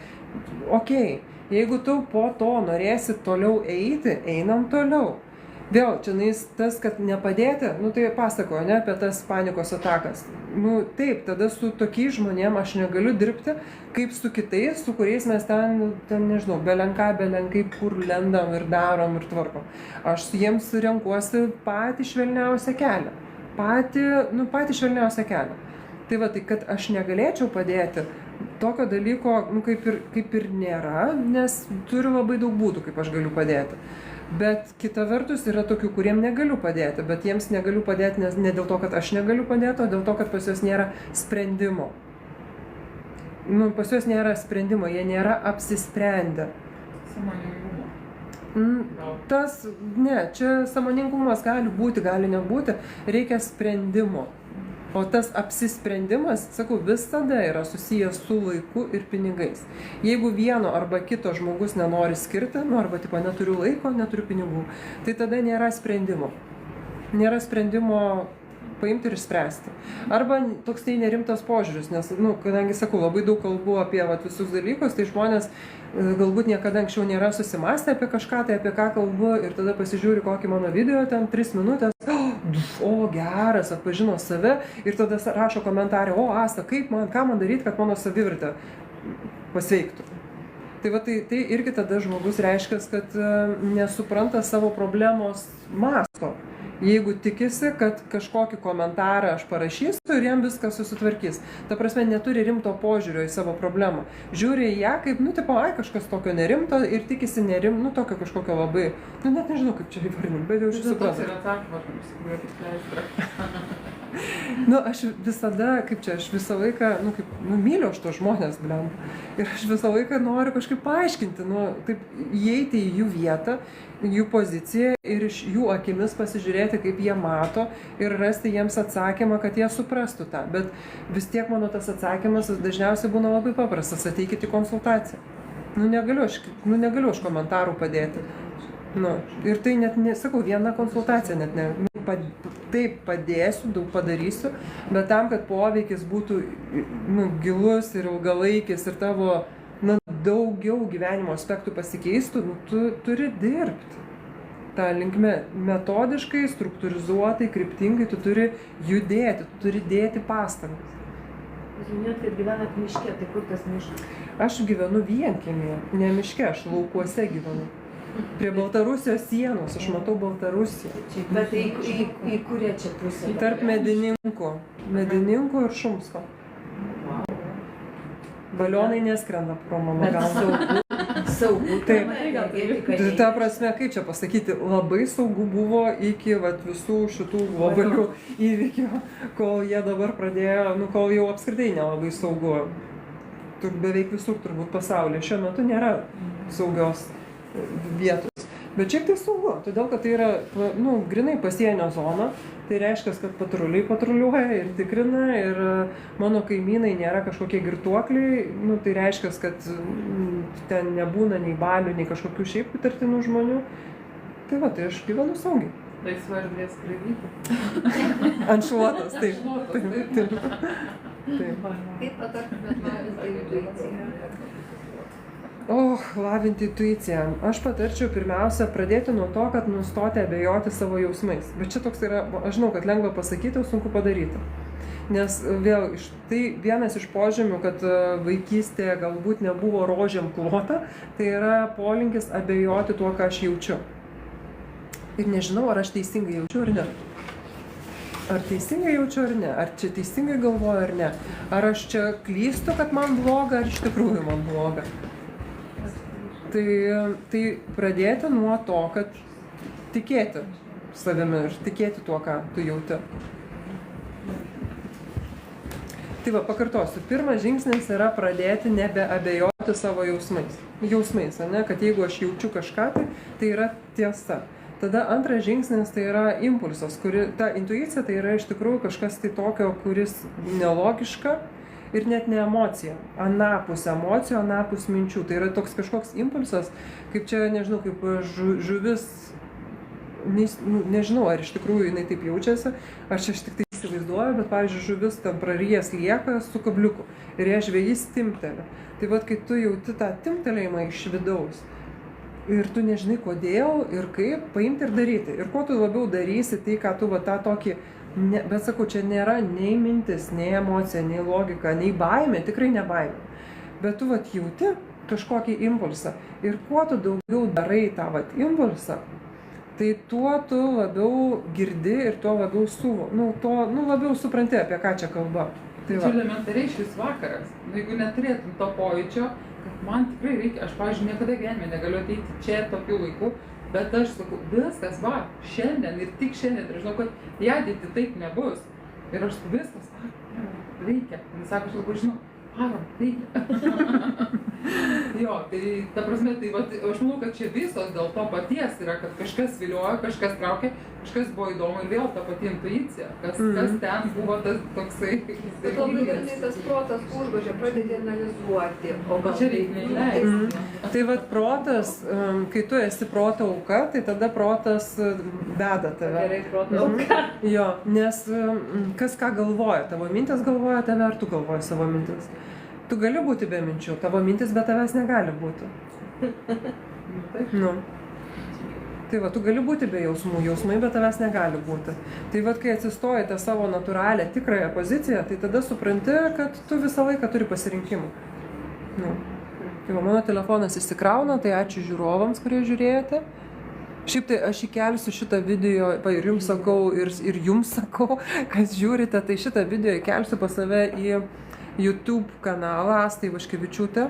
okei. Jeigu tu po to norėsi toliau eiti, einam toliau. Vėl, čia tas, kad nepadėti, tai pasakoju, apie tas panikos atakas. Taip, tada su tokiais žmonėm aš negaliu dirbti, kaip su kitais, su kuriais mes ten nežinau, belenkai, kur lendam ir darom ir tvarkom. Aš jiems renkuosi patį švelniausią kelią. Patį švelniausią kelią. Tai kad aš negalėčiau padėti, tokio dalyko, kaip ir nėra, nes turiu labai daug būdų, kaip aš galiu padėti. Bet kita vertus yra tokių, kuriem negaliu padėti, bet jiems negaliu padėti ne dėl to, kad aš negaliu padėti, o dėl to, kad pas juos nėra sprendimo. Pas juos nėra sprendimo, jie nėra apsisprendę. Sąmoningumo. Čia sąmoningumas gali būti, gali nebūti, reikia sprendimo. O tas apsisprendimas, sakau, visada yra susijęs su laiku ir pinigais. Jeigu vieno arba kito žmogus nenori skirti, arba neturiu laiko, neturiu pinigų, tai tada nėra sprendimo. Nėra sprendimo paimti ir spręsti. Arba toks tai nerimtas požiūris, nes, kadangi, sakau, labai daug kalbu apie visus dalykus, tai žmonės galbūt niekada anksčiau nėra susimąstę apie kažką, tai apie ką kalbu ir tada pasižiūri kokį mano video, ten 3 minutės, o geras, atpažino save ir tada rašo komentarį, o Asta, ką man daryti, kad mano savivertė pasveiktų. Tai irgi tada žmogus reiškia, kad nesupranta savo problemos masto. Jeigu tikisi, kad kažkokį komentarą aš parašysiu ir jam viskas susitvarkys. Ta prasme, neturi rimto požiūrio į savo problemą. Žiūri į ją kaip, kažkas tokio nerimto ir tikisi tokio kažkokio labai, net nežinau, kaip čia įvardinti, bet jau suprantu. Tas yra atsakymas, kurio tik leistra. Aš visada, aš visą laiką, myliu aš tos žmonės, blem. Ir aš visą laiką noriu kažkaip paaiškinti, taip įeiti į jų vietą, jų poziciją ir iš jų akimis pasižiūrėti, kaip jie mato ir rasti jiems atsakymą, kad jie suprastų tą. Bet vis tiek mano tas atsakymas dažniausiai būna labai paprastas, ateikite į konsultaciją. Negaliu aš komentarų padėti. Ir tai net, nesakau, viena konsultacija, net ne, taip padėsiu, daug padarysiu, bet tam, kad poveikis būtų gilus ir ilgalaikis ir tavo daugiau gyvenimo aspektų pasikeistų, tu turi dirbti. Ta linkme metodiškai, struktūrizuotai, kryptingai, tu turi judėti, tu turi dėti pastangas. Jūs minėjot, kad gyvenat miške, tai kur tas miškas? Aš gyvenu vienkiemyje, ne miške, aš laukuose gyvenu. Prie Baltarusijos sienos, aš matau Baltarusiją. Bet į kurią čia pusę? Tarp medininkų ir Šumsko. Balionai neskrenda pro mano galvą. Saugu. Taip. energetika. Ta prasme, kaip čia pasakyti, labai saugu buvo iki visų šitų globalių įvykių, kol jie dabar pradėjo, kol jau apskritai nelabai saugu. Beveik visur turbūt pasaulyje. Šiuo metu nėra saugios vietos. Bet šiek tiek saugu, todėl kad tai yra, grinai pasienio zona. Tai reiškia, kad patruliai patruliuoja ir tikrina ir mano kaimynai nėra kažkokie girtuokliai. Tai reiškia, kad ten nebūna nei balių, nei kažkokių šiaip įtartinų žmonių. Tai tai aš gyvenu saugiai. Laisva erdvė skraidyti. Ant šluotos, taip. Kaip patartumėt lavinti intuiciją? Lavinti intuiciją. Aš patarčiau pirmiausia pradėti nuo to, kad nustoti abejoti savo jausmais. Bet čia toks yra, aš žinau, kad lengva pasakyti, o sunku padaryti. Nes vėl, tai vienas iš požymių, kad vaikystėje galbūt nebuvo rožėm klota, tai yra polinkis abejoti tuo, ką aš jaučiu. Ir nežinau, ar aš teisingai jaučiu ar ne. Ar teisingai jaučiu ar ne? Ar čia teisingai galvoju ar ne? Ar aš čia klystu, kad man bloga, ar iš tikrųjų man bloga? Tai pradėti nuo to, kad tikėti savimi ir tikėti tuo, ką tu jauti. Tai pakartosiu. Pirmas žingsnis yra pradėti nebeabejoti savo jausmais. Jausmais, ne? Kad jeigu aš jaučiu kažką, tai yra tiesa. Tada antras žingsnis tai yra impulsas, ta intuicija tai yra iš tikrųjų kažkas tai tokio, kuris nelogiška ir net ne emocija. Anapus emocijų, anapus minčių. Tai yra toks kažkoks impulsas, kaip čia, nežinau, kaip žuvis, nežinau, ar iš tikrųjų jinai taip jaučiasi, aš tik tai įsivaizduoju, bet, pavyzdžiui, žuvis ten praryjas lieka su kabliuku ir ją žvejys timpteli. Tai kai tu jauti tą timptelėjimą iš vidaus, ir tu nežinai kodėl ir kaip, paimti ir daryti. Ir kuo tu labiau darysi, tai ką tu tą tokį, bet sakau, čia nėra nei mintis, nei emocija, nei logika, nei baimė, tikrai ne baimė. Bet tu jauti kažkokį impulsą. Ir kuo tu daugiau darai tą impulsą, tai tuo tu labiau girdi ir tuo labiau labiau supranti, apie ką čia kalba. Tai čia elementariai šis vakaras. Jeigu neturėtum to pojūčio, kad man tikrai reikia, aš, pavyzdžiui, niekada gyvenime negaliu ateiti čia tokiu laiku, bet aš sakau, viskas, šiandien ir tik šiandien, ir žinau, kad į ateitį taip nebus. Ir aš sakau, viskas, reikia. Jis sako, aš labai žinau, reikia. Jo, tai ta prasme, aš manau, kad čia visos dėl to paties yra, kad kažkas vilioja, kažkas traukia, kažkas buvo įdomu ir vėl ta pati intuicija, kas ten buvo tas toksai. Bet labai dažnai tas protas užgožia, pradedi analizuoti, o gal čia reikia neįleisti. Tai protas, kai tu esi proto auka, tai tada protas beda tave. Gerai, proto auka. Jo, nes kas ką galvoja, tavo mintis galvoja tave, ar tu galvoji savo mintis. Tu gali būti be minčių, tavo mintis be tavęs negali būti. Tai tu gali būti be jausmų, jausmai be tavęs negali būti. Tai kai atsistoji tą savo natūralią, tikrąją poziciją, tai tada supranti, kad tu visą laiką turi pasirinkimų. Tai mano telefonas išsikrauna, tai ačiū žiūrovams, kurie žiūrėjote. Šiaip tai aš įkelsiu šitą video, ir jums sakau, ir jums sakau, kas žiūrite, tai šitą video įkelsiu pas save į YouTube kanalą Astai Vaškevičiūtė.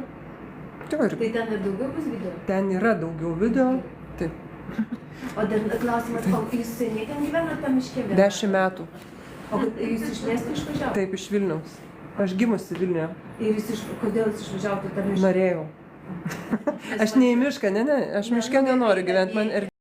Tai ten ir daugiau bus video? Ten yra daugiau video. Taip. O dar klausimas, jūs seniai ten gyvenat tam miške? 10 metų. O jūs iš miesto išvažiavote? Taip, iš Vilniaus. Aš gimusi Vilniuje. Ir kodėl jūs išvažiavote tam miške? Norėjau. Aš ne į mišką, ne, aš miške nenoriu gyventi.